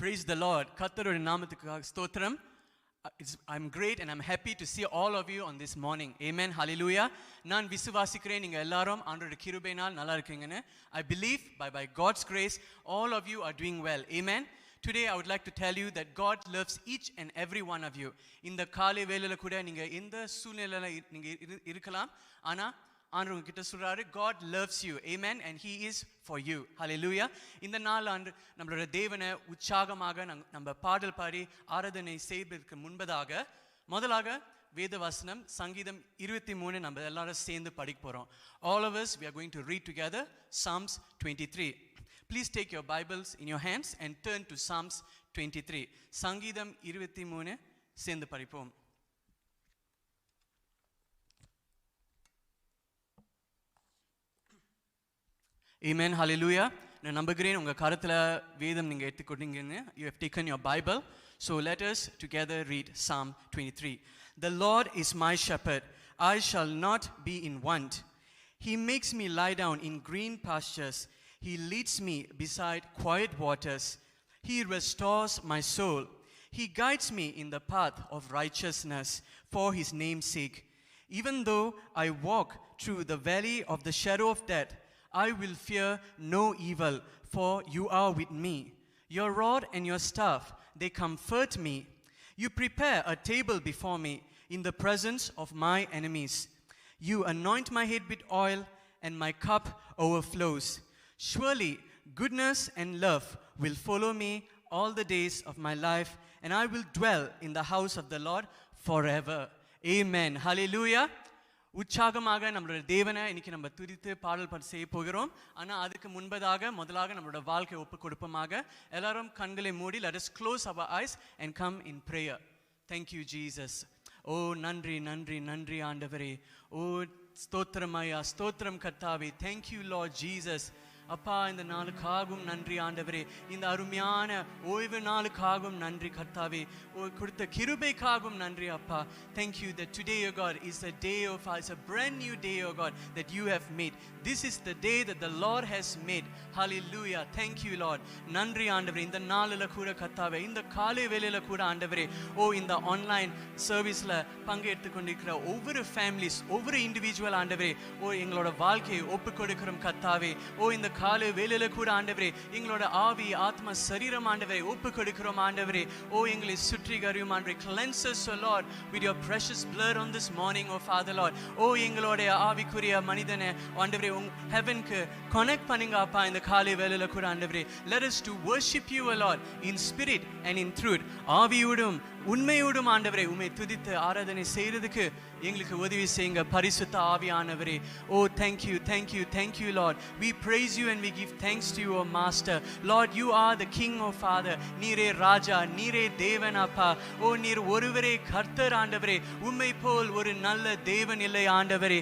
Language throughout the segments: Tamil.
Praise the Lord. கர்த்தருடைய நாமத்துக்கு ஸ்தோத்திரம். I'm great and I'm happy to see all of you on this morning. Amen. Hallelujah. நான் விசுவாசிக்கிறேன் நீங்க எல்லாரும் ஆண்டவருடைய கிருபையினால் நல்லா இருக்கீங்கன்னு. I believe by God's grace all of you are doing well. Amen. Today I would like to tell you that God loves each and every one of you. இந்த காலை வேளையில கூட நீங்க எந்த சூழ்நிலையில நீங்க இருக்கலாம், ஆனா ஆண்டவர் உங்ககிட்ட சொல்றாரு, God loves you. Amen. And he is for you. Hallelujah. இந்த நாள் ஆண்டு நம்மளோட தேவனை உற்சாகமாக நம்ம பாடல் பாடி ஆராதனை செய்வதற்கு முன்பதாக முதலாக வேத வசனம் சங்கீதம் 23 நம்ம எல்லாரும் சேர்ந்து படிக்க போறோம். All of us we are going to read together Psalms 23. Please take your Bibles in your hands and turn to Psalms 23. சங்கீதம் 23 சேர்ந்து படிப்போம். Amen. Hallelujah. நான் நம்புகிறேன் உங்க கரத்துல வேதம் நீங்க எடுத்துக்கொண்டீங்கன்னு. You have taken your Bible. So let us together read Psalm 23. The Lord is my shepherd. I shall not be in want. He makes me lie down in green pastures. He leads me beside quiet waters. He restores my soul. He guides me in the path of righteousness for his name's sake. Even though I walk through the valley of the shadow of death, I will fear no evil, for you are with me. Your rod and your staff, they comfort me. You prepare a table before me in the presence of my enemies. You anoint my head with oil, and my cup overflows. Surely goodness and love will follow me all the days of my life, and I will dwell in the house of the Lord forever. Amen. Hallelujah. உற்சாகமாக நம்மளோட தேவனை இன்னைக்கு நம்ம துதித்து பாடல் பாட செய்ய போகிறோம். ஆனால் அதுக்கு முன்பதாக முதலாக நம்மளோட வாழ்க்கை ஒப்பு கொடுப்போமாக. எல்லாரும் கண்களை மூடி let us close our eyes and come in prayer. Thank you Jesus. ஓ நன்றி நன்றி நன்றி ஆண்டவரே. ஓ ஸ்தோத்திரமாயா ஸ்தோத்திரம் கர்த்தாவே. Thank you Lord Jesus. அப்பா இந்த நாளுக்காகவும் நன்றி ஆண்டவரே. இந்த அருமையான ஓய்வு நாளுக்காகவும் நன்றி கர்த்தாவே. கொடுத்த கிருபைக்காகவும் நன்றி அப்பா. Thank you that today O God is a day of it's a brand new day O God that you have made. This is the day that the Lord has made. Hallelujah. Thank you Lord. நன்றி ஆண்டவரே. இந்த நாளில கூட கர்த்தாவே இந்த காலை வேளையில கூட ஆண்டவரே இந்த ஆன்லைன் சர்வீஸ்ல பங்கெடுத்து கொண்டிருக்கிற ஒவ்வொரு ஃபேமிலிஸ் ஒவ்வொரு இண்டிவிஜுவல் ஆண்டவரே எங்களோட வாழ்க்கையை ஒப்பு கொடுக்கிறோம் கர்த்தாவே. இந்த காலை வேளையில கூட ஆண்டவரே எங்களோட ஆவி ஆத்மா சரீரம் ஆண்டவரே ஒப்பு கொடுக்கிறோம் ஆண்டவரே. எங்களை சுற்றி கரியும் ஆண்டவரே. Cleanse us O Lord with your precious blood on this morning O Father Lord. எங்களோட ஆவிக்குரிய மனிதனை ஆண்டவரே ஹெவனுக்கு கனெக்ட் பண்ணுங்க அப்பா இந்த காலை வேளையில கூட ஆண்டவரே. Let us to worship you O Lord in spirit and in truth. ஆவியோடும் உண்மையோடும் ஆண்டவரே உம்மை துதித்து ஆராதனை செய்யறதுக்கு எங்களுக்கு உதவி செய்யுங்க பரிசுத்த ஆவியானவரே. thank you Lord. We praise you and we give thanks to you O Master. Lord you are the King O Father. நீரே ராஜா நீரே தேவன் அப்பா. நீர் ஒருவரே கர்த்தர் ஆண்டவரே. உம்மை போல் ஒரு நல்ல தேவன் இல்லை ஆண்டவரே.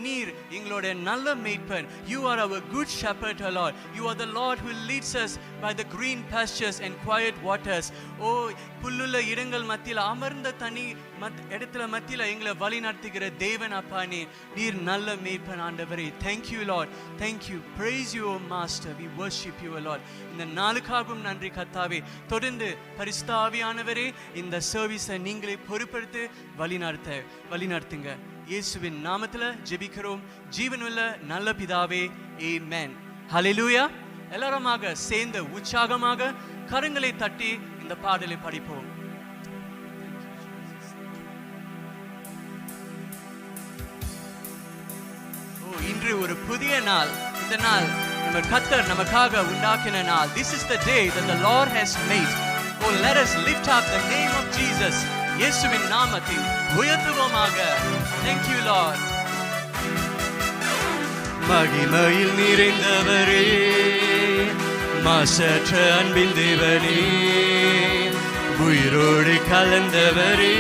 நீர் எங்களுடைய நல்ல மேய்ப்பன். You are our good shepherd O Lord. You are the Lord who leads us by the green pastures and quiet waters. புல்லுள்ள இடங்கள் மத்தியில் அமர்ந்த தனி இடத்துல மத்தியில் எங்களை வழி நடத்துகிற தேவன் அப்பா நீர் நல்ல மேய்ப்பன் ஆண்டவரே. Thank you Lord. Thank you. Praise you O Master. We worship you O Lord. இந்த நாளுக்காகவும் நன்றி கர்த்தாவே. தொடர்ந்து பரிசுத்த ஆவியானவரே இந்த சர்வீஸை நீங்களே பொறுப்பெடுத்து வழி நடத்துங்க. இயேசுவின் நாமத்துல ஜெபிக்கிறோம் ஜீவனுள்ள நல்ல பிதாவே. Amen. Hallelujah. எல்லாருமாக சேர்ந்து உற்சாகமாக கரங்களை தட்டி இந்த பாடலை படிப்போம். இன்று ஒரு புதிய நாள். இந்த நாள் நம்ம கர்த்தர் நமக்காக உண்டாக்கின நாள். This is the day that the Lord has made. Let us lift up the name of Jesus. இயேசுவின் நாமத்தை உயர்த்துவோமாக. Thank you Lord. மகிமையில் நிறைந்தவரே மாசற்ற அன்பின் தேவனே உயிரோடு கலந்தவரே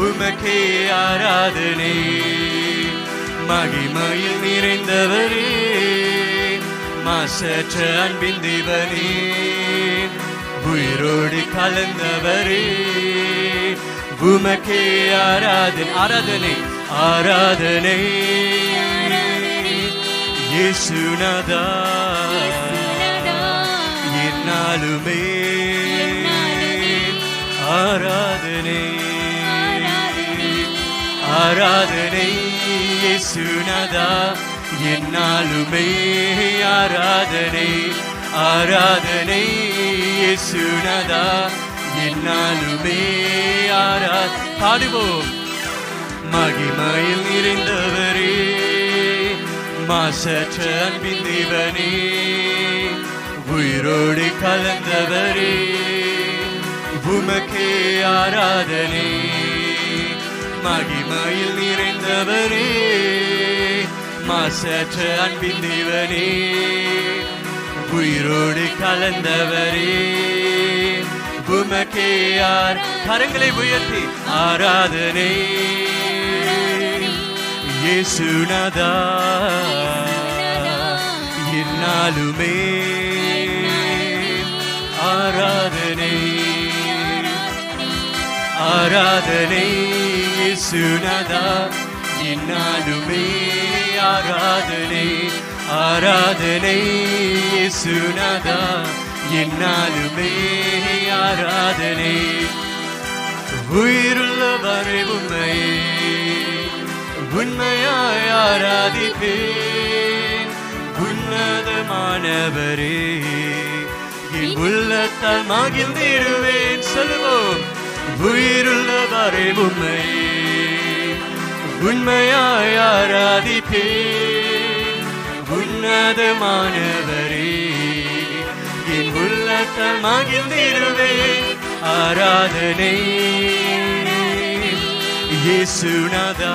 உமக்கே ஆராதனை. மகிமையில் நிறைந்தவரே மாசற்ற அன்பின் தேவனே உயிரோடு கலந்தவரே உமக்கே ஆராதனை ஆராதனை இயேசுநாதா என் என்னாலுமே ஆராதனை ஆராதனை இயேசுநாதா என்னாலுமே ஆராதனை ஆராதனை இயேசுநாதா என்னாலுமே பாடுவோம். மகிமையில் நிறைந்தவரே மாசற்ற அன்பின் தேவனே உயிரோடு கலந்தவரே உமக்கே ஆராதனை. மகிமையில் நிறைந்தவரே மாசற்ற அன்பின் தேவனே உயிரோடு கலந்தவரே உமக்கே கரங்களை உயர்த்தி ஆராதனை இயேசுநாதா என்னாலுமே ஆராதனை ஆராதனை இயேசுநாதா என்னாலுமே ஆராதனை ஆராதனை இயேசுநாதா என்னாலுமே ஆராதனை. உயிருள்ளவரை உம்மையே உண்மையாய் ஆராதிப்பேன். உன்னதமானவரே என் உள்ளத்தால் மகிழ்ந்திடுவேன். சொல்லுவோம். உயிருள்ளவரை உம்மையே உண்மையாய் ஆராதிப்பேன். உன்னதமானவரே என் உள்ளத்தால் மகிழ்ந்திடுவேன். ஆராதனை இயேசுநாதா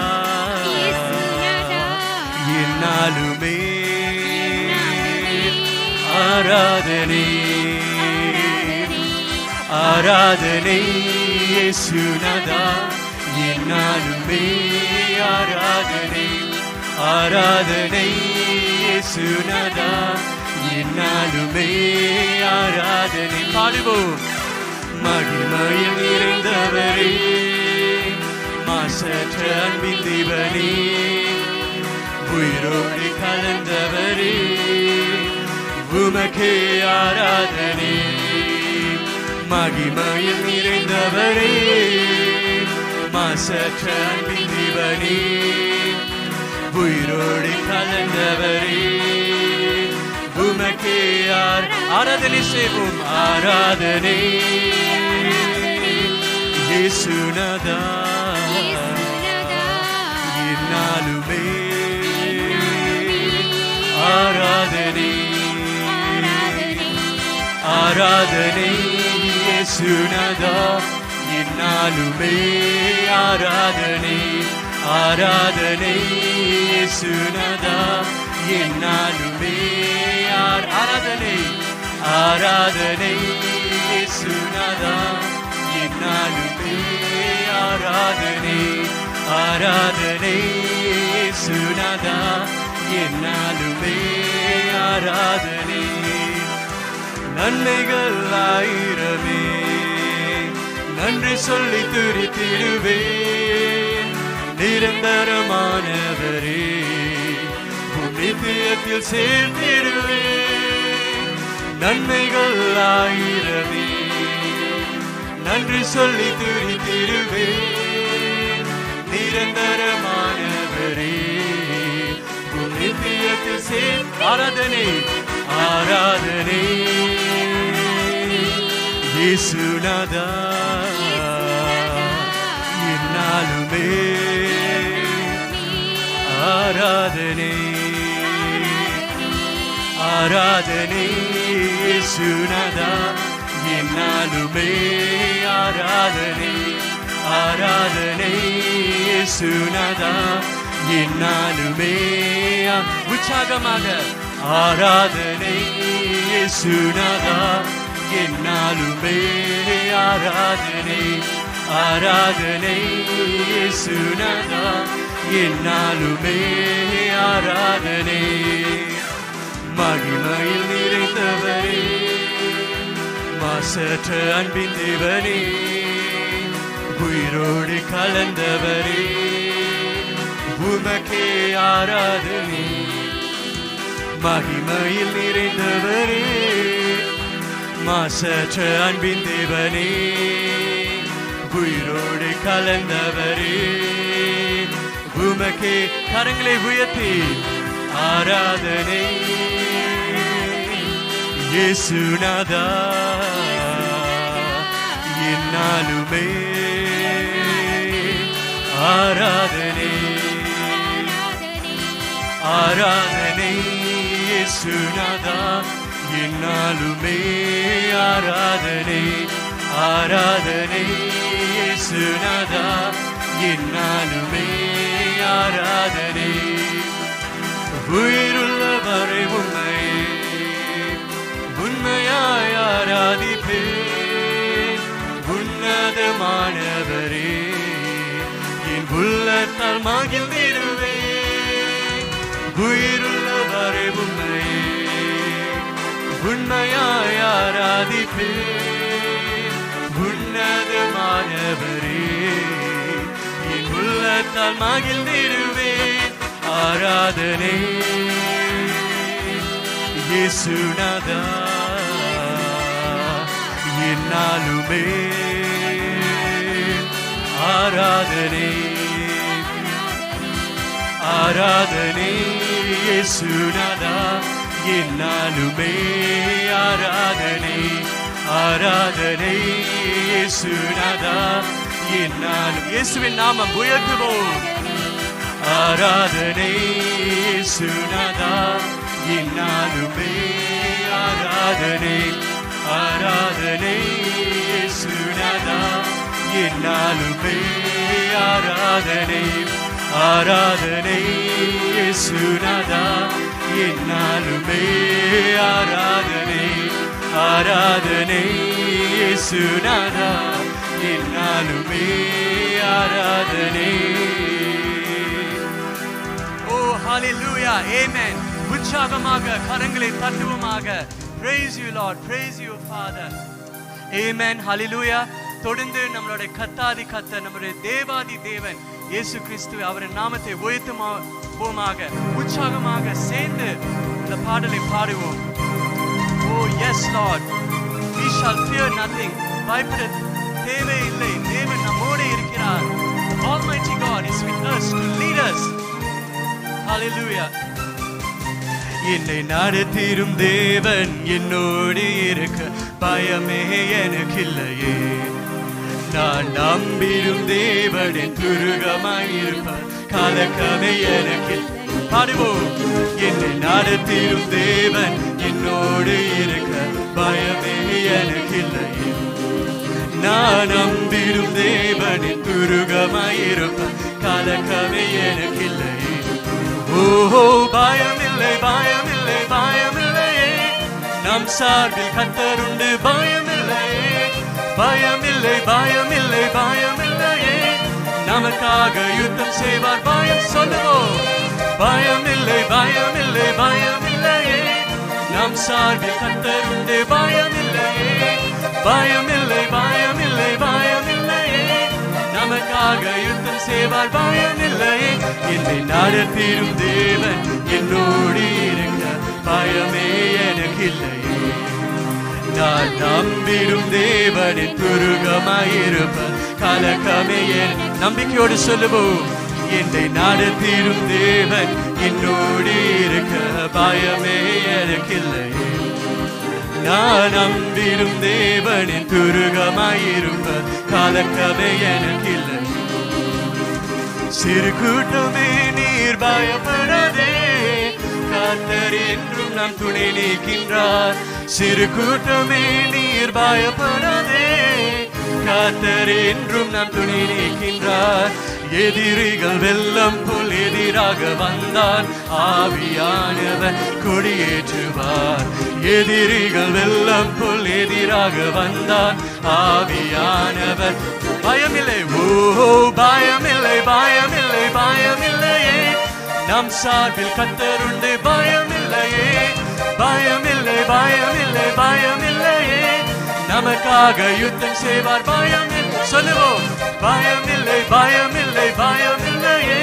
என்னாலுமே ஆராதனை ஆராதனை இயேசுநாதா என்னாலுமே ஆராதனை ஆராதனை இயேசுநாதா என்னாலுமே ஆராதனை. பாடுவோம். மகிமையில் நிறைந்தவரே மாசற்ற அன்பின் தேவனே உயிரோடு கலந்தவரே உமக்கே ஆராதனை. மகிமையில் நிறைந்தவரே மாசற்ற அன்பின் தேவனே உயிரோடு கலந்தவரே உமக்கே ஆராதனை செய்வோம். ஆராதனை இயேசுநாதா என்னாலுமே ஆராதனை ஆராதனை இயேசுநாதா என்னாலுமே ஆராதனை ஆராதனை இயேசுநாதா என்னாலுமே ஆராதனை ஆராதனை இயேசுநாதா என்னாலுமே ஆராதனை ஆராதனை இயேசுநாதா என்னாலுமே ஆராதனை. நன்மைகள் ஆயிரமே நன்றி சொல்லி துதித்திடுவேன். நிரந்தரமானவரே நித்தியத்தில் சேர்த்திடுவேன். நன்மைகள் ஆயிரமே நன்றி சொல்லி துதித்திடுவேன். நிரந்தரமானவரே நித்தியத்தில் சேர் ஆராதனை ஆராதனை இயேசுநாதா என்னாலுமே ஆராதனை ஆராதனை இயேசுநாதா என்னாலுமே ஆராதனை ஆராதனை இயேசுநாதா என்னாலுமே உற்சாகமாக ஆராதனை இயேசுநாதா என்னாலுமே ஆராதனை ஆராதனை இயேசுநாதா என்னாலுமே ஆராதனை. மகிமையில் நிறைந்தவரே மாசற்ற அன்பின் தேவனே உயிரோடு கலந்தவரே உமக்கே ஆராதனை. மகிமையில் நிறைந்தவரே மாசற்ற அன்பின் தேவனே, உயிரோடு கலந்தவரே, உமக்கே கரங்களை உயர்த்தி ஆராதனை. இயேசுநாதா என்னாலுமே ஆராதனை, ஆராதனை. இயேசுநாதா என்னாலுமே ஆராதனை, ஆராதனை. இயேசுநாதா என்னாலுமே ஆராதனை. உயிருள்ளவரை உம்மை உண்மையாய் ஆராதிப்பேன். உன்னதமானவரே என் உள்ளத்தால் மகிழ்ந்திடுவேன். உயிருள்ளவரை உம்மை உண்மையாய் ஆராதிப்பேன். உன்னதமானவரே என் உள்ளத்தால் மகிழ்ந்திடுவேன். ஆராதனை இயேசுநாதா என்னாலுமே ஆராதனை, ஆராதனை. இயேசுநாதா என்னாலுமே ஆராதனை, ஆராதனை. இயேசுநாதா என்னாலும் இயேசுவின் நாமம் உயர்த்துவோம். ஆராதனை இயேசுநாதா என்னாலுமே ஆராதனை, ஆராதனை. இயேசுநாதா என்னாலுமே ஆராதனை, ஆராதனை. இயேசுநாதா என்னாலுமே ஆராதனை, ஆராதனை. இயேசுநாதா என்னாலுமே ஆராதனை. ஓ ஹalleluya, amen. உற்சாகமாக கரங்களை தட்டுவோமாக. Praise you Lord, praise you Father. Amen, hallelujah. தொடர்ந்து நம்மளுடைய கத்தாதி கர்த்தர், நம்முடைய தேவாதி தேவன் இயேசு கிறிஸ்து அவரின் நாமத்தை உயர்த்துவோமாக. உற்சாகமாக சேர்ந்து இந்த பாடலை பாடுவோம். Oh yes Lord, we shall fear nothing. பயப்பட தேவையில்லை. தேவன் நம்மோடு இருக்கிறார். Almighty God is with us to lead us. Hallelujah. என்னை நடத்திடும் தேவன் என்னோடு இருக்க பயமே எனக்கில்லையே. நான் நம்பிடும் தேவனின் துருகமாயிருப்பார் கலக்கமே எனக்கில்லை. பாடுவோம். என்னை நடத்திடும் தேவன் என்னோடு இருக்க பயமே எனக்கில்லையே. நான் நம்பிடும் தேவனின் துருகமாயிருப்பார் கலக்கமே எனக்கில்லையே. ஓஹோ பயமில்லை, பயமில்லை, பயமில்லையே. நம் சார்பில் கர்த்தருண்டு பயமில்லையே. பயமில்லை, பயமில்லை, பயமில்லையே. நமக்காக யுத்தம் செய்வார். பயம் சொல்லுவோம். பயமில்லை, பயமில்லை, பயமில்லையே. நம் சார்பில் கர்த்தருண்டு பயமில்லையே. பயமில்லை, பயமில்லை, பயமில்லையே. நமக்காக யுத்தம் செய்வார். பயமில்லையே. என்னை நடத்திடும் தேவன் என்னோடு இருக்க பயமே எனக்கில்லையே. நான் நம்பிடும் தேவனின் துருகமாயிருப்பார் கலக்கமே என். நம்பிக்கையோடு சொல்லுவோம். என்னை நடத்திடும் தேவன் என்னோடு இருக்க பயமே எனக்கில்லையே. நான் நம்பிடும் தேவனின் துருகமாயிருப்பார் கலக்கமே எனக்கில்லை. சிறு கூட்டமே நீர் பயப்படாதே, கர்த்தர் என்றும் நம் துணை நீக்கின்றார். சிறு கூட்டமே நீர் பயப்படாதே, கர்த்தர் என்றும் நம் துணை நீக்கின்றார். எதிரிகள் வெள்ளம் போல் எதிராக வந்தார், ஆவியானவர் கொடியேற்றுவார். எதிரிகள் வெள்ளம் போல் எதிராக வந்தார், ஆவியானவர். பயமில்லை, ஓ பயமில்லை, பயமில்லை, பயமில்லையே. நம் சார்பில் கர்த்தருண்டு பயமில்லையே. பயமில்லை, பயமில்லை, பயமில்லையே. நமக்காக யுத்தம் செய்வார். பயமில்லை சொல்லுவோம். பயமில்லை, பயமில்லை, பயமில்லையே.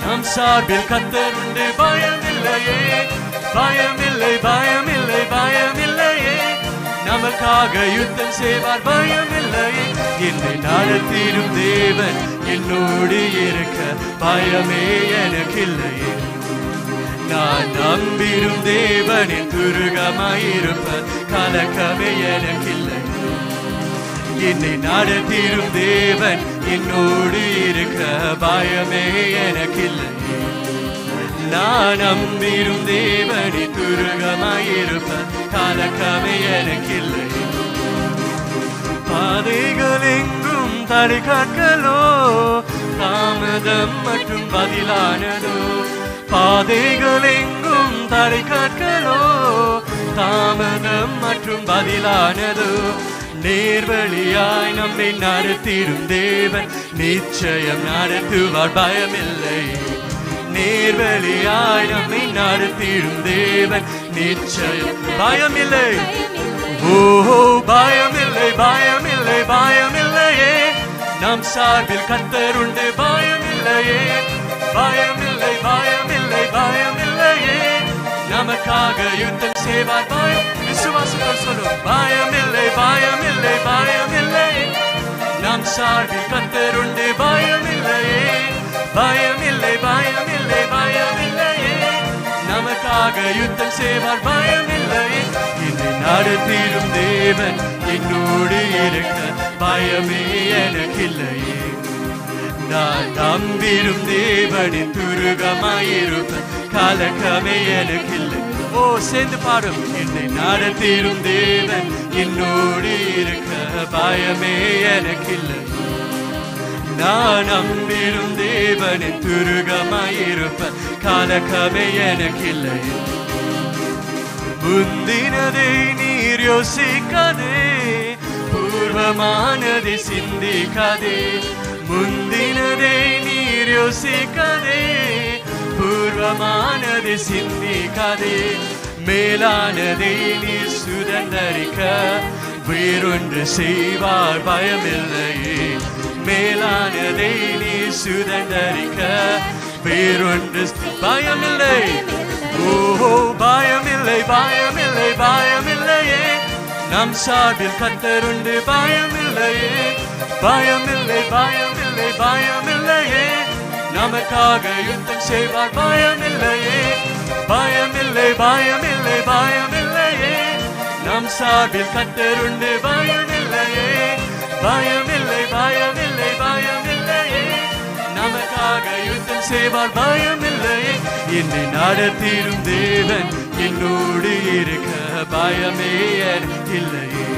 நம் சார்பில் கர்த்தருண்டு பயமில்லையே. பயமில்லை, பயமில்லை, பயமில்லையே. நமக்கு நமக்காக யுத்தம் செய்வார் பயமில்லையே. என்னை நடத்திடும் தேவன் என்னோடு இருக்க பயமே எனக்கில்லையே. நான் நம்பிடும் தேவனின் துருகமாயிருப்ப கலக்கமே எனக்கில்லை. என்னை நடத்திடும் தேவன் என்னோடு இருக்க பயமே எனக்கில்லை. நான் நம்பிடும் தேவனின் துருகமாயிருப்ப கலக்கமே எனக்கில்லை. பாதைகள் எங்கும் தடை காட்களோ தாமதம் மற்றும் பதிலானதோ. பாதைகள் எங்கும் தடை காட்களோ தாமதம் மற்றும் பதிலானதோ. நேர்வழியாய் நம்மை நடத்திடும் தேவன் நிச்சயம் நடத்துவார் பயமில்லை. நேர்வழியாய் நம்மை நடத்திடும் தேவன் நிச்சயம் பயமில்லை. ஓஹோ பயமில்லை பயமில்லை பயமில்லையே. நம் சார்பில் கர்த்தர் உண்டு பயமில்லையே. பயமில்லை பயமில்லை பயமில்லையே. நமக்காக யுத்தம் செய்வார் பயம். விசுவாசத்தோடு சொல்லும் பயமில்லை பயமில்லை பயமில்லை. நம் சார்பில் கர்த்தர் உண்டு பயமில்லையே. பயமில்லை பயமில்லை பயமில்லையே. நமக்காக யுத்தம் செய்வார் பயமில்லையே. என்னை நடத்திடும் தேவன் என்னோடு இருக்க பயமே எனக்கில்லையே. நான் நம்பிடும் தேவனின் துருகமாயிருப்ப கலக்கமே எனக்கில்லை. ஓ சேர்ந்து பாடும். என்னை நடத்திடும் தேவன் என்னோடு இருக்க பயமே எனக்கில்லை. நான் நம்பிடும் தேவனின் துருகமாயிருப்ப கலக்கமே எனக்கில்லை. முந்தினதை நீர் யோசிக்காதே, பூர்வமானதை சிந்திக்காதே. முந்தினதை நீர் யோசிக்காதே, பூர்வமானதை சிந்திக்காதே. மேலானதை நீர் சுதந்தரிக்க வேறொன்று செய்வார் பயமில்லையே. மேலானதை நீர் சுதந்தரிக்க வேறொன்று பயமில்லை. ஓஹோ பயமில்லை பயமில்லை பயமில்லையே. நம் சார்பில் கர்த்தர் உண்டு பயமில்லையே. பயமில்லை பயமில்லை பயமில்லையே. நமக்காக யுத்தம் செய்வார் பயமில்லையே. பயமில்லை பயமில்லை பயமில்லையே. நம் சார்பில் கர்த்தர் உண்டு பயமில்லையே. பயமில்லை பயமில்லை பயமில்லையே. நமக்காக யுத்தம் செய்வார் பயமில்லையே. என்னை நடத்திடும் தேவன் என்னோடு இருக்க பயமே எனக்கில்லையே.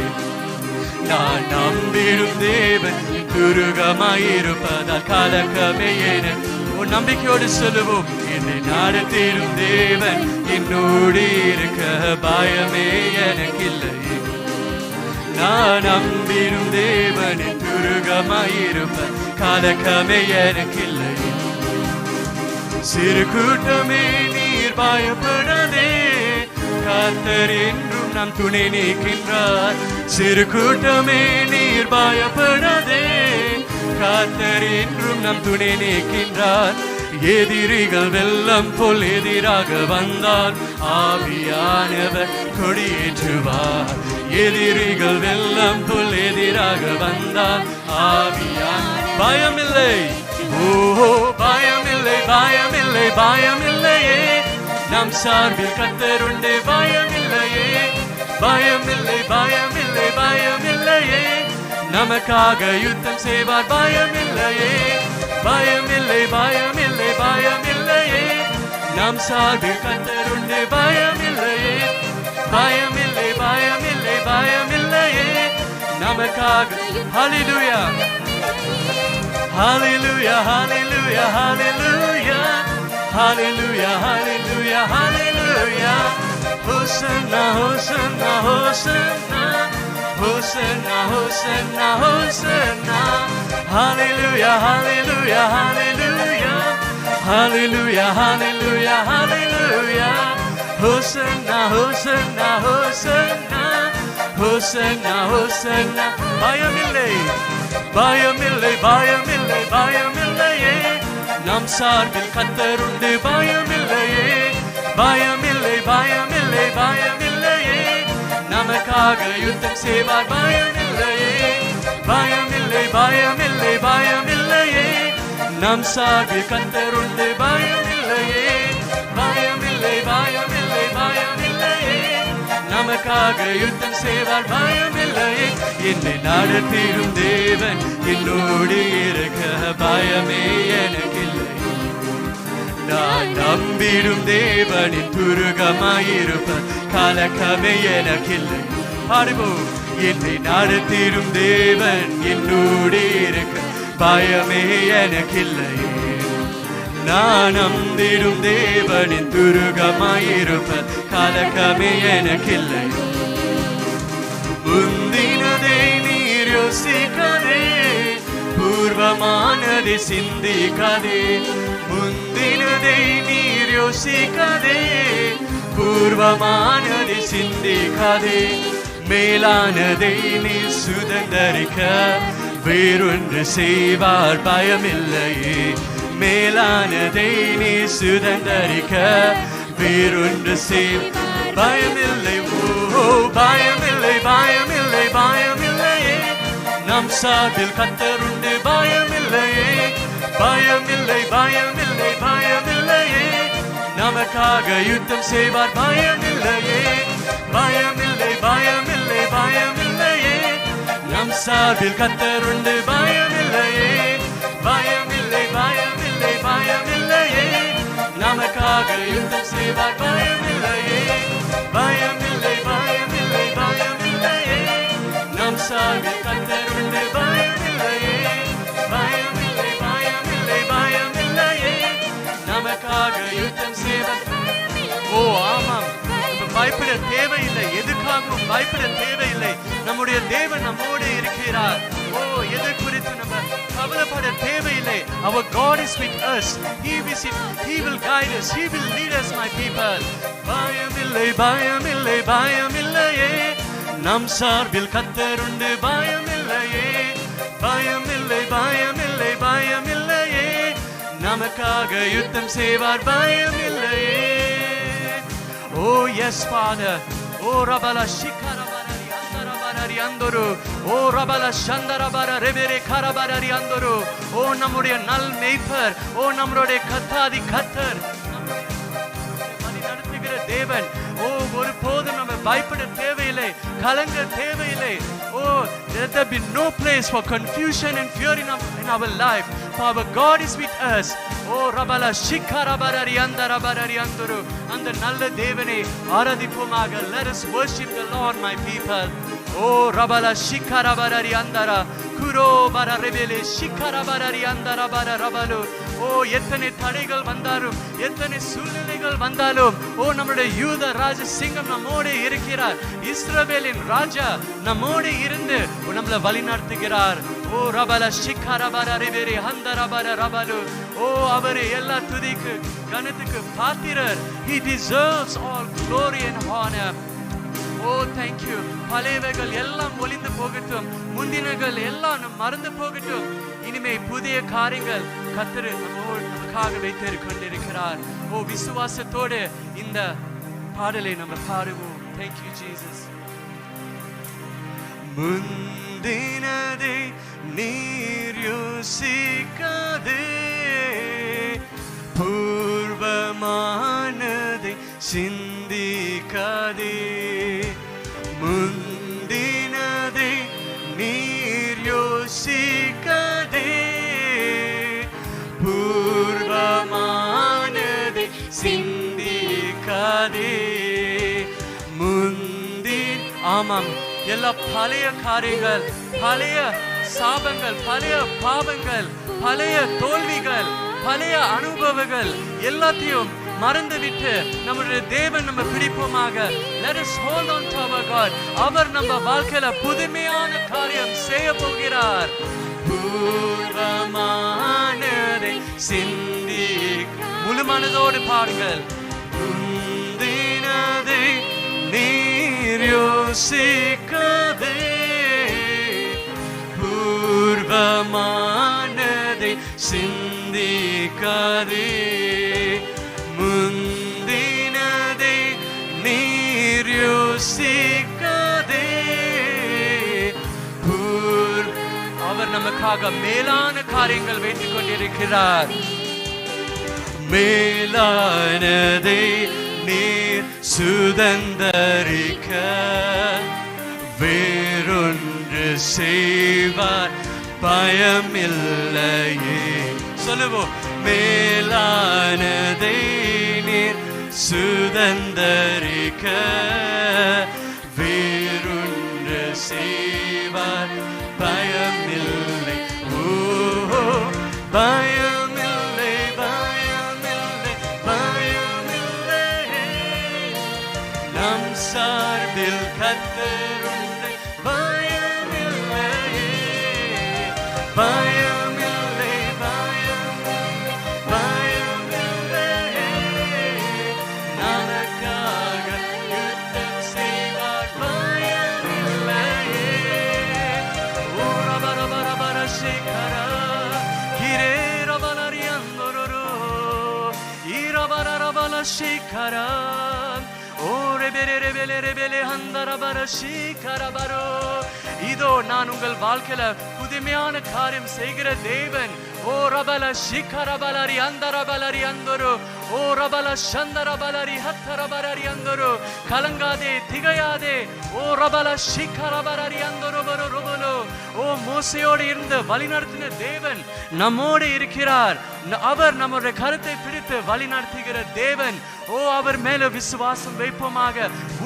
நான் நம்பிடும் தேவன் துருகமாயிருப்பதால் கலக்கமே எனக்கு. உன் நம்பிக்கையோடு சொல்லுவோம். என்னை நடத்திடும் தேவன் என்னோடு இருக்க பயமே எனக்கில்லையே. நான் நம்பிடும் தேவன் துருகமாயிருப்ப கலக்கமே எனக்கில்லையே. சிறு கூட்டமே நீர் பயப்படாதே, கர்த்தர் என்றும் நம் துணை நீக்கின்றார். சிறு கூட்டமே நீர் பயப்படாதே, கர்த்தர் என்றும் நம் துணை நீக்கின்றார். எதிரிகள் வெள்ளம் போல் எதிராக வந்தால் ஆவியானவர் கொடியேற்றுவார். எதிரிகள் வெள்ளம் போல் எதிராக வந்தால் ஆவியான் பயமில்லை. ஓஹோ பயமில்லை பயமில்லை பயமில்லையே. நம் சார்பில் கர்த்தர் உண்டு பயமில்லையே. பயமில்லை பயமில்லை பயமில்லையே. நமக்காக யுத்தம் செய்வார் பயமில்லையே. பயமில்லை பயமில்லை பயமில்லையே. நம் சார்பில் கர்த்தர் உண்டு பயமில்லையே. பயமில்லை பயமில்லை பயமில்லையே. நமக்காக ஹல்லேலூயா ஹல்லேலூயா ஹல்லேலூயா ஹல்லேலூயா ஹல்லேலூயா ஹல்லேலூயா ஹல்லேலூயா. ஹோசன்னா ஹோசன்னா ஹோசன்னா ஹோசன்னா ஹோசன்னா ஹோசன்னா. ஹல்லேலூயா ஹல்லேலூயா ஹல்லேலூயா ஹல்லேலூயா ஹல்லேலூயா ஹல்லேலூயா. ஹோசன்னா ஹோசன்னா ஹோசன்னா ஹோசன்னா ஹோசன்னா. பயமில்லை பயமில்லை பயமில்லை பயமில்லையே. நம் சார்பில் கர்த்தர் உண்டு பயமில்லையே. பயமில்லை பயமில்லை பயமில்லையே. நமக்காக நமக்காக யுத்தம் செய்வார். பயமில்லையே, பயமில்லை, பயமில்லை, பயமில்லையே. நம் சார்பில் கர்த்தர் உண்டு. பயமில்லையே, பயமில்லை, பயமில்லை, பயமில்லையே. நமக்காக யுத்தம் செய்வார். பயமில்லையே. என்னை நடத்திடும் தேவன் என்னோடு இருக்க பயமே எனக்கில்லை. நான் நம்பிடும் தேவனின் துருகமாயிருப்ப கலக்கமே எனக்கில்லை. பாடுவோம். என்னை நடத்திடும் தேவன் என்னோடு இருக்க பயமே எனக்கில்லை. நான் நம்பிடும் தேவனின் துருகமாயிருப்ப கலக்கமே எனக்கில்லை. முந்தினதை நீர் யோசிக்காதே, பூர்வமானதை சிந்திக்காதே. முந்தினதை நீர் யோசிக்காதே, பூர்வமானதை சிந்திக்காதே. மேலானதை நீர் சுதந்தரிக்க வேறொன்று செய்வார். பயமில்லையே, மேலானதை நீ சுதந்தரிக்க வேறொன்று செய். பயமில்லை, ஓ பயமில்லை, பயமில்லை, பயமில்லையே. நம் சார்பில் கர்த்தர் உண்டு. பயமில்லையே, பயமில்லை, பயமில்லை, பயமில்லையே. நமக்காக யுத்தம் செய்வார். பயமில்லையே, பயமில்லை, பயமில்லை, பயமில்லையே. நம் சார்பில் கர்த்தர் உண்டு. பயமில்லையே, பயமில்லை, பயமில்லை, பயமில்லையே. நமக்காக யுத்தம் செய்வார். பயமில்லையே, பயமில்லை, பயமில்லை, பயமில்லையே. நம் சார்பில் கர்த்தர் உண்டு. பயமில்லையே, பயமில்லை, பயமில்லை, பயமில்லையே. நமக்காக யுத்தம் செய்வார். ஓ ஆமாம், பயப்பட தேவையில்லை. எதுக்காகவும் பயப்பட தேவையில்லை. நம்முடைய தேவன் நம்மோடு இருக்கிறார். ஓ எது குறித்து நம்ம கவலைப்பட தேவையில்லை. Our God is with us. He will guide us. He will lead us, my people. பயமில்லை, பயமில்லை, பயமில்லையே. நம் சார்பில் கர்த்தர் உண்டு. பயமில்லையே, பயமில்லை, பயமில்லை, பயமில்லையே. நமக்காக யுத்தம் செய்வார். பயமில்லையே. Oh yes, Father. Oh Rabala Shikarabarari Andarabarari Andoru. Oh Rabala Shandarabara Revere Karabarari Andoru. Oh நம்முடைய நல் மேய்ப்பர். Oh நம்முடைய கர்த்தாதி கர்த்தர். நம்மை நடத்துகிற தேவன். ஓ ஒருபோதும் நம்ம பயப்பட தேவையில்லை, கலங்க தேவையில்லை. Oh, let there be no place for confusion and fear in our life. For our God is with us. Oh, Rabala Shikarabarari Andarabarari Anduru. அந்த நல்ல தேவனை ஆராதிப்போமாக. Let us worship the Lord, my people. Oh, Rabala Shikarabarari Andara. Kuro bara rebele Shikarabarari Andara bara Rabalu. Oh, எத்தனை தடைகள் வந்தாலும், எத்தனை சூழ்நிலைகள் வந்தாலும், ஓ நம்முடைய யூத ராஜ சிங்கம் நம்மோடு இருக்கிறார். இஸ்ரவேலின் ராஜா நம்மோடு இருந்து நம்மளை வழி நடத்துகிறார். ஓ ரபல ஷிக்கரபர ரிவெரி ஹந்தரபர ரபலு. ஓ அவரே எல்லா துதிக்கு கனத்துக்கு பாத்திரர். He deserves all glory and honor. Oh, thank you. பழையவைகள் எல்லாம் ஒளிந்து போகட்டும், முந்தினகள் எல்லாம் மறந்து போகட்டும். இனிமே புதிய காரியங்கள் கர்த்தர் நமக்காக வைத்து கொண்டிருக்கிறார். ஓ விசுவாசத்தோடு இந்த பாடலை நம்ம பாடுவோம். Thank you, Jesus. முந்தினதை நீர் யோசிக்காதே, பூர்வமானதை சிந்திக்காதே. முந்தினதை நீர் யோசிக்காதே, பூர்வமானதை சிந்திக்காதே. ஆமாம், எல்லா பழைய காரியங்கள், பழைய சாபங்கள், பழைய பாவங்கள், பழைய தோல்விகள், பழைய அனுபவங்கள் எல்லாத்தையும் மறந்துவிட்டு நம்முடைய தேவன் நம்ம பிடிப்போமாக. Let us hold on to our God. அவர் நம்ம வாழ்க்கையில புதுமையான காரியம் செய்ய போகிறார். பூர்வமானதை சிந்தி முழு மனதோடு பாருங்கள். முந்தினதை நீர் யோசிக்காதே, பூர்வமானதை சிந்திக்காதே. முந்தினதை நீர் யோசிக்காதே, அவர் நமக்காக மேலான காரியங்கள் வைத்துக் கொண்டிருக்கிறார். மேலானதை நீர் சுதந்தரிக்க வேறொன்று செய்வார் பயமில்லையே. சொல்லுவோம், மேலானதை நீர் சுதந்தரிக்க வேறொன்று செய்வார் பயமில்லை. ஓ பயமில்லை, பயமில்லை, பயமில்லை. நம் சார்பில் கர்த்தருண்டு பயமில்லை, பயமில்லை, பயமில்லை, பயமில்லை. நமக்காக யுத்தம் செய்வார் பயமில்லை. ஓர பர பர பர சிகரா கிரே ரபலரி அந்தரோ ஈர பர ரபல சிகரா ஓரே பெரே ரெபெலே ரெபெலே ஹந்தர பர சிகரா பரோ. இதோ நான் உங்கள் வாழ்க்கையில புதுமையான காரியம் செய்கிற தேவன். ஓ ரபல சிகர பலரி அந்தர பலரி அந்தரோ ஓ ரபல சந்தர பலரி ஹத்தர பலரி அந்தரோ. கலங்காதே, திகையாதே. ஓ ரபல சிகர பலரி அந்தரோ பரோ ரொபலோ. ஓ மோசையோடு இருந்து வழிநடத்தின தேவன் நம்மோடு இருக்கிறார். அவர் நம்முடைய கருத்தை பிடித்து வழிநடத்துகிற தேவன். ஓ அவர் மேல விசுவாசம் வைப்போமாக,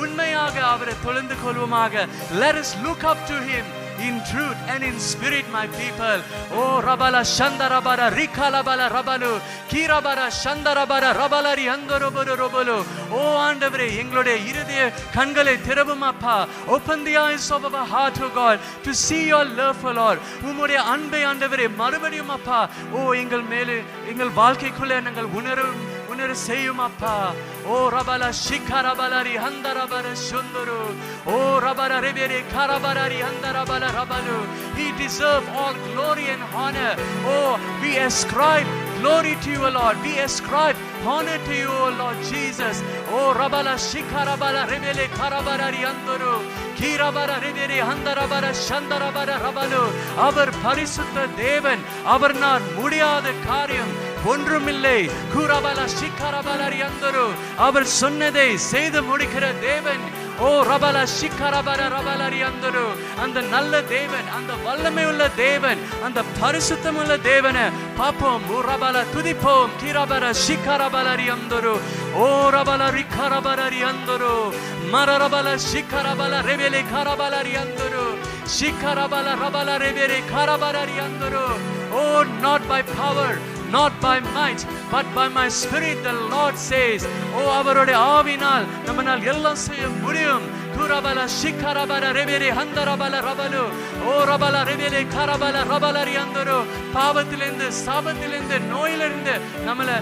உண்மையாக அவரை தொழுந்து கொள்வோமாக. Let us look up to him in truth and in spirit, my people. Oh rabala shandarabara rikalabala rabalu kirabara shandarabara rabalari andoroboro robolo. Oh ஆண்டவரே, எங்களுடைய இருதய கண்களை திறவும் அப்பா. Open the eyes of our heart, oh God, to see your love, oh Lord. உம்முடைய அன்பை ஆண்டவரே மறுபடியும் அப்பா ஓ எங்கள் மேலே, எங்கள் வாழ்க்கைக்குள்ளே நாங்கள் உணர செய்யும் அப்பா. ஓ ரபல சிகரபலரி ஹந்தரபர சுந்தரு ஓ ரபர ரெபெரே கரபலரி ஹந்தரபல ரபலு. He deserves all glory and honor. Oh, we ascribe glory to you, Lord. We ascribe honor to you, O Lord Jesus. Oh rabala shikarabala rebele karabarari anduru kirabara rebere handarabara shandarabara rabalu. அவர் பரிசுத்த தேவன். அவர் நான் முடியாத காரியம் ஒன்றுமில்லை. குரபல சிகரபலரி அந்தரு அவர் சொன்னதை செய்து முடிக்கிற தேவன். ஓ ரபல சிகரபர ரபலரி அந்தரு அந்த நல்ல தேவன், அந்த வல்லமை உள்ள தேவன், அந்த பரிசுத்தம் உள்ள தேவனை பாப்போம். ஓ ரபல துதிப்போம். கிரபர சிகரபலரி அந்தரு ஓ ரபல ரிகரபலரி அந்தரு மரரபல சிகரபல ரெபெலே கரபலரி அந்தரு சிகரபல ரபல ரெபெலே கரபலரி அந்தரு. Oh, not by power, not by might, but by my spirit, the Lord says. Oh, அவருடைய ஆவினால் நம்மால் எல்லாம் செய்ய முடியும். குரபல சிகரபல ரெபெலே ஹந்தரபல ரபலு ஓ ரபல ரெபெலே கரபல ரபலரி அந்தரு. பாவத்திலிருந்து, சாபத்திலிருந்து, நோயிலிருந்து நம்மளை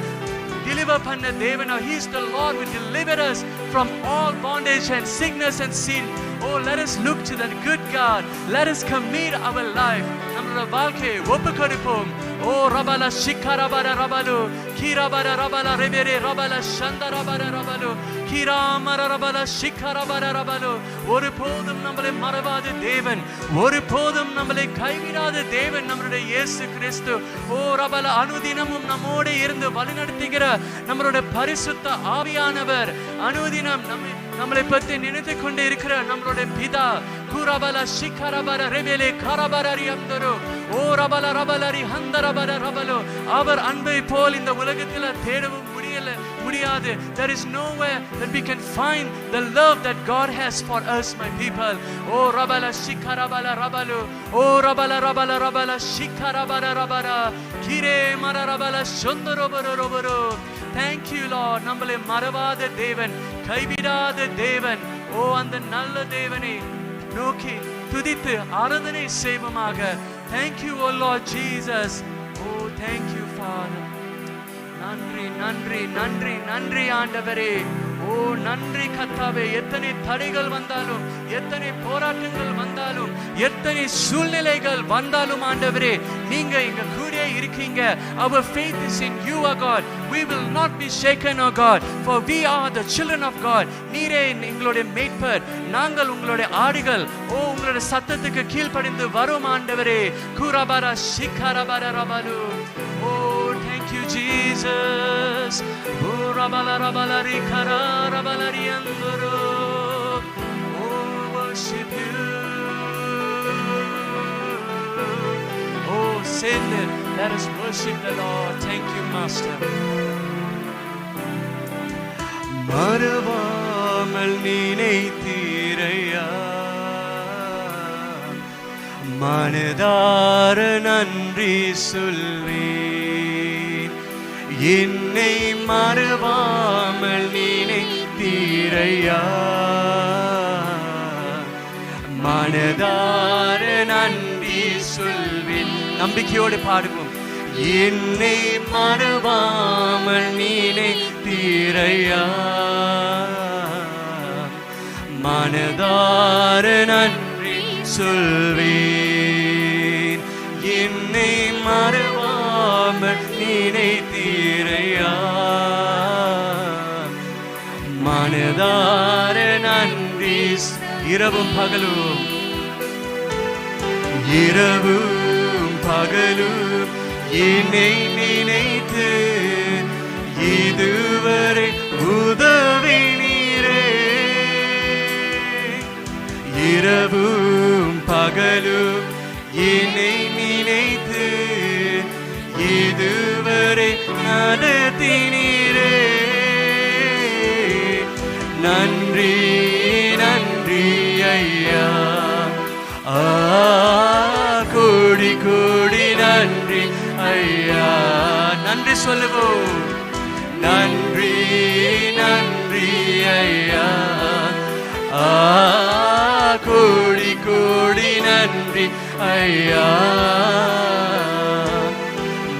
deliver பண்ண தேவன். He is the Lord who delivered us from all bondage and sickness and sin. Oh, let us look to that good God. Let us commit our life. நம்முடைய வாழ்க்கையை ஒப்பு கொடுப்போம். ஓ ரபல சிகரபர ரபலு கிரபர ரபல ரெபெரே ரபல சந்தரபர ரபலு கிராமர ரபல சிகரபர ரபலு. ஒருபோதும் நம்மளை மறவாத தேவன், ஒருபோதும் நம்மளை கைவிடாத தேவன் நம்முடைய இயேசு கிறிஸ்து. ஓ ரபல அனுதினமும் நம்மோடு இருந்து வழிநடத்துகிற நம்மளுடைய பரிசுத்த ஆவியானவர். அனுதினம் நம்மளை பற்றி நினைத்து கொண்டு இருக்கிற நம்மளுடைய பிதா. குரபல சிகரபர ரெபெலே கரபரரி அந்தரு ஓ ரபல ரபலரி ஹந்தரபர ரபலு. அவர் அன்பை போல் இந்த உலகத்தில் தேடவும் முடியாது. There is nowhere that we can find the love that God has for us, my people. Oh rabala shikarabala rabalu oh rabala rabala rabala shikarabala rabara kire mara rabala shondoroboro roboro. Thank you, Lord. நம்மளை மறவாத தேவன், கைவிடாத தேவன். ஓ அந்த நல்ல தேவனை நோக்கி துதித்து ஆராதனை செய்வோமாக. Thank you, O Lord Jesus. Oh, thank you, Father. நன்றி நன்றி நன்றி நன்றி ஆண்டவரே. ஓ ஓ நன்றி கர்த்தாவே. எத்தனை தடைகள் வந்தாலும், எத்தனை போராட்டங்கள் வந்தாலும், எத்தனை சூழ்நிலைகள் வந்தாலும் ஆண்டவரே, நீங்க எங்க கூட இருக்கீங்க. Our faith is in you, O God. We will not be shaken, O God, for we are the children of God. நீரே எங்களுடைய மேய்ப்பர், நாங்கள் உங்களுடைய ஆடுகள். ஓ உங்களுடைய சத்தத்துக்கு கீழ்ப்படிந்து வரும் ஆண்டவரே. குரபர சிகரபர ரபலு. ஓ thank you Jesus. O ரபல ரபலரி garam ரபலரி அந்தரோ. Oh worship you. Oh send it. Let us worship the Lord. Thank you Master. மறவாமல் நினைத்தீரையா, மனதார நன்றி சொல்வேன். என்னை மறவாமல் நினைத்தீரையா, மனதார நன்றி சொல்வேன். நம்பிக்கையோடு பாடுவோம். என்னை மறவாமல் நினைத்தீரையா, மனதார நன்றி சொல்வேன். என்னை மறவாமல் நினைத்தீரையா, மனதார நன்றி. இரவும் பகலும், இரவும் பகலும் என்னை நினைத்து இதுவரை உதவினீரே. இரவும் பகலும் என்னை நினைத்து இதுவரை நடத்தினீரே. நன்றி நன்றி ஐயா, கோடி கோடி நன்றி ஐயா. நன்றி சொல்லுவோம். நன்றி நன்றி ஐயா, கோடி கோடி நன்றி ஐயா.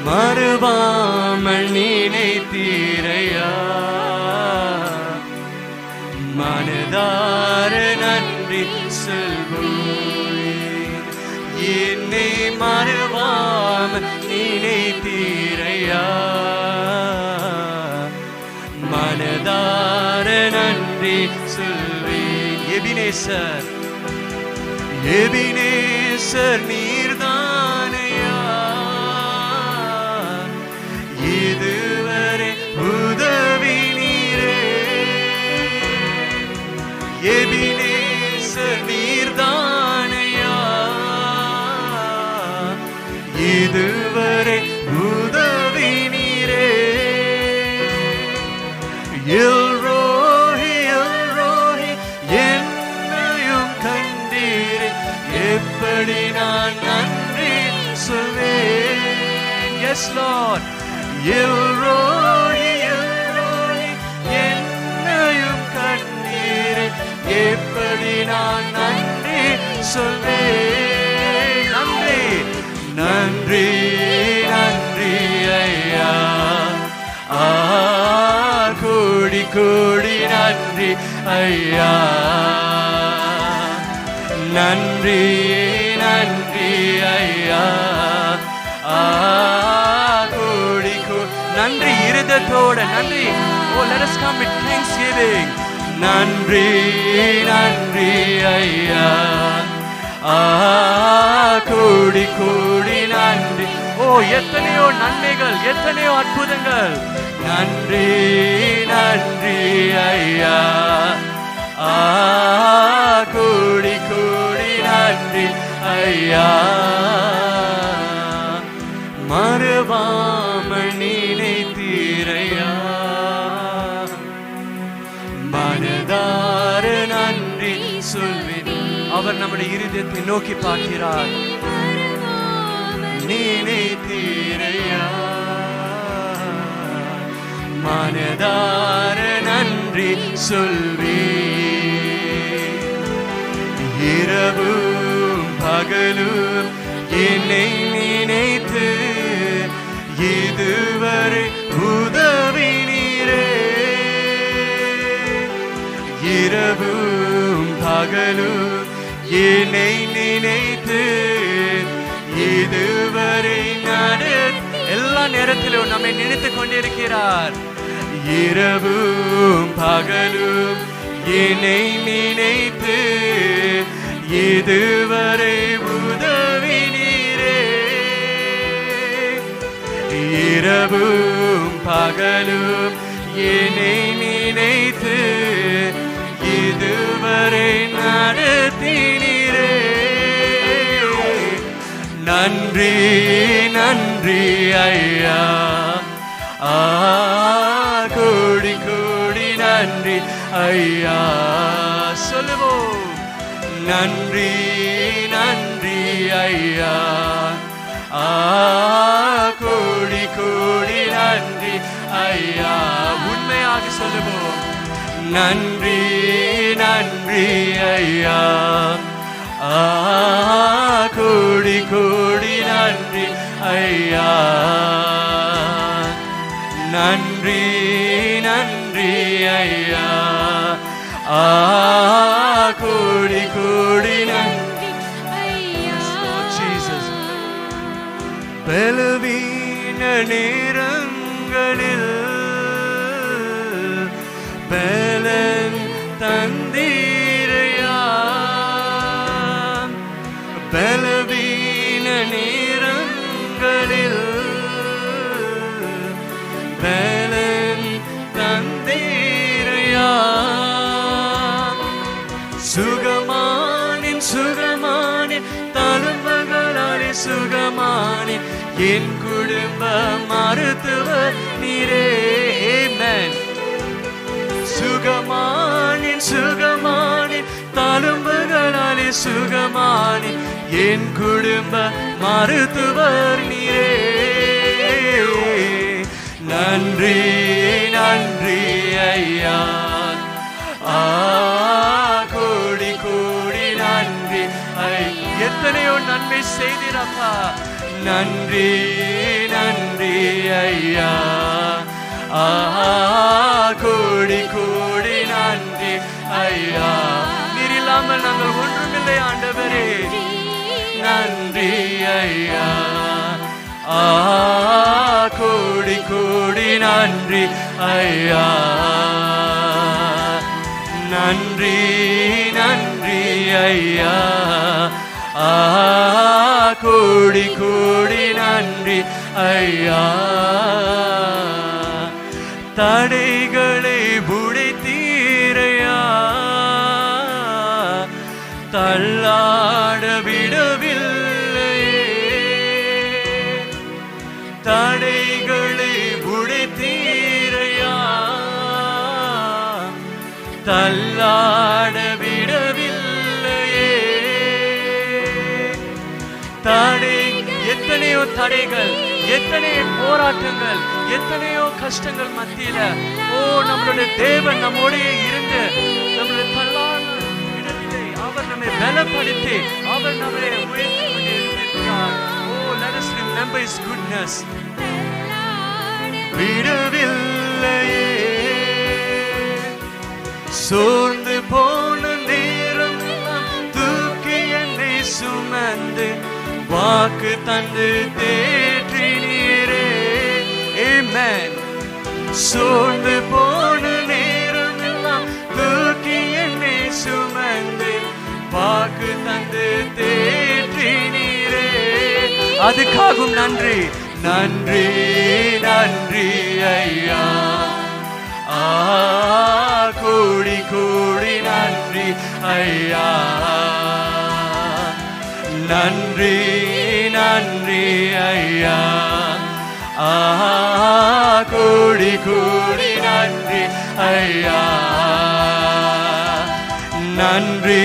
மறவாமல் நினைத்தீரையா, மனதார நன்றி சொல்வோம். என்னை மறவாமல் நினைத்தீரையா, மனதார நன்றி சொல்வேன். எபினேசர், எபினேசர் நீர்தானையா, இதுவரை உதவினீரே. எபினேசர் நீர்தானையா, இதுவரை உதவினீரே. எல்ரோஹி எல்ரோஹி என்னையும் கண்டீரே, எப்படி நான் நன்றி சொல்வேன். Yes Lord. எல்ரோஹி எல்ரோஹி என்னையும் கண்டீரே, எப்படி நான் நன்றி சொல்வேன். நன்றி நன்றி நன்றி ஐயா, கோடி கோடி நன்றி ஐயா. நன்றி நன்றி ஐயா, கோடி கோடி நன்றி. இருதயத்தோட நன்றி. Oh let us come with thanksgiving. நன்றி நன்றி ஐயா, கோடி கோடி நன்றி. ஓ எத்தனையோ நன்மைகள், எத்தனையோ அற்புதங்கள். நன்றி நன்றி ஐயா, கோடி கோடி நன்றி ஐயா. மறவாமல் நினைத்தீரையா, மனதார நன்றி சொல்வேன். அவர் நம்முடைய இருதயத்தை நோக்கி பார்க்கிறார். நினைத்தீரையா, மனதார நன்றி சொல்வேன். இரவும் பகலும் என்னை நினைத்து இதுவரை உதவினீரே. பகலும் என்னை நினைத்து இதுவரை எல்லா நேரத்திலும் நம்மை நினைத்து கொண்டிருக்கிறார். இரவும் பகலும் என்னை நினைத்து இதுவரை உதவினீரே. இரவும் பகலும் என்னை நினைத்து இதுவரை நடத்தினீரே. நன்றி நன்றி ஐயா, கோடி கோடி நன்றி ஐயா. சொல்லுவோம் நன்றி நன்றி ஐயா, கோடி கோடி நன்றி ஐயா. உண்மையாக சொல்லுவோம் நன்றி நன்றி ஐயா, கோடி கோடி நன்றி ஐயா. நன்றி நன்றி ஐயா, கோடி கோடி நன்றி ஐயா. ஜீசஸ், பலவீன நேரங்களில் பலன் தந்தீரையா. பலவீன நேரங்களில் பலன் தந்தீரையா. சுகமானின் சுகமானின் தழும்புகளாலே சுகமானின் என் குடும்ப மருத்துவர் நீரே. ஆமென். சுகமானின் சுகமானின் தழும்புகளாலே சுகமானின் என் குடும்ப மருத்துவர் நீரே. நன்றி நன்றி ஐயா, கோடி கோடி நன்றி. எத்தனையோ நன்மை செய்திரப்பா. நன்றி நன்றி ஐயா, கோடி கோடி நன்றி ஐயா. நீர் இல்லாமல் நாங்கள் ஒன்றுமில்லை ஆண்டவரே. நன்றி ஐயா, கோடி கோடி நன்றி ஐயா. நன்றி நன்றி ஐயா, கோடி கோடி நன்றி ஐயா. தடைகளை உடைத்தீரையா, தள்ளாட விடவில்லையே. தடைகளை உடைத்தீரையா, தள்ளாட விடவில்லையே. தடை, எத்தனையோ தடைகள், எத்தனையோ போராட்டங்கள், எத்தனையோ கஷ்டங்கள் மத்தியில நம்மளுடைய தேவன் நம்மோட இருந்து நம்மளுடைய தள்ளாட விடவில்லை. அவர் நம்மை பலப்படுத்தி அவர் நம்மை உயர்த்தி கொண்டு இருக்கிறார். Let us remember His goodness. விடவில்லையே. சோர்ந்து போன நேரம் தூக்கி என்னை சுமந்து வாக்கு தந்து தேற்றினீரே. ஆமென். சோர்ந்து போன நேரம் எல்லாம் தூக்கி என்னை சுமந்து வாக்கு தந்து தேற்றினீரே. அதுக்காகவும் நன்றி நன்றி நன்றி ஐயா, கோடி கோடி நன்றி ஐயா. நன்றி நன்றி ஐயா, கோடி கோடி நன்றி ஐயா. நன்றி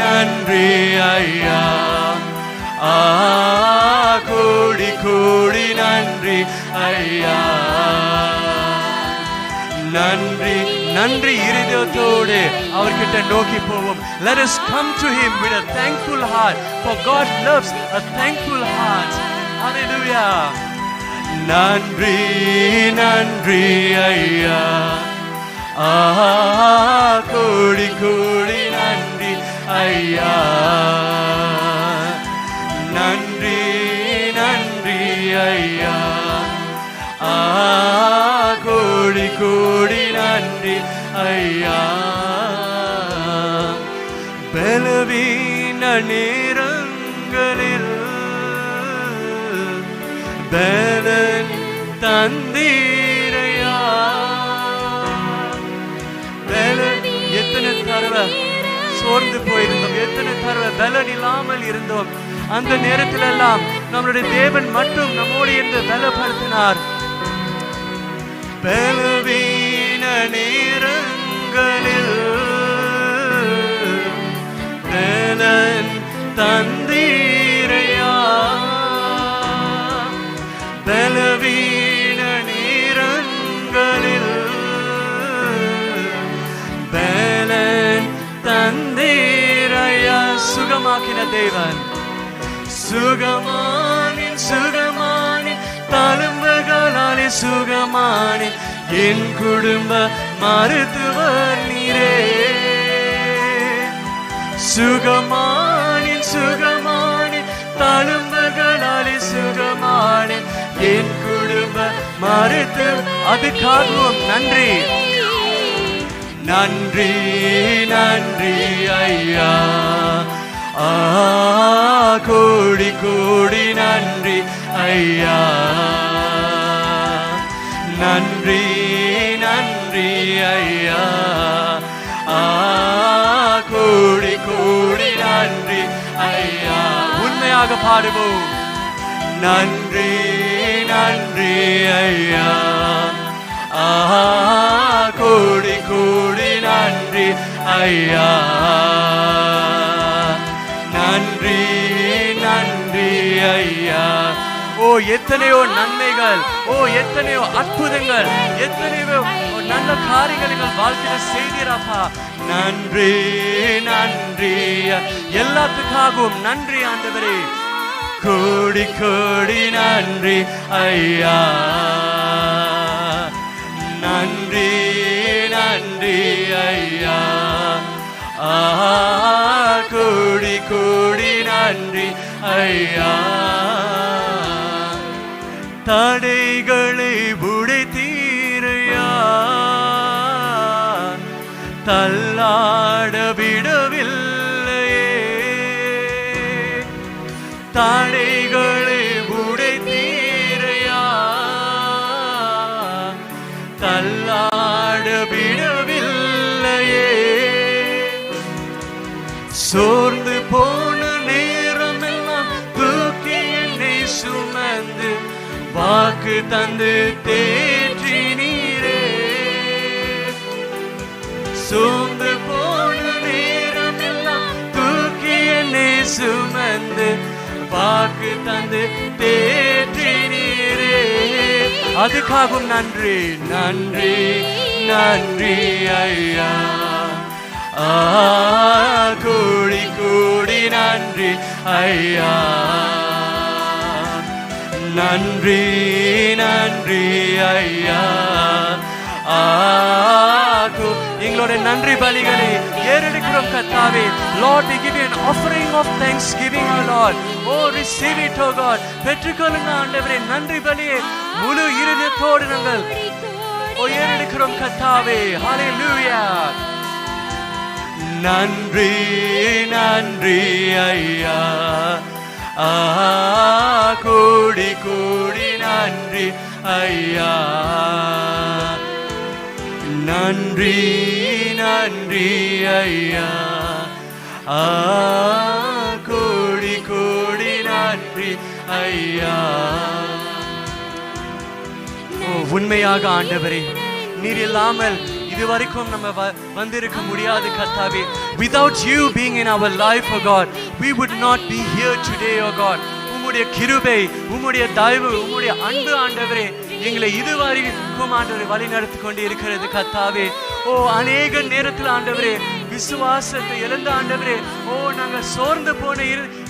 நன்றி ஐயா, கோடி கோடி நன்றி ஐயா. நன்றி நன்றி இருதயத்தோடு அவர்கிட்ட நோக்கி போவோம். Let us come to Him with a thankful heart, for God loves a thankful heart. Hallelujah. நன்றி நன்றி ஐயா, கோடி கோடி நன்றி ஐயா. நன்றி நன்றி ஐயா. கோடி கோடி நன்றி ஐயா. பலவீன நேரங்களில் பலன் தந்தீரையா. எத்தனை தடவை சோர்ந்து போயிருந்தோம், எத்தனை தடவை பலன் இல்லாமல் இருந்தோம். அந்த நேரத்தில் எல்லாம் நம்மளுடைய தேவன் மட்டும் நம்மோடு இருந்து பலப்படுத்தினார். பலவீன நேரங்களில் பலன் தந்தீரையா. பலவீன நேரங்களில் பலன் தந்தீரையா. சுகமாக்கின தேவன், சுகமானின் சுகமானின் தழும்புகளாலே சுகமானி என் குடும்ப மருத்துவர் நீரே. சுகமானின் சுகமானின் தழும்புகளாலே சுகமானி என் குடும்ப மருத்துவர். அதுக்காகவும் நன்றி நன்றி நன்றி ஐயா. கோடி கோடி நன்றி ஐயா. நன்றி நன்றி ஐயா. கோடி கோடி நன்றி ஐயா. உண்மையாக பாடுவோம். நன்றி நன்றி ஐயா. கோடி கோடி நன்றி ஐயா. நன்றி நன்றி ஐயா. ஓ எத்தனையோ நன்மைகள், ஓ எத்தனையோ அற்புதங்கள், எத்தனையோ நல்ல காரியங்கள் எங்கள் வாழ்க்கையில செய்தீரப்பா. நன்றி நன்றி எல்லாத்துக்காகவும் நன்றி ஆண்டவரே. கோடி கோடி நன்றி ஐயா. நன்றி நன்றி ஐயா. கோடி கோடி நன்றி ஐயா. தடைகளை உடைத்தீரையா. தள்ளாட விடவில்லையே. தடைகளை உடைத்தீரையா. தள்ளாட விடவில்லையே. சோர்ந்து போன நேரம் எல்லாம் தூக்கி என்னை சுமந்து வாக்கு தந்து தேற்றி நீரே. சோர்ந்து போன நேரம் எல்லாம் தூக்கி என்னை சுமந்து வாக்கு தந்து தேற்றி நீரே. அதுக்காகவும் நன்றி நன்றி நன்றி ஐயா. கோடி கோடி நன்றி ஐயா. நன்றி நன்றி ஐயா. எங்களுடைய நன்றி பலிகளை ஏறெடுக்கிறோம் கர்த்தாவே. Lord, we give you an offering of thanksgiving, O Lord. Oh, receive it, O God. பெற்றுக்கொள்ளுங்க ஆண்டவரே. நன்றி பலியை முழு இருதயத்தோடு நாங்கள் ஏறெடுக்கிறோம் கர்த்தாவே. ஹல்லேலூயா. நன்றி நன்றி ஐயா. கோடி கோடி நன்றி ஐயா. நன்றி நன்றி ஐயா. கோடி கோடி நன்றி ஐயா. உண்மையாக ஆண்டவரே, நீர் இல்லாமல் இதுவரைக்கும் நம்ம வந்திருக்க முடியாது கர்த்தாவே. Without you being in our life, oh God, we would not be here today, oh God. உம்முடைய கிருபை, உம்முடைய தயவு, உம்முடைய அன்பு ஆண்டவரே எங்களை இதுவரைக்கும் ஆண்டவரே வழி நடத்தி கொண்டு இருக்கிறது கர்த்தாவே. ஓ அநேக நேரத்தில் ஆண்டவரே விசுவாசத்தை இழந்த ஆண்டவரே, ஓ நாங்கள் சோர்ந்து போன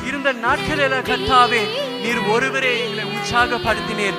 இருந்த நாட்களில் கர்த்தாவே நீர் ஒருவரே எங்களை உற்சாகப்படுத்தினீர்.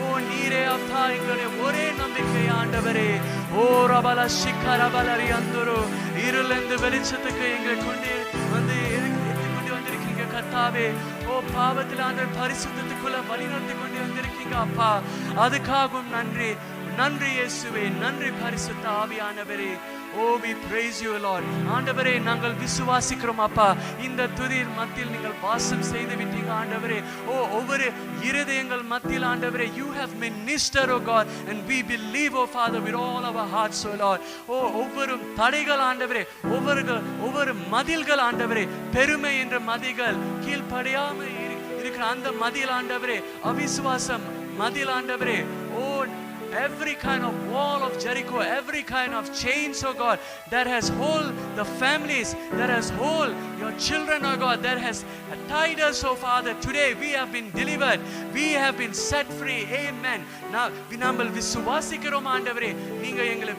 ஓ நீரே அப்பா எங்களுடைய ஒரே நம்பிக்கை ஆண்டவரே. ஓ ரபல சிக்கரபலரி அந்தரு இருளிலிருந்து வெளிச்சத்துக்கு எங்களை கொண்டு வந்து கொண்டு வந்திருக்கீங்க கர்த்தாவே. ஓ பாவத்தில் ஆண்டவர் பரிசுத்தத்துக்குள்ள வழிநடத்தி கொண்டு வந்திருக்கீங்க அப்பா. அதுக்காகவும் நன்றி. நன்றி இயேசுவே, நன்றி பரிசுத்த ஆவியானவரே. Oh, we praise you, Lord. ஆண்டவரே நாங்கள் விசுவாசிக்கிறோம் அப்பா. இந்த துதிர் மத்தியில் நீங்கள் வாசம் செய்து விட்டீங்க ஆண்டவரே. ஓ ஒவ்வொரு இருதயங்கள் மத்தியில் ஆண்டவரே you have ministered, oh God, and we believe, oh Father, with all our hearts, oh Lord. ஓ ஒவ்வொரு தடைகள் ஆண்டவரே, ஒவ்வொரு மதில்கள் ஆண்டவரே, பெருமை என்ற மதில்கள் கீழ்ப்படியாம இருக்கிற அந்த மதில் ஆண்டவரே, அவிசுவாசம் மதில் ஆண்டவரே. ஓ every kind of wall of Jericho, every kind of chains, oh God, that has hold the families, that has hold your children, oh God, that has tied us, oh Father. Today we have been delivered, we have been set free. Amen. Now நாங்கள் விசுவாசிக்கிறோம் ஆண்டவரே, நீங்க எங்களை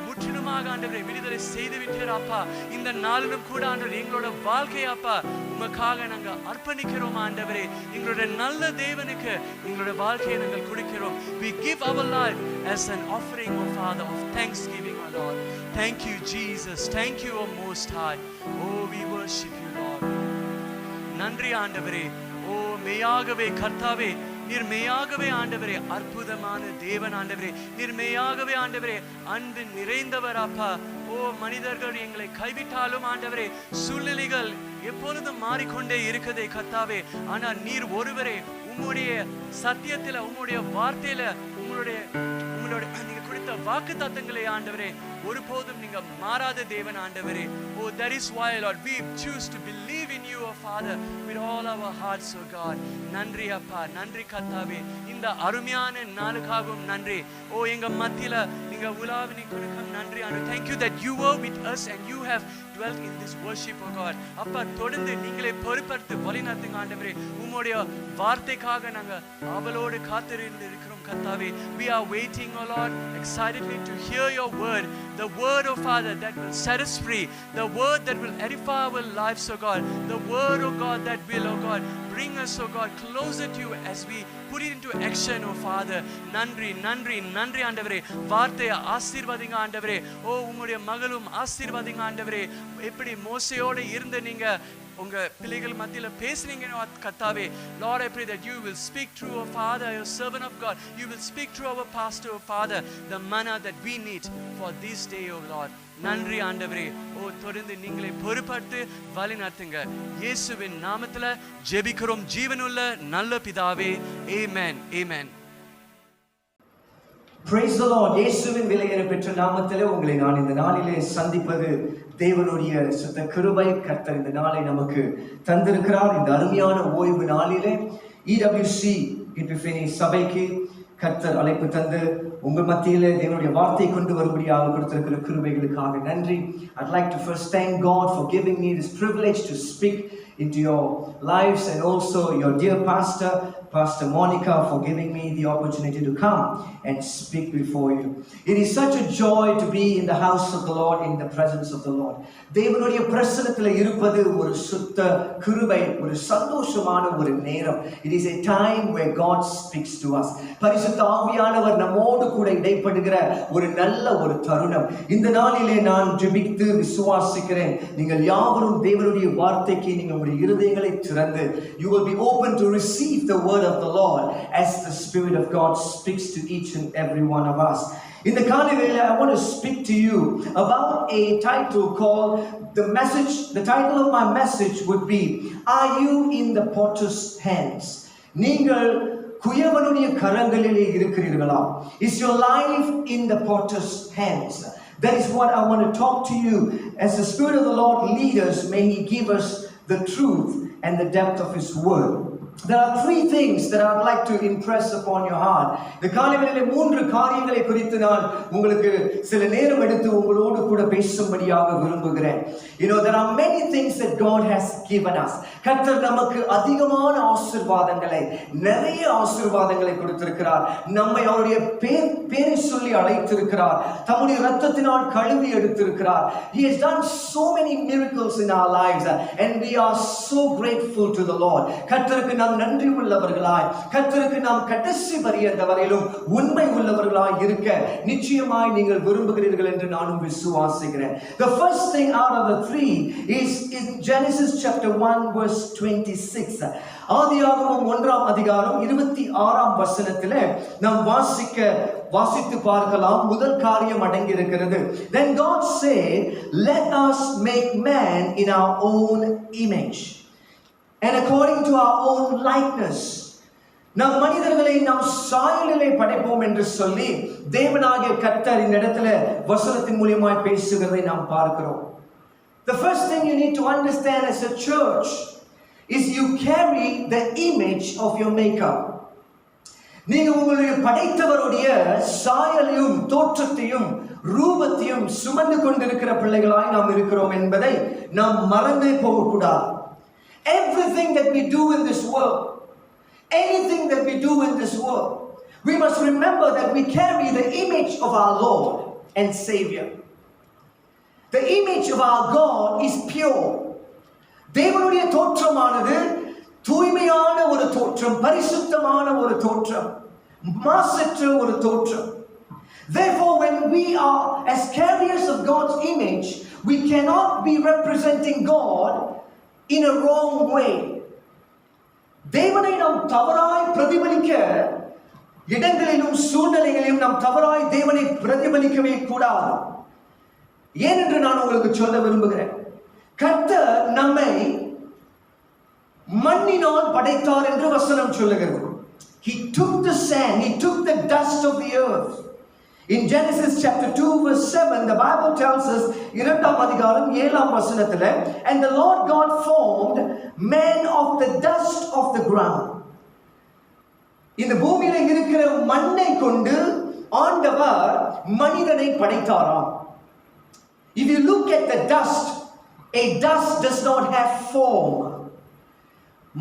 முற்றிலுமாக ஆண்டவரே விடுதலை செய்து விட்டீர் அப்பா. இந்த நாளிலும் கூட ஆண்டவரே எங்களோட வாழ்க்கை அப்பா உமக்காக நாங்கள் அர்ப்பணிக்கிறோம் ஆண்டவரே. எங்களுடைய நல்ல தேவனுக்கு எங்களுடைய வாழ்க்கையை நாங்கள் கொடுக்கிறோம். We give our life as an offering, oh Father, of thanksgiving, oh Lord. Thank you Jesus, thank you, oh Most High. Oh, we worship you, Lord. நன்றி ஆண்டவரே. ஓ மெய்யாகவே கர்த்தாவே, நீர் மெய்யாகவே ஆண்டவரே அற்புதமான தேவன் ஆண்டவரே. நீர் மெய்யாகவே ஆண்டவரே அன்பு நிறைந்தவர் அப்பா. ஓ மனிதர்கள் எங்களை கைவிட்டாலும் ஆண்டவரே, சூழ்நிலைகள் எப்பொழுதும் மாறிக்கொண்டே இருக்கதே கர்த்தாவே. ஆனால் நீர் ஒருவரே உம்முடைய சத்தியத்துல, உம்முடைய வார்த்தையில, உங்களுடைய நீங்க கொடுத்த வாக்கு தத்தங்களை ஆண்டவரே ஒருபோதும் நீங்க மாறாத தேவன் ஆண்டவரே. Oh, that is why, Lord, we choose to believe in you, oh Father, with all our hearts, oh God. நன்றி அப்பா, நன்றி கர்த்தாவே. இந்த அருமையான நாளுக்காகவும் நன்றி. ஓ எங்க மத்தியில நீங்க உலாவி கொடுக்கும் நன்றி ஆண்டவரே. Thank you that you were with us and you have dwelt in this worship, oh God. அப்பா தொடர்ந்து நீங்களே பொறுப்படுத்தி வழிநடத்துங்க ஆண்டவரே. உம்முடைய வார்த்தைக்காக நாங்க அவளோடு காத்திருந்து இருக்கிறோம் கர்த்தாவே. We are waiting, oh Lord, excitedly to hear your word, the word, oh Father, that will set us free, the word that will edify our lives, oh God, the word, oh God, that will, oh God, bring us, oh God, closer to you as we put it into action, oh Father. நன்றி நன்றி நன்றி ஆண்டவரே. வார்த்தையை ஆசீர்வதிங்க ஆண்டவரே. ஓ உம்முடைய மகளும் ஆசீர்வதிங்க ஆண்டவரே. எப்படி மோசையோடு இருந்து நீங்க உங்க பிள்ளைகள் மத்தியில பேசுறீங்க கர்த்தாவே. Lord, I pray that you will speak through, oh Father, your servant of God. You will speak through our pastor, oh Father, the manna that we need for this day, oh Lord. நன்றி ஆண்டவரே. ஓ தொடர்ந்து நீங்களே பொறுப்படுத்தி வழி நடத்துங்க. இயேசுவின் நாமத்துல ஜெபிக்கிறோம் ஜீவனுள்ள நல்ல பிதாவே. Amen. Amen. Praise the Lord. இயேசுவின் விலையேற பெற்ற நாமத்திலே உங்களை நான் இந்த நாளிலே சந்திப்பது தேவனுடைய சுத்த கிருபை. கர்த்தர் இந்த நாளை நமக்கு தந்திருக்கிறார். இந்த அருமையான ஓய்வு நாளிலே EWC எபிஃபனி சபைக்கு கர்த்தர் அழைப்பு தந்து உங்கள் மத்தியிலே தேவனுடைய வார்த்தை கொண்டு வரும்படியாக கொடுத்திருக்கிற கிருபைகளுக்காக நன்றி. I'd like to first thank God for giving me this privilege to speak into your lives, and also your dear pastor, Pastor Monica, for giving me the opportunity to come and speak before you. It is such a joy to be in the house of the Lord, in the presence of the Lord. தேவனுடைய பிரசன்னத்திலே இருப்பது ஒரு சுத்த கிருபை, ஒரு சந்தோஷமான ஒரு நேரம். It is a time where God speaks to us. பரிசுத்த ஆவியானவர் நம்மோடு கூட இடைப்படுகிற ஒரு நல்ல ஒரு தருணம். இந்த நாளிலே நான் ஜெபித்து விசுவாசிக்கிறேன், நீங்கள் யாவரும் தேவனுடைய வார்த்தைக்கு நீங்கள் உங்களுடைய இருதயங்களை திறந்து you will be open to receive the word of the Lord as the Spirit of God speaks to each and every one of us. In the Kalivela, I want to speak to you about a title called the title of my message would be, Are you in the potter's hands? நீங்கள் குயவனுடைய கரங்களிலே இருக்கிறீர்களா? Is your life in the potter's hands? That is what I want to talk to you. As the Spirit of the Lord leads us, may He give us the truth and the depth of His word. There are three things that I would like to impress upon your heart. இந்த காலையிலே மூன்று காரியங்களை குறித்து நான் உங்களுக்கு சில நேரம் எடுத்து உங்களோடு கூட பேசும்படியாக விரும்புகிறேன். You know, there are many things that God has given us. கர்த்தர் நமக்கு அதிகமான ஆசீர்வாதங்களை, நிறைய ஆசீர்வாதங்களை கொடுத்திருக்கிறார். நம்மை அவருடைய பேரை சொல்லி அழைத்திருக்கிறார். தம்முடைய இரத்தத்தினால் கழுவி எடுத்திருக்கிறார். He has done so many miracles in our lives, and we are so grateful to the Lord. கர்த்தருக்கு நன்றி உள்ளவர்களாய், கர்த்தருக்கு நாம் கடைசி பரியந்த வரையிலும் உண்மை உள்ளவர்களாய் இருக்க நிச்சயமாய் நீங்கள் விரும்புகிறீர்கள் என்று நானும் விசுவாசிக்கிறேன். The first thing out of the three is in Genesis chapter 1 verse 26. ஆதியாகமம் 1ஆம் அதிகாரம் 26ஆம் வசனத்திலே நாம் வாசித்து பார்க்கலாம். முதல் காரியம் அடங்கி இருக்கிறது. Then God said, let us make man in our own image and according to our own likeness. நம் மனிதர்களை நம் சாயலிலே படைப்போம் என்று சொல்லி தேவனாகிய கர்த்தர் இந்த இடத்துல வசனத்தின் மூலமாய் பேசுகிறதை நாம் பார்க்கிறோம். The first thing you need to understand as a church is you carry the image of your maker. நீங்க உங்களுடைய படைத்தவருடைய சாயலையும் தோற்றத்தையும் ரூபத்தையும் சுமந்து கொண்டிருக்கிற பிள்ளைகளாய் நாம் இருக்கிறோம் என்பதை நாம் மறந்தே போகக்கூடாது. Everything that we do in this world, anything that we do in this world, we must remember that we carry the image of our Lord and Savior. The image of our God is pure. தேவனுடைய தோற்றமானது தூய்மையான ஒரு தோற்றம், பரிசுத்தமான ஒரு தோற்றம், மாசற்ற ஒரு தோற்றம். Therefore, when we are as carriers of God's image, we cannot be representing God in a wrong way. தேவனை நாம் தவறாய் பிரதிபலிக்க இடங்களிலும் சூழ்நிலைகளிலும் நாம் தவறாய் தேவனை பிரதிபலிக்கவே கூடாது. ஏனென்று நான் உங்களுக்கு சொல்ல விரும்புகிறேன். கர்த்தர் நம்மை மண்ணினால் படைத்தார் என்று வசனம் சொல்லுகிறது. He took the sand, He took the dust of the earth. In Genesis chapter 2 verse 7, the Bible tells us, 2ஆம் அதிகாரம் 7ஆம் வசனத்திலே, and the Lord God formed man of the dust of the ground. இந்த பூமியில இருக்கிற மண்ணை கொண்டு ஆண்டவர் மனிதனை படைத்தாராம். If you look at the dust, a dust does not have form.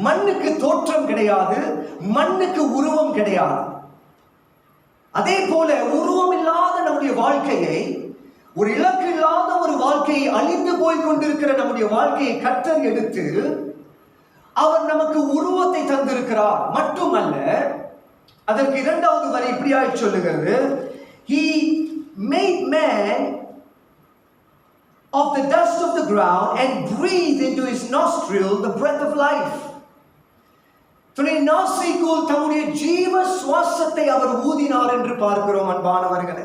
மண்ணுக்கு தோற்றம் கிடையாது, மண்ணுக்கு உருவம் கிடையாது. அதே போல உருவம் இல்லாத நம்முடைய வாழ்க்கையை, ஒரு இலக்கு இல்லாத ஒரு வாழ்க்கையை, அழிந்து போய் கொண்டிருக்கிற நம்முடைய வாழ்க்கையை கர்த்தர் எடுத்து அவர் நமக்கு உருவத்தை தந்திருக்கிறார். மட்டுமல்ல, அதற்கு இரண்டாவது வரி இப்படியாய் சொல்லுகிறது, He made man of the dust of the ground and breathed into his nostril the breath of life. தன்னுடைய நாசிக்குள் தம்முடைய ஜீவ சுவாசத்தை அவர் ஊதினார் என்று பார்க்கிறோம். அன்பானவர்களே,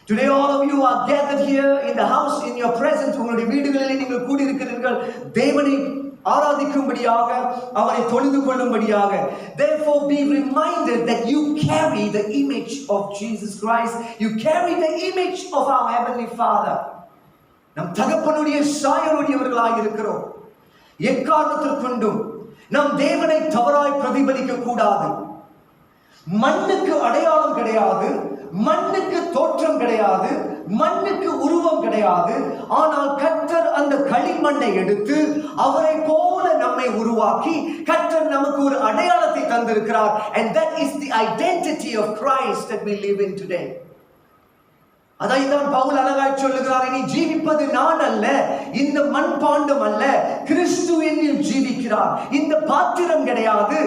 today all of you are gathered here in the house, in your presence. உங்களுடைய வீடுகளிலே நீங்கள் கூடி இருக்கிறீர்கள். தேவனை ஆராதிக்கும்படியாக, அவரை தொழுது கொள்ளும்படியாக. Therefore be reminded that you carry the image of Jesus Christ. You carry the image of our heavenly Father. நம் தகப்பனுடைய சாயலுடையவர்களாக இருக்கிறோம். எக்காரணத்திற்கொண்டும் நம் தேவனை தவறாய் பிரதிபலிக்க கூடாது. மண்ணுக்கு அடையாளம் கிடையாது, மண்ணுக்கு தோற்றம் கிடையாது, மண்ணுக்கு உருவம் கிடையாது. ஆனால் கர்த்தர் அந்த களிமண்ணை எடுத்து அவரை போல நம்மை உருவாக்கி கர்த்தர் நமக்கு ஒரு அடையாளத்தை தந்திருக்கிறார். And that is the identity of Christ that we live in today. அதைத்தான் பவுல் அழகாய் சொல்லுகிறார், இனி ஜீவிப்பது நான் அல்ல, இந்த மண் பாண்டம் அல்ல, கிறிஸ்து என்னில் ஜீவிக்கிறார். இந்த பாத்திரம் கிடையாது,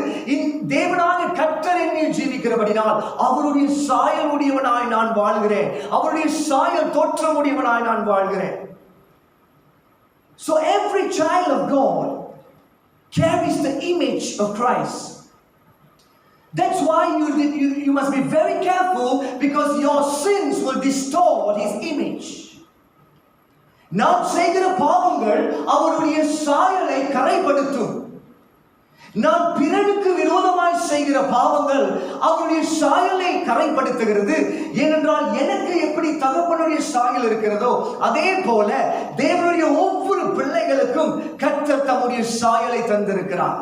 தேவனாக கர்த்தர் என்னில் ஜீவிக்கிறபடினால் அவருடைய சாயல் உடையவனாய் நான் வாழ்கிறேன், அவருடைய சாயல் தோற்றம் உடையவனாய் நான் வாழ்கிறேன். So every child of God carries the image of Christ. That's why you must be very careful, because your sins will distort his image. நாம் செய்கிற பாவங்கள் அவருடைய சாயலை கரைப்படுத்தும். நாம் பிறனுக்கு விரோதமாய் செய்கிற பாவங்கள் அவருடைய சாயலை கரைப்படுத்துகிறது. ஏனென்றால் எனக்கு எப்படி தகப்பனுடைய சாயல் இருக்கிறதோ அதே போல தேவனுடைய ஒவ்வொரு பிள்ளைகளுக்கும் கர்த்தர் தம்முடைய சாயலை தந்திருக்கிறார்.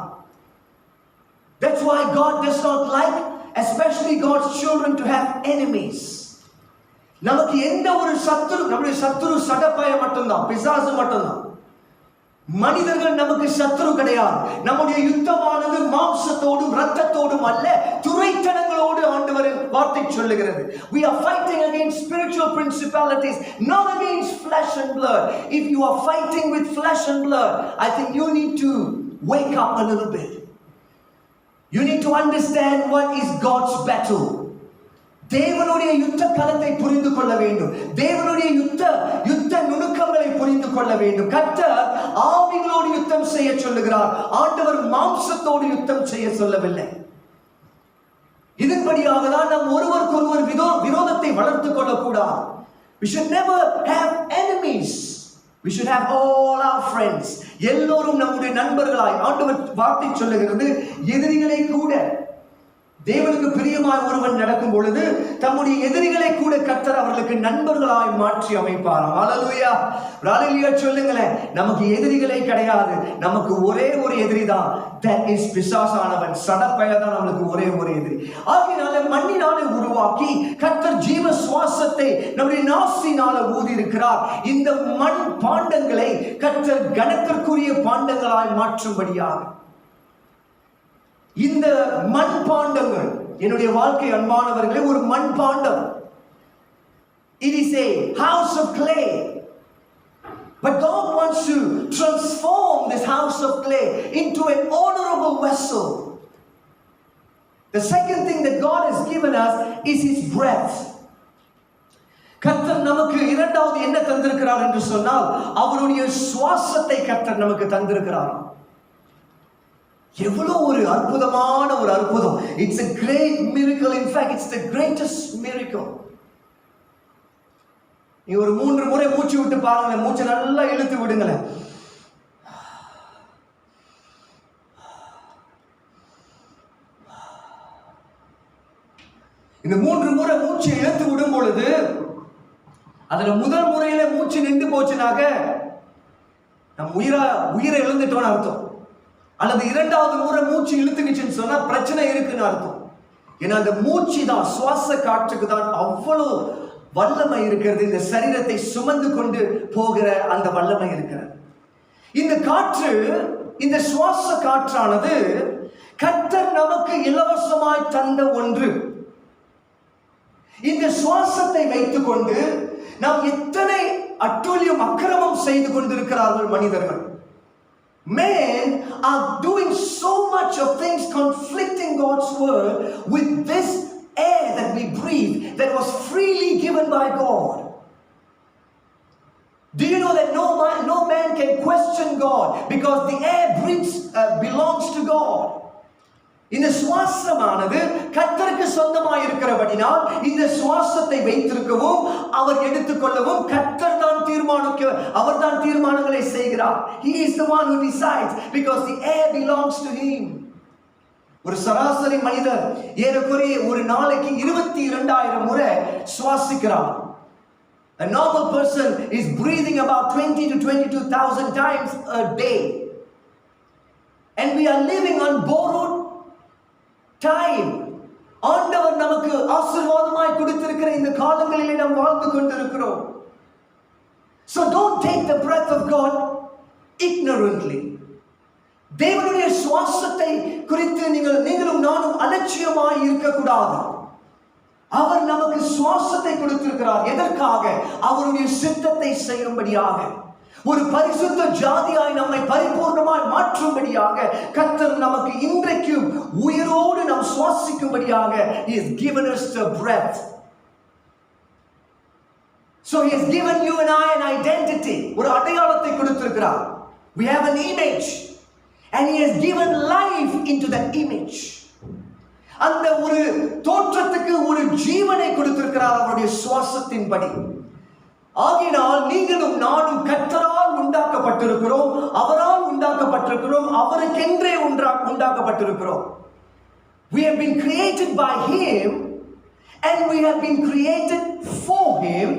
That's why God does not like, especially God's children, to have enemies. நமக்கு எந்த ஒரு சத்துரு, நம்முடைய சத்துரு சடப்பய மட்டும்தான், பிசாசு மட்டும்தான். மனிதர்கள் நமக்கு சத்துரு கிடையாது. நம்முடைய யுத்தமானது மாம்சத்தோடும் இரத்தத்தோடும் அல்ல, துரைத்தனங்களோடு ஆண்டவரின் வார்த்தை சொல்லுகிறது. We are fighting against spiritual principalities, not against flesh and blood. If you are fighting with flesh and blood, I think you need to wake up a little bit. You need to understand what is God's battle. தேவனுடைய யுத்த களத்தை புரிந்து கொள்ள வேண்டும். தேவனுடைய யுத்த நுணுக்கங்களை புரிந்து கொள்ள வேண்டும். கர்த்தர் ஆவிகளோடு யுத்தம் செய்ய சொல்லுகிறார், ஆண்டவர் மாம்சத்தோடு யுத்தம் செய்ய சொல்லவில்லை. இதன்படியாக தான் நாம் ஒருவருக்கொருவர் விரோதத்தை வளர்த்துக் கொள்ளக்கூடாது. We should never have enemies. We should have all our friends. எல்லோரும் நம்முடைய நண்பர்களாய். ஆண்டவர் வார்த்தை சொல்லுகிறது, எதிரிகளை கூட, தேவனுக்கு பிரியமாய் ஒருவன் நடக்கும் பொழுது தம்முடைய எதிரிகளை கூட கர்த்தர் அவர்களுக்கு நண்பர்களாய் மாற்றி அமைப்பாராம். ஹல்லேலூயா, ஹல்லேலூயா சொல்லுங்களேன். நமக்கு எதிரிகளே கிடையாது, நமக்கு ஒரே ஒரு எதிரி தான். that is பிசாசானவன், சடப்பைய தான் நமக்கு ஒரே ஒரு எதிரி. ஆகையினால மண்ணினாலே உருவாக்கி கர்த்தர் ஜீவ சுவாசத்தை நம்முடைய நாசினால ஊதி இருக்கிறார். இந்த மண் பாண்டங்களை கர்த்தர் கனத்திற்குரிய பாண்டங்களாய் மாற்றும்படியாக இந்த மண் பாண்டங்கள், என்னுடைய வாழ்க்கை அன்பானவர்களே, ஒரு மண் பாண்டம். It is a house of clay. But God wants to transform this house of clay into an honorable vessel. The second thing that God has given us is his breath. கர்த்தர் நமக்கு இரண்டாவது என்ன தந்திருக்கிறார் என்று சொன்னால், அவருடைய சுவாசத்தை கர்த்தர் நமக்கு தந்திருக்கிறார். எவ்வளவு ஒரு அற்புதமான ஒரு அற்புதம். It's a great miracle. In fact, it's the greatest miracle. நீ ஒரு 3 முறை மூச்சு விட்டு பாருங்க, மூச்சை நல்லா இழுத்து விடுங்களேன். இந்த 3 முறை மூச்சு இழுத்து விடும் பொழுது அதுல முதல் முறையில மூச்சு நின்று போச்சுனாக்க நம்ம உயிரை இழந்துட்டோம்னு அர்த்தம். அல்லது இரண்டாவது முறை மூச்சு இழுத்துக்கிச்சுன்னு சொன்னா பிரச்சனை இருக்குன்னு அர்த்தம். ஏன்னா அந்த மூச்சு தான், சுவாச காற்றுக்கு தான் அவ்வளவு வல்லமை இருக்கிறது. இந்த சரீரத்தை சுமந்து கொண்டு போகிற அந்த வல்லமை இருக்கிறது. இந்த காற்று, இந்த சுவாச காற்றானது கர்த்தர் நமக்கு இலவசமாய் தந்த ஒன்று. இந்த சுவாசத்தை வைத்துக் கொண்டு நாம் எத்தனை அட்டூழியம் அக்கிரமம் செய்து கொண்டிருக்கிறார்கள் மனிதர்கள். Men are doing so much of things conflicting God's word with this air that we breathe, that was freely given by God. Do you know that no man can question God, because the air belongs to God. இந்த சுவாசமானது கர்த்தருக்கு சொந்தமாய் இருக்கிறபடினால் இந்த சுவாசத்தை வைத்திருக்கவும் அவர் எடுத்துக்கொள்ளவும் கர்த்தர் தான் தீர்மானித்தார். அவர்தான் தீர்மானங்களை செய்கிறார். He is the one who decides because the air belongs to him. ஒரு சராசரி மனிதர் ஏறக்குறைய ஒரு நாளைக்கு 22,000 முறை சுவாசிக்கிறார். A normal person is breathing about 20 to 22,000 times a day. And we are living on borrowed time. ஆண்டவர் நமக்கு ஆசீர்வாதமாய் கொடுத்திருக்கிற இந்த காலங்களிலே நாம் வாழ்ந்து கொண்டிருக்கிறோம். So don't take the breath of God ignorantly. தேவனுடைய சுவாசத்தை குறித்து நீங்களும் நானும் அலட்சியமாய் இருக்கக்கூடாது. அவர் நமக்கு சுவாசத்தை கொடுத்திருக்கிறார். எதற்காக? அவருடைய சித்தத்தை செய்யும்படியாக, ஒரு பரிசுத்த ஜாதியாய் நம்மை பரிபூர்ணமாய் மாற்றும்படியாக கர்த்தர் நமக்கு இன்றைக்கும் உயிரோடு நாம் சுவாசிக்கும்படியாக He has given us the breath. So He has given you and I an identity. ஒரு அடையாளத்தை கொடுத்திருக்கிறார். We have an image and He has given life into that image. அந்த ஒரு தோற்றத்துக்கு ஒரு ஜீவனை கொடுத்திருக்கிறார் அவருடைய சுவாசத்தின்படி. ஆகையினால் நீங்களும் நானும் கர்த்தரால் உண்டாக்கப்பட்டிருக்கிறோம், அவரால் உண்டாக்கப்பட்டிருக்கிறோம், அவருக்கென்றே உண்டாக்கப்பட்டிருக்கிறோம். We have been created by Him and we have been created for Him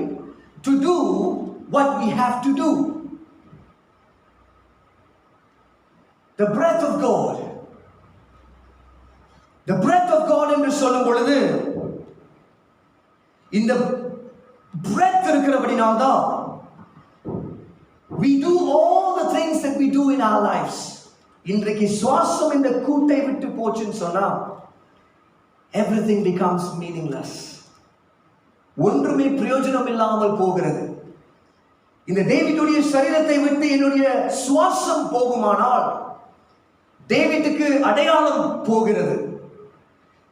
to do what we have to do. The breath of God. The breath of God என்று சொல்லும் பொழுது இந்த breath இருக்கிறபடினால்தான் we do all the things that we do in our lives. இன்றைக்கு சுவாசம் இந்த கூட்டை விட்டு போச்சுன்னு சொன்னா everything becomes meaningless. ஒன்றுமே பிரயோஜனம் இல்லாமல் போகிறது. இந்த டேவிடுடைய சரீரத்தை விட்டு என்னுடைய சுவாசம் போகுமானால் டேவிடுக்கு அடையாளம் போகிறது.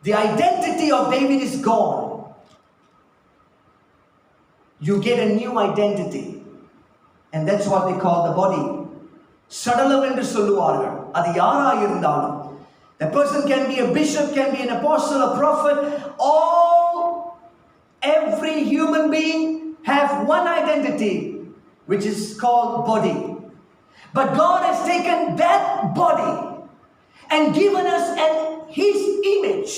The identity of David is gone. You get a new identity, and that's what they call the body. சடலம் என்று சொல்லுவார்கள். அது யாரா இருந்தாலும், the person can be a bishop, can be an apostle, a prophet. Every human being have one identity, which is called body. But God has taken that body and given us His image.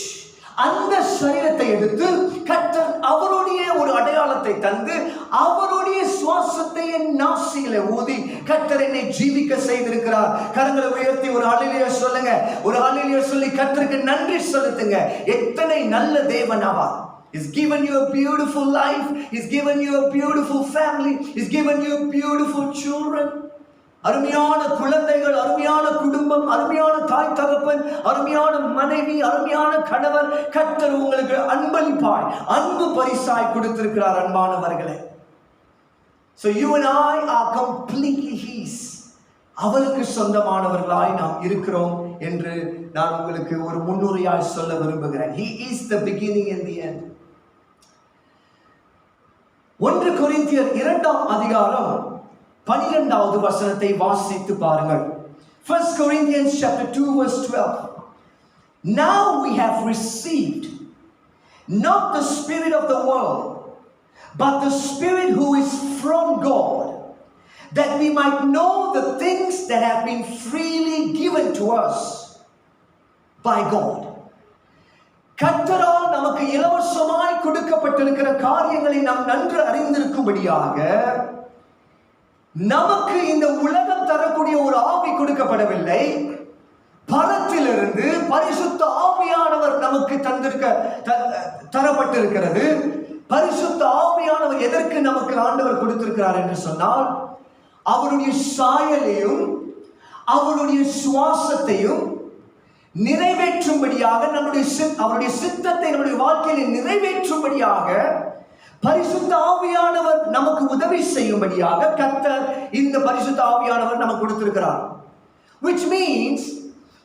அந்த சரீரத்தை எடுத்து கர்த்தர் அவருடைய ஒரு அடையாளத்தை தந்து அவருடைய சுவாசத்தை என் நாசியில ஊதி கர்த்தர் என்னை ஜீவிக்க செய்திருக்கிறார். கரங்களை உயர்த்தி ஒரு ஹல்லேலூயா சொல்லுங்க. ஒரு ஹல்லேலூயா சொல்லி கர்த்தருக்கு நன்றி செலுத்துங்க. எத்தனை நல்ல தேவன் அவர். He's given you a beautiful life. He's given you a beautiful family. He's given you beautiful children. அருமையான குழந்தைகள், அருமையான குடும்பம், அருமையான தாய் தகப்பன், அருமையான மனைவி, அருமையான கணவர் கர்த்தர் உங்களுக்கு அன்பளிப்பாய் அன்பு பரிசாய் கொடுத்திருக்கிறார் அன்பானவர்களே. So you and I are completely His. அவருக்கு சொந்தமானவர்களாய் நாம் இருக்கிறோம் என்று நான் உங்களுக்கு ஒரு முன்னுரையாய் சொல்ல விரும்புகிறேன். He is the beginning and the end. 1 கொரிந்தியர் 2ஆம் அதிகாரம் 12வது வசனத்தை வாசித்து பாருங்கள். 1 Corinthians chapter 2 verse 12. Now we have received not the spirit of the world, but the Spirit who is from God, that we might know the things that have been freely given to us by God. கர்த்தரால் நமக்கு இலவசமாய் கொடுக்கப்பட்டிருக்கிற காரியங்களை நாம் நன்கு அறிந்திருக்கும்படியாக நமக்கு இந்த உலகம் தரக்கூடிய ஒரு ஆவி கொடுக்கப்படவில்லை. பரத்திலிருந்து பரிசுத்த ஆவியானவர் நமக்கு தரப்பட்டிருக்கிறது. பரிசுத்த ஆவியானவர் எதற்கு நமக்கு ஆண்டவர் கொடுத்திருக்கிறார் என்று சொன்னால் அவருடைய சாயலையும் அவருடைய சுவாசத்தையும் நிறைவேற்றும்படியாக அவருடைய சித்தத்தை நம்முடைய வாழ்க்கையில் நிறைவேற்றும்படியாக பரிசுத்த ஆவியானவர் நமக்கு உதவி செய்யும்படியாக கர்த்தர் இந்த பரிசுத்த ஆவியானவர் நமக்கு கொடுத்திருக்கிறார். Which means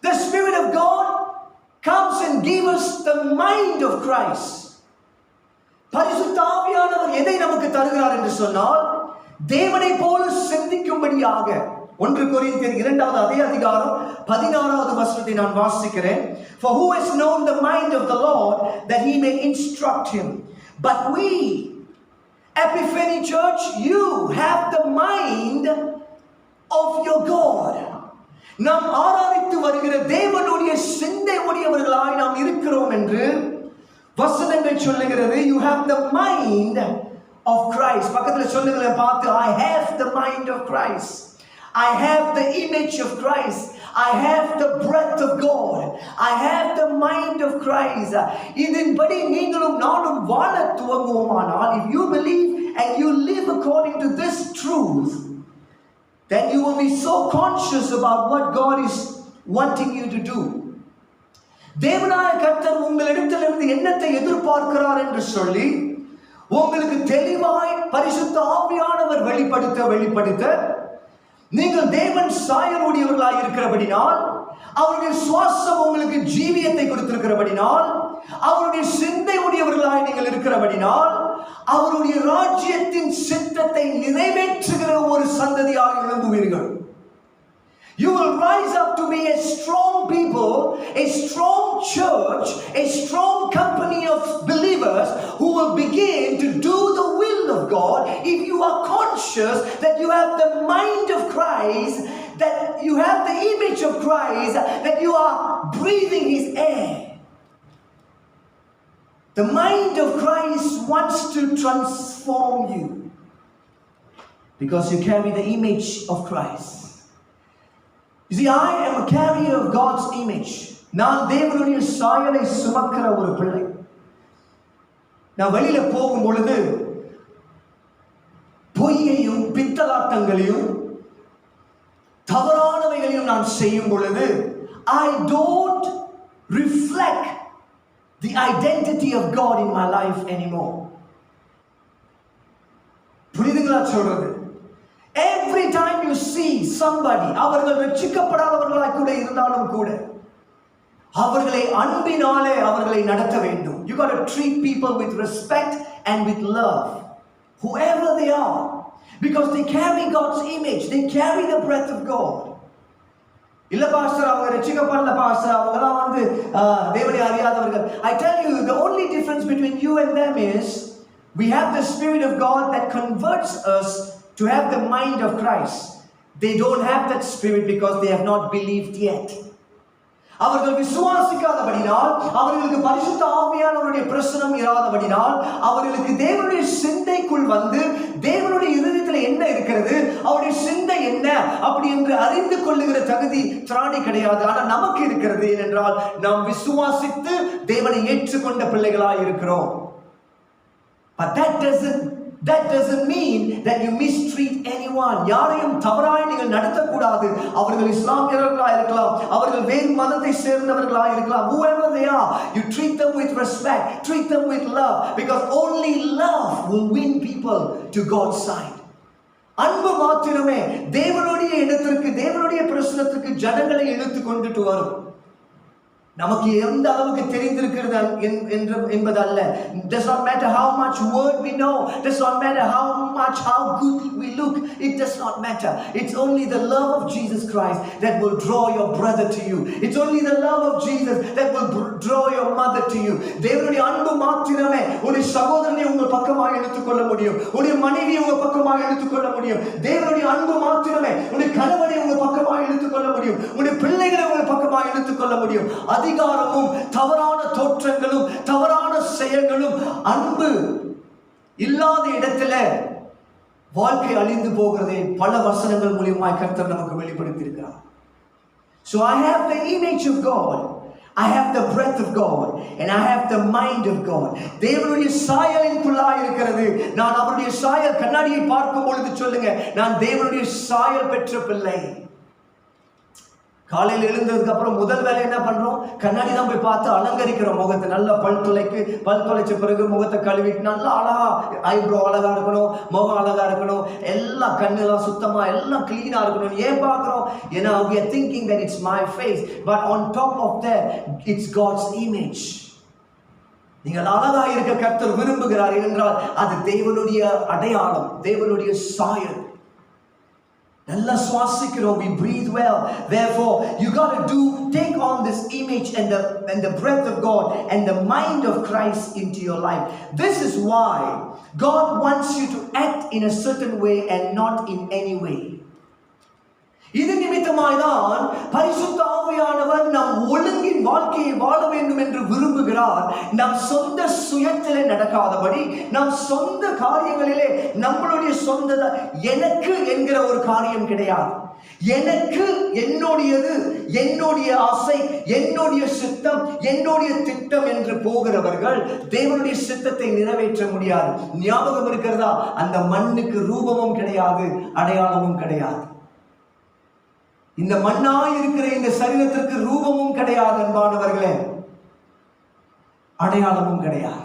the Spirit of God comes and gives us the mind of Christ. பரிசுத்த ஆவியானவர் எதை நமக்கு தருகிறார் என்று சொன்னால் தேவனை போல சிந்திக்கும்படியாக. 1 கொரிந்தியர் 2வது அதே அதிகாரம் 16வது வசனத்தை நான் வாசிக்கிறேன். For who has known the mind of the Lord that he may instruct him? But we, Epiphany Church, you have the of your God. நாம் ஆராதித்து வருகிற தேவனுடைய சிந்தை உடையவர்களாய் நாம் இருக்கிறோம் என்று வசனங்கள் சொல்லுகிறது. You have the mind of Christ. பக்கத்துல சொல்லுங்களே பார்த்து, I have the mind of Christ. I have the image of Christ. I have the breath of God. I have the mind of Christ. இதன்படி நீங்களும் நானும் வாழ துவங்குவோமானால், if you believe and you live according to this truth, then you will be so conscious about what God is wanting you to do. தேவனாய கர்த்தர் உங்களிடத்திலிருந்து என்னத்தை எதிர்பார்க்கிறார் என்று சொல்லி உங்களுக்கு தெளிவாய் பரிசுத்த ஆவியானவர் வெளிப்படுத்த நீங்கள் தேவன் சாயலுடையவர்களாய் இருக்கிறபடினால், அவருடைய சுவாசம் உங்களுக்கு ஜீவியத்தை கொடுத்திருக்கிறபடினால், அவருடைய சிந்தை உடையவர்களாய் நீங்கள் இருக்கிறபடினால், அவருடைய ராஜ்யத்தின் சித்தத்தை நிறைவேற்றுகிற ஒரு சந்ததியாக எழும்புவீர்கள். You will rise up to be a strong people, a strong church, a strong company of believers who will begin to do the will of God if you are conscious that you have the mind of Christ, that you have the image of Christ, that you are breathing His air. The mind of Christ wants to transform you because you carry the image of Christ. You see, I am a carrier of God's image. நான் தேவனுடைய சாயலை சுமக்கிற ஒரு பிள்ளை. நான் வெளியில போகும் பொழுது பொய்யையும் பித்தலாட்டங்களையும் தவறானவைகளையும் நான் செய்யும் பொழுது, I don't reflect the identity of God in my life anymore. புரியுதுங்களா சொல்றது? Every time you see somebody, அவர்கள் ரட்சிக்கப்படாதவர்களாய் கூட இருந்தாலும் கூட, அவர்களை அன்பினாலே அவர்களை நடத்த வேண்டும். You got to treat people with respect and with love, whoever they are, because they carry God's image, they carry the breath of God. இல்ல பாஸ்டர், அவங்க ரட்சிக்கப்படல பாஸ்டர், அவங்கலாம் வந்து தேவனை அறியாதவர்கள். I tell you, the only difference between you and them is we have the Spirit of God that converts us to have the mind of Christ. They don't have that spirit because they have not believed yet. அவர்கள் விசுவாசிக்காதபடினால், அவர்களுக்கு பரிசுத்த ஆவியானவருடைய பிரசனம் இராதபடினால், அவர்களுக்கு தேவனுடைய சிந்தைக்குள் வந்து தேவனுடைய இருதயத்தில் என்ன இருக்கிறது, அவருடைய சிந்தை என்ன அப்படி என்று அறிந்து கொள்ளுகிற தகுதி திராணி கிடையாது. ஆனால் நமக்கு இருக்கிறது. ஏனென்றால் நாம் விசுவாசித்து தேவனை ஏற்றுக்கொண்ட பிள்ளைகளாய் இருக்கிறோம். But that doesn't mean that you mistreat anyone. யாரையும் தவறாய் நீங்கள் நடத்தக்கூடாது. அவர்கள் இஸ்லாமியர்களாக இருக்கலாம், அவர்கள் வேறு மதத்தை சேர்ந்தவர்களாக இருக்கலாம், whoever they are, you treat them with respect, treat them with love, because only love will win people to God's side. அன்பு மாத்திரமே தேவனுடைய இடத்திற்கு, தேவனுடைய பிரசனத்துக்கு ஜனங்களை இழுத்து கொண்டுட்டு வரும். நமக்கு எந்த அளவுக்கு தெரிந்திருக்கிறது என்பதல்ல. Does not matter how much word we know, does not matter how good we look, it does not matter. It's only the love of Jesus Christ that will draw your brother to you. It's only the love of Jesus that will draw your mother to you. தேவனுடைய அன்பு மாத்திரமே உடைய சகோதரனை உங்கள் பக்கமாக இழுத்துக் கொள்ள முடியும், உடைய மனைவியை உங்கள் பக்கமாக இழுத்துக் கொள்ள முடியும். தேவனுடைய அன்பு மாத்திரமே உடைய கணவனை உங்கள் பக்கமாக இழுத்துக் கொள்ள முடியும், உடைய பிள்ளைகளை உங்கள் பக்கமாக இழுத்துக் கொள்ள முடியும். அதிகாரமும் தவறான தோற்றங்களும் தவறான செயல்களும் அன்பு இல்லாத இடத்துல வாழ்க்கை அழிந்து போகிறதை பல வசனங்கள் மூலமாய் கர்த்தர் நமக்கு வெளிப்படுத்தி இருக்கிறார். So I have the image of God, I have the breath of God, and I have the mind of God. தேவனுடைய சாயலின்குள்ளாய் இருக்கிறது. நான் அவருடைய சாயல், கண்ணாடியை பார்க்கும் பொழுது சொல்லுங்க, நான் தேவனுடைய சாயல் பெற்ற பிள்ளை. காலையில் எழுந்ததுக்கு அப்புறம் முதல் வேலை என்ன பண்றோம்? கண்ணாடி தான் போய் பார்த்து அலங்கரிக்கிறோம் முகத்தை. நல்லா பல் துளைச்ச பிறகு முகத்தை கழுவிட்டு நல்லா அழகா, ஐப்ரோ அழகா இருக்கணும், முகம் அழகா இருக்கணும், எல்லாம் கண்ணெல்லாம் சுத்தமா எல்லாம் கிளீனா இருக்கணும். ஏன் பார்க்கிறோம்? ஏன்னா we are thinking that it's my face, but on top of that it's God's image. நீங்கள் அழகா இருக்க கர்த்தர் விரும்புகிறார் என்றால் அது தேவனுடைய அடையாளம், தேவனுடைய சாயல். நல்லா சுவாசிக்கிறோம், we breathe well. Therefore you got to take on this image and the breath of God and the mind of Christ into your life. This is why God wants you to act in a certain way and not in any way. நிமித்தமாய்தான் பரிசுத்த ஆவியானவர் நம் ஒழுங்கின் வாழ்க்கையை வாழ வேண்டும் என்று விரும்புகிறார். நம் சொந்த சுயத்திலே நடக்காதபடி, நம் சொந்த காரியங்களிலே நம்மளுடைய சொந்த எனக்கு என்கிற ஒரு காரியம் கிடையாது. எனக்கு, என்னுடையது, என்னுடைய ஆசை, என்னுடைய சித்தம், என்னுடைய திட்டம் என்று போகிறவர்கள் தேவனுடைய சித்தத்தை நிறைவேற்ற முடியாது. ஞாபகம் இருக்கிறதா? அந்த மண்ணுக்கு ரூபமும் கிடையாது, அடையாளமும் கிடையாது. இந்த மண்ணாய் இருக்கிற இந்த சரீரத்திற்கு ரூபமும் கிடையாது அன்பானவர்களே, அடையாளமும் கிடையாது.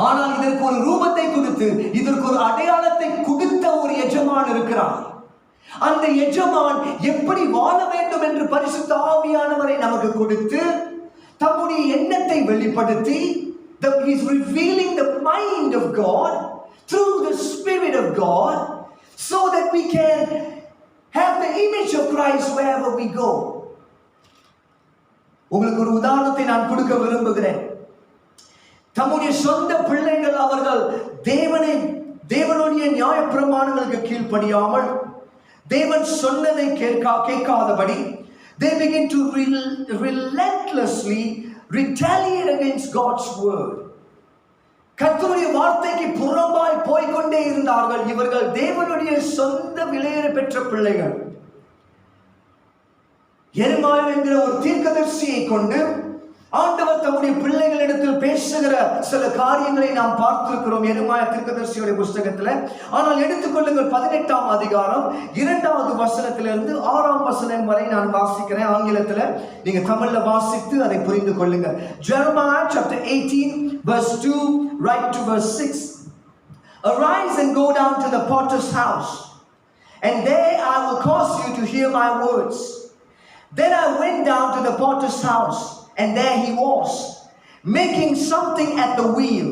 ஆனால் இதற்கு ஒரு ரூபத்தை கொடுத்து, இதற்கு ஒரு அடையாளத்தை கொடுத்த ஒரு எஜமான் இருக்கிறார். அந்த எஜமான் எப்படி வாழ வேண்டும் என்று பரிசுத்த ஆவியானவரை நமக்கு கொடுத்து தம்முடைய எண்ணத்தை வெளிப்படுத்தி, he is revealing the mind of God through the Spirit of God, so that we can have the image of Christ wherever we go. உங்களுக்கு ஒரு உதாரணத்தை நான் கொடுக்க விரும்புகிறேன். தம்முடைய சொந்த பிள்ளைகள் அவர்கள் தேவனுடைய நியாயப்பிரமாணங்களுக்கு கீழ்ப்படியாமல், தேவன் சொன்னதை கேட்காதபடி, they begin to relentlessly retaliate against God's word. கர்த்தருடைய வார்த்தைக்கு புறம்பாய் போய்கொண்டே இருந்தார்கள். இவர்கள் தேவனுடைய சொந்த விலையேற பெற்ற பிள்ளைகள். எரேமியா என்கிற ஒரு தீர்க்கதரிசியை கொண்டு ஆண்டவர் தம்முடைய பிள்ளைகளிடத்தில் பேசுகிற சில காரியங்களை நாம் பார்த்திருக்கிறோம் எரேமியா தீர்க்கதரிசியுடைய புத்தகத்தில். ஆனால் எடுத்துக்கொள்ளுங்கள் 18ஆம் அதிகாரம் 2வது வசனத்திலிருந்து 6ஆம் வசனம் வரை நான் வாசிக்கிறேன் ஆங்கிலத்தில். நீங்க தமிழ்ல வாசித்து அதை புரிந்து கொள்ளுங்கள். Jeremiah chapter 18 verse 2 right to verse 6. Arise and go down to the potter's house, and there I will cause you to hear my words. Then I went down to the potter's house, and there he was, making something at the wheel.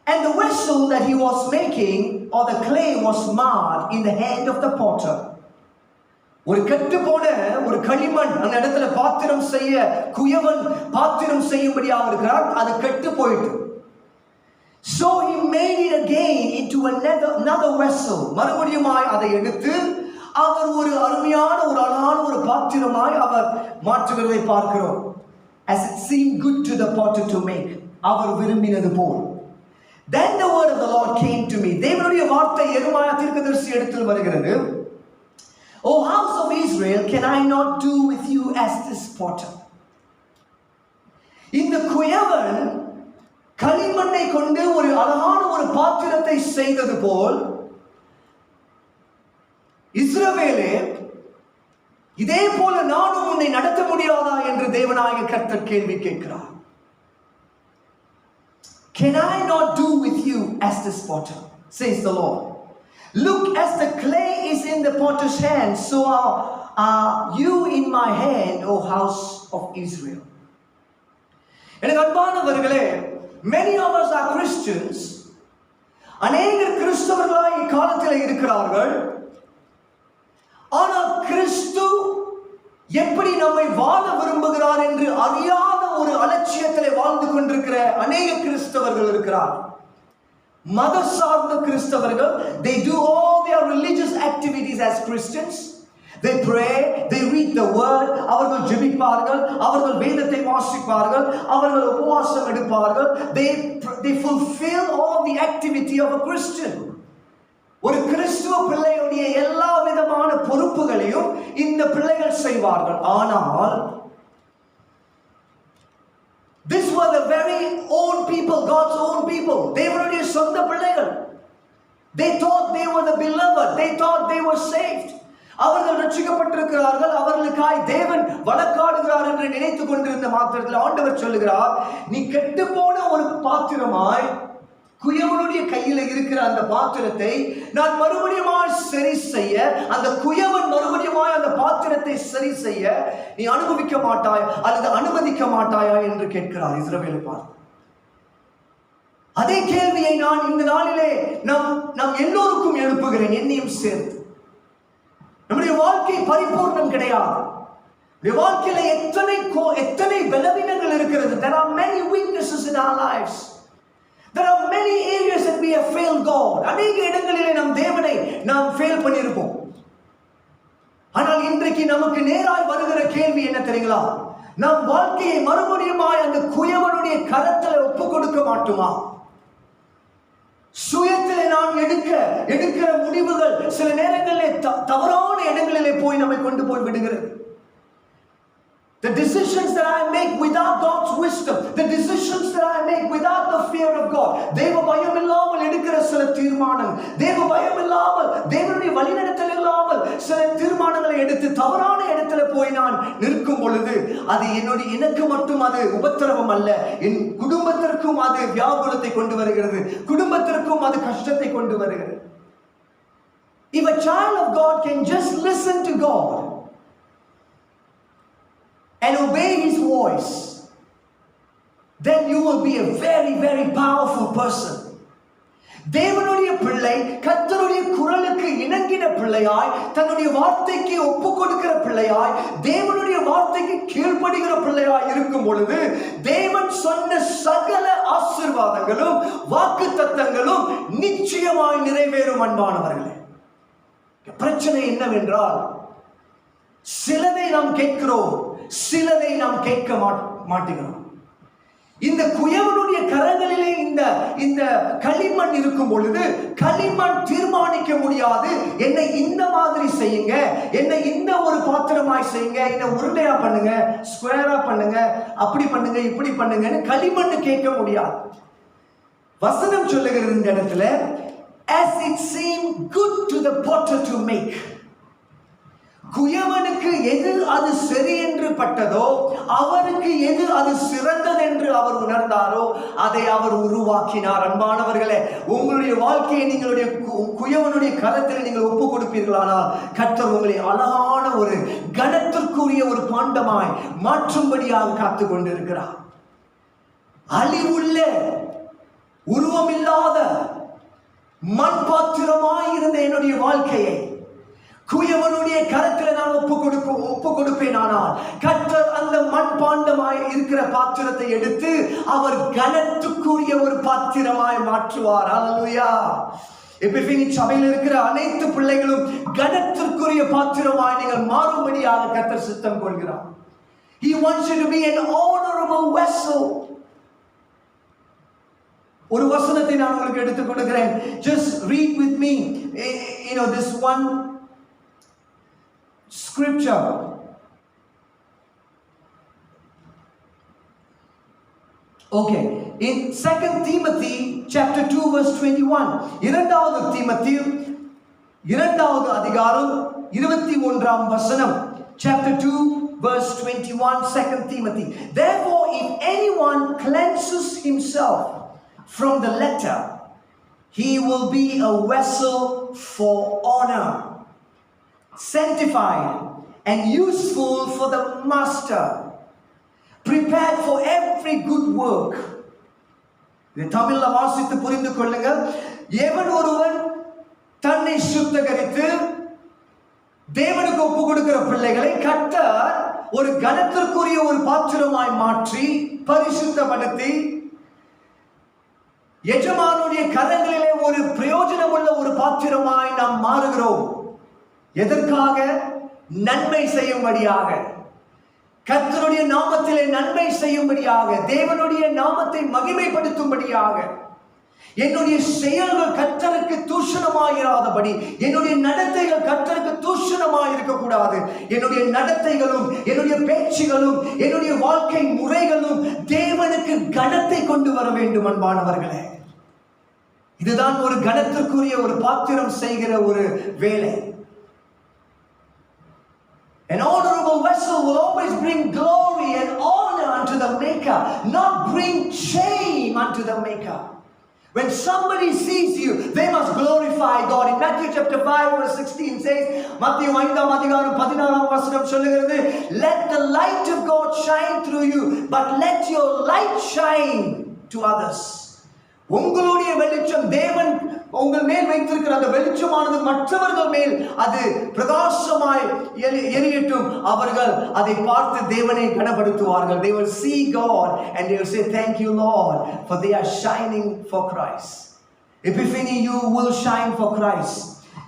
And the vessel that he was making, or the clay, was marred in the hand of the potter. ஒரு கெட்டு போன ஒரு களிமண் அந்த இடத்துல பாத்திரம் செய்ய குயவன் பாத்திரம் செய்யும்படியாக இருக்கிறார். அது கெட்டு போயிட்டு. So he made it again into another vessel. மறுபடியுமாய் அதை எடுத்து அவர் ஒரு அருமையான ஒரு அழகான ஒரு பாத்திரமாய் அவர் மாற்றுகிறதை பார்க்கிறோம். As it seemed good to the potter to make, our விரும்பினது pole. Then the word of the Lord came to me. தேவனுடைய வார்த்தை எரேமியா தீர்க்கதரிசி இடத்தில் வருகிறது. O house of Israel, can I not do with you as this potter? இந்த குயவன் களிமண்ணை கொண்டு ஒரு அழகான ஒரு பாத்திரத்தை செய்தது போல் இஸ்ரவேலே, இதே போல நானும் உன்னை நடத்த முடியாதா என்று தேவனாகிய கர்த்தர் கேள்வி கேட்கிறார். Can I not do with you as this potter, says the Lord? Look, as the clay is in the potter's hand, so are you in my hand, O house of Israel. எனக்கு அன்பானவர்களே, many of us are Christians. அநேகர் கிறிஸ்தவர்களாய் இக்காலத்தில் இருக்கிறார்கள். ஆனால் கிறிஸ்து எப்படி நம்மை வாழ விரும்புகிறார் என்று அறியாத ஒரு அலட்சியத்திலே வாழ்ந்து கொண்டிருக்கிற அநேக கிறிஸ்தவர்கள் இருக்கிறார். மத சார்ந்த கிறிஸ்தவர்கள், they do all their religious activities as Christians. They pray, they read the word, அவர்கள் ஜெபிப்பார்கள், அவர்கள் வேதத்தை வாசிப்பார்கள், அவர்கள் உபவாசம் எடுப்பார்கள். They fulfill all the activity of a Christian. ஒரு கிறிஸ்துவ பிள்ளையுடைய எல்லா விதமான பொறுப்புகளையும் இந்த பிள்ளைகள் செய்வார்கள். ஆனால் this were the very own people, God's own people. தேவனுடைய சொந்த பிள்ளைகள். They thought they were the beloved. They thought they were saved. அவர்கள் ரட்சிக்கப்பட்டிருக்கிறார்கள், அவர்களுக்காய் தேவன் வழக்காடுகிறார் என்று நினைத்துக் கொண்டிருந்த மாத்திரத்தில் ஆண்டவர் சொல்லுகிறார், நீ கெட்டு போன ஒரு பாத்திரமாய் குயவனுடைய கையில் இருக்கிற அந்த பாத்திரத்தை நான் மறுபடியுமாய் சரி செய்ய, அந்த குயவன் மறுபடியுமாய் அந்த பாத்திரத்தை சரி செய்ய நீ அனுபவிக்க மாட்டாய் அல்லது அனுமதிக்க மாட்டாயா என்று கேட்கிறார் இஸ்ரவேலை பார்த்து. அதே கேள்வியை நான் இந்த நாளிலே நாம் எல்லோருக்கும் எழுப்புகிறேன், என்னையும் சேர்த்து. நம்முடைய வாழ்க்கை பரிபூர்ணம் கிடையாது. வாழ்க்கையில எத்தனை பலவீனங்கள் இருக்கிறது. There are many weaknesses in our lives. There are many areas that we have failed God. அநேக இடங்களிலே நாம் தேவனை நாம் ஃபெயில் பண்ணியிருப்போம். இன்றைக்கு நமக்கு நேராய் வருகிற கேள்வி என்ன தெரியுங்களா? நம் வாழ்க்கையை மறுபடியுமாய் அந்த குயவனுடைய கரத்துல ஒப்பு கொடுக்க மாட்டோமா? சுயத்திலே நாம் எடுக்கிற முடிவுகள் சில நேரங்களிலே தவறான இடங்களிலே போய் நம்மை கொண்டு போய் விடுகிறது. The decisions that I make without God's wisdom, the decisions that I make without the fear of God, தேவ பயம் இல்லாமல் எடுக்கிற சில தீர்மானங்கள், தேவ பயம் இல்லாமல், தேவனுடைய வழிநடத்தல் இல்லாமல் சில தீர்மானங்களை எடுத்து தவறான இடத்துல போய் நான் நிற்கும் பொழுது அது எனக்கு மட்டும் அது உபத்திரவம் அல்ல, என் குடும்பத்திற்கும் அது வியாகுலத்தை கொண்டு வருகிறது, குடும்பத்திற்கும் அது கஷ்டத்தை கொண்டு வருகிறது. If a child of God can just listen to God and obey His voice, then you will be a very, very powerful person. தேவனுடைய பிள்ளை கர்த்தருடைய குரலுக்கு இணங்கின பிள்ளையாய், தன்னுடைய வார்த்தைக்கு ஒப்பு கொடுக்கிற பிள்ளையாய், தேவனுடைய வார்த்தைக்கு கீழ்ப்படுகிற பிள்ளையாய் இருக்கும் பொழுது தேவன் சொன்ன சகல ஆசீர்வாதங்களும் வாக்குத்தத்தங்களும் நிச்சயமாய் நிறைவேறும். அன்பானவர்களே, பிரச்சனை என்னவென்றால் சிலதை நாம் கேட்கிறோம், சிலதை நாம் கேட்க மாட்டேங்கிறோம். இந்த குயவனுடைய கரங்களிலே இந்த களிமண் இருக்கும் பொழுது களிமண் தீர்மானிக்க முடியாது, என்னை இந்த மாதிரி செய்யுங்க, என்னை இந்த ஒரு பாத்திரமாய் செய்யுங்க, என்னை உருண்டையா பண்ணுங்க, ஸ்கொயரா பண்ணுங்க, அப்படி பண்ணுங்க, இப்படி பண்ணுங்கன்னு களிமண் கேட்க முடியாது. வசனம் சொல்லுகிறது இந்த இடத்துல, as it seemed good to the potter to make. குயவனுக்கு எது அது சரி என்று பட்டதோ, அவருக்கு எது அது சிறந்தது என்று அவர் உணர்ந்தாரோ அதை அவர் உருவாக்கினார். அன்பானவர்களே, உங்களுடைய வாழ்க்கையை நீங்களுடைய குயவனுடைய கரத்தில் நீங்கள் ஒப்பு கொடுப்பீர்களானால் கர்த்தர் உங்களை அழகான ஒரு கனத்திற்குரிய ஒரு பாண்டமாய் மாற்றும்படியாக காத்து கொண்டிருக்கிறார். அழிவுள்ள உருவமில்லாத மண் பாத்திரமாய் இருந்த என்னுடைய வாழ்க்கையை குயவனுடைய கரத்தில் நான் ஒப்பு கொடுப்பேன். ஆனால் கர்த்தர் அந்த மண் பாண்டமாய் இருக்கிற பாத்திரத்தை எடுத்து அவர் கனத்துக்குரிய ஒரு பாத்திரமாய் மாற்றுவார். ஹல்லேலூயா. எபிஃபனி சபையில் இருக்கிற அனைத்து பிள்ளைகளும் கனத்திற்குரிய பாத்திரமாய் நீங்கள் மாறும்படியாக கர்த்தர் சித்தம் கொள்கிறார். He wants you to be an honorable vessel. ஒரு வசனத்தை நான் உங்களுக்கு எடுத்துக் கொடுக்கிறேன். Just read with me, this one scripture. Okay, in 2 Timothy chapter 2 verse 21, இரண்டாவது தீமோத்தேயு இரண்டாவது அதிகாரம் 21ஆம் வசனம், chapter 2 verse 21, 2 Timothy. Therefore, if anyone cleanses himself from the letter, he will be a vessel for honor, sanctified and useful for the master, prepared for every good work. இதை தமிழ்ல வாசித்து புரிந்து கொள்ளுங்கள். எவன் ஒருவன் தன்னை சுத்தகரித்து தேவனுக்கு ஒப்பு கொடுக்கிற பிள்ளைகளை கர்த்தர் ஒரு கனத்திற்குரிய ஒரு பாத்திரமாய் மாற்றி பரிசுத்தப்படுத்தி எஜமானுடைய கரங்களிலே ஒரு பிரயோஜனமுள்ள ஒரு பாத்திரமாய் நாம் மாறுகிறோம். எதற்காக? நன்மை செய்யும்படியாக, கர்த்தருடைய நாமத்திலே நன்மை செய்யும்படியாக, தேவனுடைய நாமத்தை மகிமைப்படுத்தும்படியாக. என்னுடைய செயல்கள் கர்த்தருக்கு தூஷணமாயிராதபடி, என்னுடைய நடத்தைகள் கர்த்தருக்கு தூஷணமாய் இருக்கக்கூடாது. என்னுடைய நடத்தைகளும் என்னுடைய பேச்சுகளும் என்னுடைய வாழ்க்கை முறைகளும் தேவனுக்கு கனத்தை கொண்டு வர வேண்டும். அன்பானவர்களே, இதுதான் ஒரு கனத்திற்குரிய ஒரு பாத்திரம் செய்கிற ஒரு வேலை. An honorable vessel will always bring glory and honor unto the maker, not bring shame unto the maker. When somebody sees you, they must glorify God. In Matthew chapter 5 verse 16 says, மத்தேயு 5ஆம் அதிகாரம் 16ஆம் வசனம் சொல்லுகிறது, let the light of God shine through you, but let your light shine to others. உங்களுடைய வெளிச்சம், தேவன் உங்கள் மேல் வைத்திருக்கிற அந்த வெளிச்சமானது மற்றவர்கள் மேல் அது பிரகாசமாய் எரியட்டும். அவர்கள் அதை பார்த்து தேவனை கனப்படுத்துவார்கள். They will see God and they will say, thank you Lord, for they are shining for Christ. Epiphany, you will shine for Christ.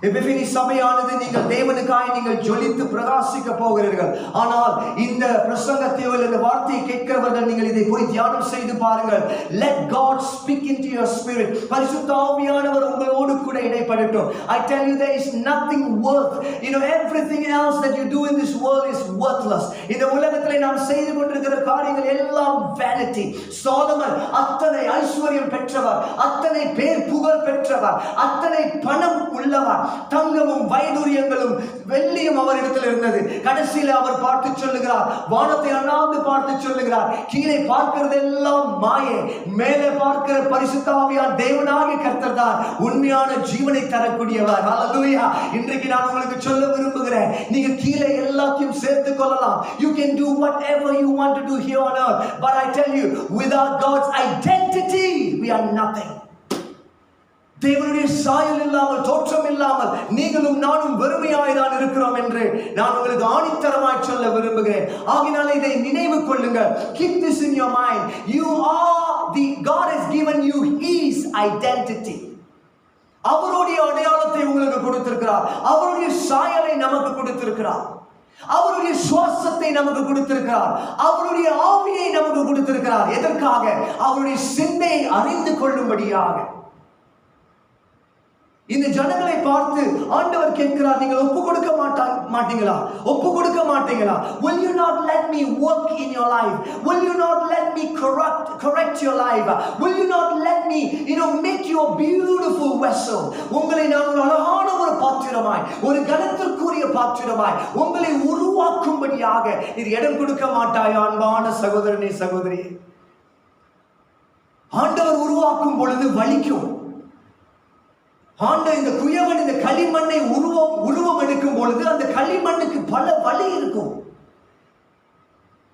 எபேசிய சபையானது நீங்கள் தேவனுக்காய் நீங்கள் ஜொலித்து பிரகாசிக்க போகிறீர்கள். ஆனால் இந்த பிரசங்கத்தையோ இந்த வார்த்தையை கேட்கிறவர்கள் நீங்கள் இதை போய் தியானம் செய்து பாருங்கள். Let God speak into your spirit. பரிசுத்த ஆவியானவர் உங்களோடு கூட இடைப்படட்டும். I tell you, there is nothing worth, everything else that you do in this world is worthless. இந்த உலகத்திலே நாம் செய்து கொண்டிருக்கிற காரியங்கள் எல்லாம் vanity. சாலமன் அத்தனை ஐஸ்வர்யம் பெற்றவர், அத்தனை பேர் புகழ் பெற்றவர், அத்தனை பணம் உள்ளவர், தங்கமும் வைடூரியங்களும் வெள்ளியும் அவரிடத்தில் இருந்தது. கடைசியில் அவர் பார்த்து சொல்லுகிறார், வானத்தை அண்ணாந்து பார்த்து சொல்லுகிறார், கீழே பார்க்கிறதெல்லாம் மாயே, மேலே பார்க்கிற பரிசுத்த ஆவியானவர் தேவனாகிய கர்த்தர் தான் உண்மையான ஜீவனை தரக்கூடியவர். ஹல்லேலூயா. இன்றைக்கு நான் உங்களுக்கு சொல்ல விரும்புகிறேன், நீங்க கீழே எல்லாத்தையும் சேர்த்து கொள்ளலாம். You can do whatever you want to do here on earth, but I tell you, without God's identity we are nothing. தேவனுடைய சாயல் இல்லாமல், தோற்றம் இல்லாமல் நீங்களும் நானும் வெறுமையாய் தான் இருக்கிறோம் என்று நான் உங்களுக்கு ஆணித்தரமாய் சொல்ல விரும்புகிறேன். ஆகினால இதை நினைவு கொள்ளுங்கள். Keep this in your mind. God has given you His identity. அவருடைய அடையாளத்தை உங்களுக்கு கொடுத்திருக்கிறார். அவருடைய சாயலை நமக்கு கொடுத்திருக்கிறார். அவருடைய சுவாசத்தை நமக்கு கொடுத்திருக்கிறார். அவருடைய ஆவியை நமக்கு கொடுத்திருக்கிறார். எதற்காக? அவருடைய சிந்தையை அறிந்து கொள்ளும்படியாக. இந்த ஜனங்களை பார்த்து ஆண்டவர் கேட்கிறார், நீங்கள் ஒப்பு கொடுக்க மாட்டீங்களா? ஒப்பு கொடுக்க மாட்டீங்களா? Will you not let me work in your life? Will you not let me correct your life? Will you not let me make you a beautiful vessel? உங்களை நான் ஒரு அழகான ஒரு பாத்திரமாய், ஒரு கனத்திற்குரிய பாத்திரமாய் உங்களை உருவாக்கும்படியாக இது இடம் கொடுக்க மாட்டாயா? அன்பான சகோதரனே, சகோதரியே, ஆண்டவர் உருவாக்கும் பொழுது வலிக்கும். இந்த குயவன் இந்த களிமண்ணை உருவம் எடுக்கும் பொழுது அந்த களிமண்ணுக்கு பல வலி இருக்கும்,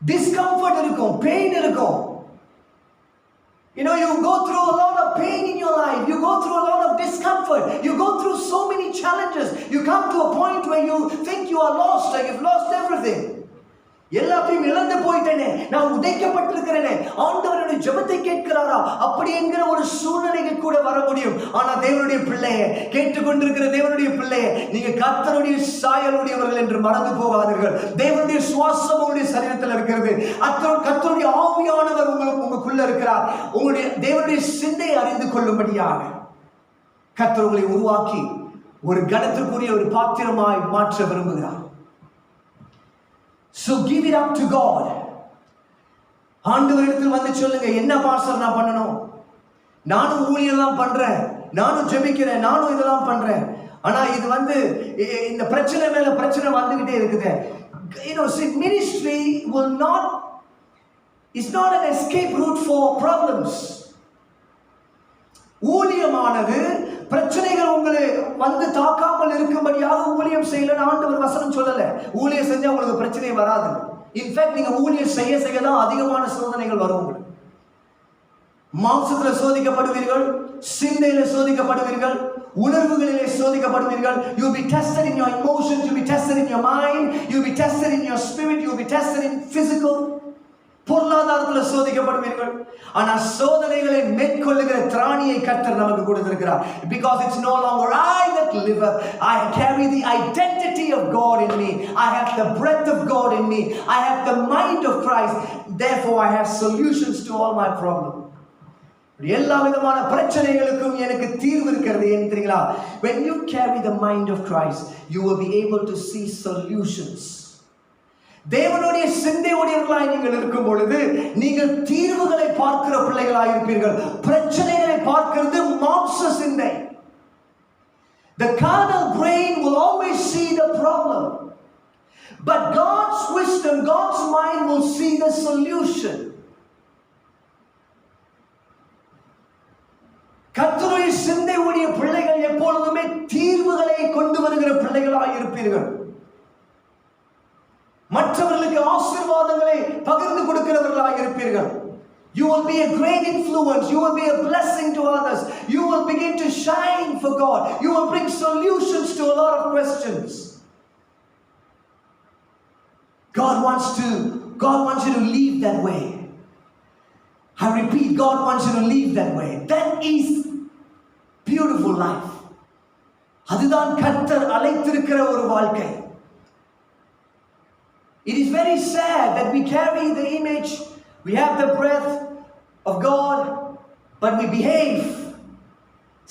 டிஸ்கம்ஃபர்ட் இருக்கும், பெயின் இருக்கும். You go through a lot of pain in your life. You go through a lot of discomfort. You go through so many challenges. You come to a point where you think you are lost, like you've lost everything. எல்லாத்தையும் இழந்து போயிட்டேனே, நான் உடைக்கப்பட்டிருக்கிறேனே, ஆண்டவருடைய ஜெபத்தை கேட்கிறாரா? அப்படி என்கிற ஒரு சூழ்நிலைக்கு கூட வர முடியும். ஆனா தேவனுடைய பிள்ளையே, கேட்டுக்கொண்டிருக்கிற தேவனுடைய பிள்ளையே, நீங்க கர்த்தருடைய சாயலுடையவர்கள் என்று மறந்து போகாதீர்கள். தேவனுடைய சுவாசம் உங்களுடைய சரீரத்தில் இருக்கிறது. கர்த்தருடைய ஆவியானவர் உங்களுக்குள்ள இருக்கிறார். உங்களுடைய தேவனுடைய சிந்தையை அறிந்து கொள்ளும்படியாக கர்த்தர் உங்களை உருவாக்கி ஒரு கனத்திற்குரிய ஒரு பாத்திரமாய் மாற்ற விரும்புகிறார். So give it up to God. ஆண்டவரிடத்தில் வந்து சொல்லுங்க, என்ன பாஸ்டர் நான் பண்ணணும்? நானும் ஊழியெல்லாம் பண்றேன், நானும் ஜெபிக்கிறேன், நானும் இதெல்லாம் பண்றேன். ஆனா இது இந்த பிரச்சனை மேல பிரச்சனை வந்துகிட்டே இருக்குது. See, ministry is not an escape route for problems. ஊழியமானது பிரச்சனைகள் உங்களை வந்து தாக்காமல் இருக்கும்படியாக ஊழியம் செய்யலன்னு ஆண்டவர் வசனம் சொல்லல. ஊழியம் செஞ்சா உங்களுக்கு பிரச்சனை வராது. இன்ஃபேக்ட் நீங்க ஊழியம் செய்ய தான் அதிகமான சோதனைகள் வரும். உங்களுக்கு மாம்சத்துல சோதிக்கப்படுவீர்கள், சிந்தையில சோதிக்கப்படுவீர்கள், உணர்வுகளிலே சோதிக்கப்படுவீர்கள். You will be tested in your emotions, you will be tested in your mind, you will be tested in your spirit, you will be tested in physical. பொருளாதாரத்தில் சோதிக்கப்படுவீர்கள். ஆனா சோதனைகளை மேற்கொள்ளுகிற திராணியை கர்த்தர் நமக்கு கொடுத்திருக்கிறார். Because it's no longer I that live, I carry the identity of God in me. I have the breath of God in me. I have the mind of Christ. Therefore I have solutions to all my problems. எல்லா விதமான பிரச்சனைகளுக்கும் எனக்கு தீர்வு இருக்கிறது. ஏன் தெரியுங்களா? When you carry the mind of Christ, you will be able to see solutions. தேவனுடைய சிந்தையுடையவர்களாய் நீங்கள் இருக்கும் பொழுது நீங்கள் தீர்வுகளை பார்க்கிற பிள்ளைகளாய் இருப்பீர்கள். பிரச்சனைகளை பார்க்கிறது மாம்ச சிந்தை. The carnal brain will always see the problem, but God's wisdom, God's mind will see the solution. கர்த்தருடைய சிந்தையுடைய பிள்ளைகள் எப்பொழுதுமே தீர்வுகளை கொண்டு வருகிற பிள்ளைகளாய் இருப்பீர்கள். மற்றவர்களுக்கு ஆசீர்வாதங்களை பகிர்ந்து கொடுக்கிறவர்களாக இருப்பீர்கள். You will be a great influence. You will be a blessing to others. You will begin to shine for God. You will bring solutions to a lot of questions. God wants you to live that way. I repeat, God wants you to live that way. That is beautiful life. அதுதான் கர்த்தர் அழைத்திருக்கிற ஒரு வாழ்க்கை. It is very sad that we carry the image, we have the breath of God, but we behave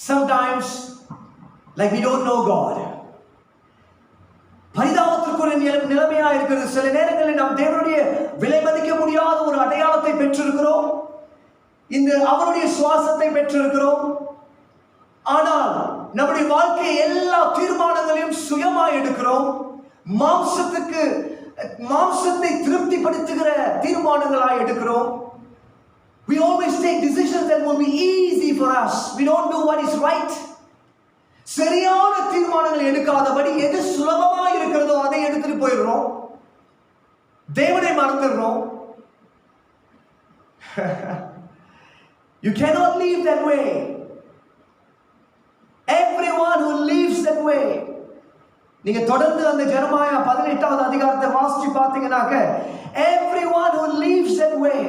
sometimes like we don't know God. பரிதாபத்திற்குரிய நிலைமையா இருக்கிறது. சில நேரங்களில் நாம் தேவனுடைய விலை மதிக்க முடியாத ஒரு அடையாளத்தை பெற்றிருக்கிறோம், இந்த அவருடைய சுவாசத்தை பெற்றிருக்கிறோம். ஆனால் நம்முடைய வாழ்க்கை எல்லா தீர்மானங்களையும் சுயமாய் எடுக்கிறோம். மாம்சத்தை திருப்திப்படுத்துகிற தீர்மானங்களாய் எடுக்கிறோம். We always take decisions that will be easy for us. We don't do what is right. சரியான தீர்மானங்களை எடுக்காதபடி எது சுலபமாய் இருக்கிறதோ அதை எடுத்துட்டு போயிடுறோம். தேவனை மறந்துடுறோம். You cannot live that way. Everyone who lives that way. நீங்க தொடர்ந்து அந்த ஜெரமாயா 18வது அதிகாரத்தை வாசிச்சு பார்த்தீங்கன்னாக்க, everyone who lives that way,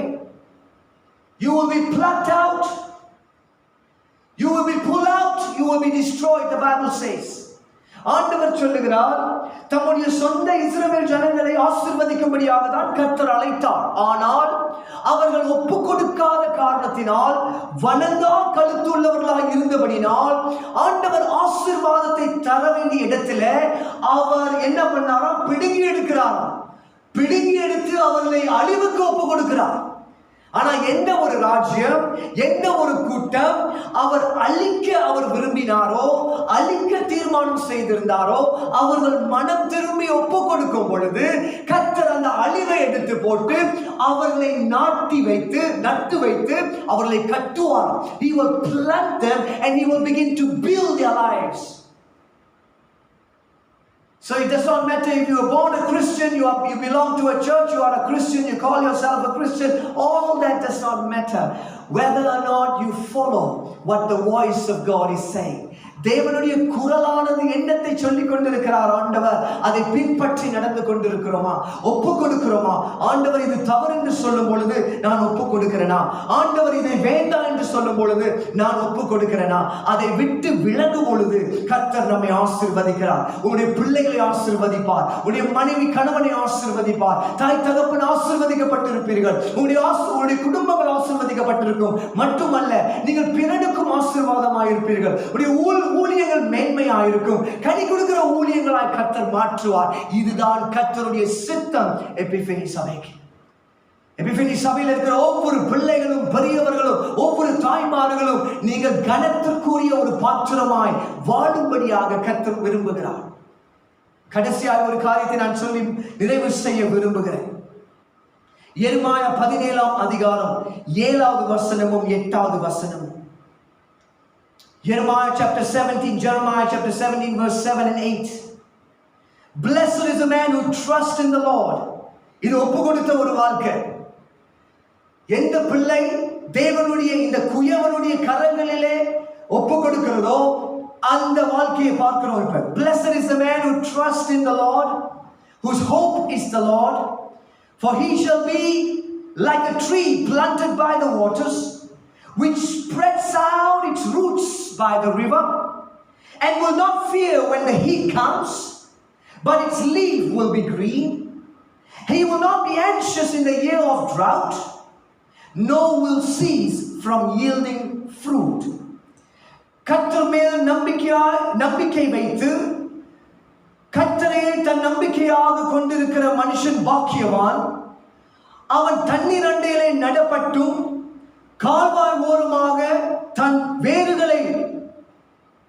you will be plucked out, you will be pulled out, you will be destroyed, the Bible says. ஆண்டவர் சொல்லுகிறார், தம்முடைய சொந்த இஸ்ரவேல் ஜனங்களை ஆசீர்வதிக்கும்படியாக தான் கர்த்தர் அழைத்தார். ஆனால் அவர்கள் ஒப்பு கொடுக்காத காரணத்தினால், வணங்கா கழுத்துள்ளவர்களாக இருந்தபடினால், ஆண்டவர் ஆசீர்வாதத்தை தர வேண்டிய இடத்துல அவர் என்ன பண்ணாராம்? பிடுங்கி எடுக்கிறாராம். பிடுங்கி எடுத்து அவர்களை அழிவுக்கு ஒப்பு கொடுக்கிறார். ஆனா எந்த ஒரு ராஜ்யம், எந்த ஒரு கூட்டம் அவர் அழிக்க அவர் விரும்பினாரோ, அழிக்க தீர்மானம் செய்திருந்தாரோ, அவர்கள் மனம் திரும்பி ஒப்பு கொடுக்கும் பொழுது கர்த்தர் அந்த அழிவை எடுத்து போட்டு அவர்களை நட்டு வைத்து அவர்களை கட்டுவார். He will plant them and he will begin to build their lives. So it does not matter if you are born a Christian, you belong to a church, you are a Christian, you call yourself a Christian, all that does not matter. Whether or not you follow what the voice of God is saying. தேவனுடைய குரலானது என்னத்தை சொல்லிக் கொண்டிருக்கிறார் ஆண்டவர், அதை பின்பற்றி நடந்து கொண்டிருக்கிறோமா? ஒப்பு கொடுக்கிறோமா? ஆண்டவர் இது தவறு என்று சொல்லும் பொழுது நான் ஒப்பு கொடுக்கிறேனா? ஆண்டவர் இதை வேண்டாம் என்று சொல்லும் பொழுது நான் ஒப்பு கொடுக்கிறேனா? அதை விட்டு விலகும் பொழுது கர்த்தர் நம்மை ஆசீர்வதிக்கிறார். உங்களுடைய பிள்ளைகளை ஆசீர்வதிப்பார், உங்களுடைய மனைவி கணவனை ஆசீர்வதிப்பார், தாய் தகப்பன் ஆசீர்வதிக்கப்பட்டிருப்பீர்கள், உங்களுடைய குடும்பங்கள் ஆசீர்வதிக்கப்பட்டிருக்கும். மட்டுமல்ல, நீங்கள் பிறனுக்கும் ஆசீர்வாதமாயிருப்பீர்கள். உங்களுடைய ஊழியங்கள் மேன்மையாயிருக்கும். கனி கொடுக்கிற ஊழியங்களாய் கர்த்தர் மாற்றுவார். இதுதான் கர்த்தருடைய சித்தம் எபிஃபனி சபைக்கு. எபிஃபனி சபையில் இருக்கிற ஒவ்வொரு பிள்ளைகளும், பெரியவர்களும், ஒவ்வொரு தாய்மார்களும் நீங்கள் கனத்திற்குரிய ஒரு பாத்திரமாய் வாழும்படியாக கர்த்தர் விரும்புகிறார். கடைசியாக ஒரு காரியத்தை நான் சொல்லி நிறைவு செய்ய விரும்புகிறேன். எரேமியா 17ஆம் அதிகாரம் 7வது வசனமும் 8வது வசனமும். Jeremiah chapter 17 verse 7 and 8. Blessed is the man who trusts in the Lord. இது ஒப்பு கொடுத்த ஒரு வாழ்க்கை. எந்த பிள்ளை தேவனுடைய இந்த குயவனுடைய கரங்களிலே ஒப்பு கொடுக்கிறதோ அந்த வாழ்க்கையை பார்க்கிறோம். இப்ப Blessed is the man who trusts in the Lord, whose hope is the Lord, for he shall be like a tree planted by the waters, which spreads out its roots by the river, and will not fear when the heat comes, but its leaf will be green. He will not be anxious in the year of drought, nor will cease from yielding fruit. கர்த்தர் மேல் நம்பிக்கை வைத்து கர்த்தரையே தன் நம்பிக்கையாக கொண்டிருக்கிற மனுஷன் பாக்கியவான். அவன் தண்ணீர் அண்டையிலே நடப்பட்டும் கால்வாய் ஓரமாக தன் வேர்களை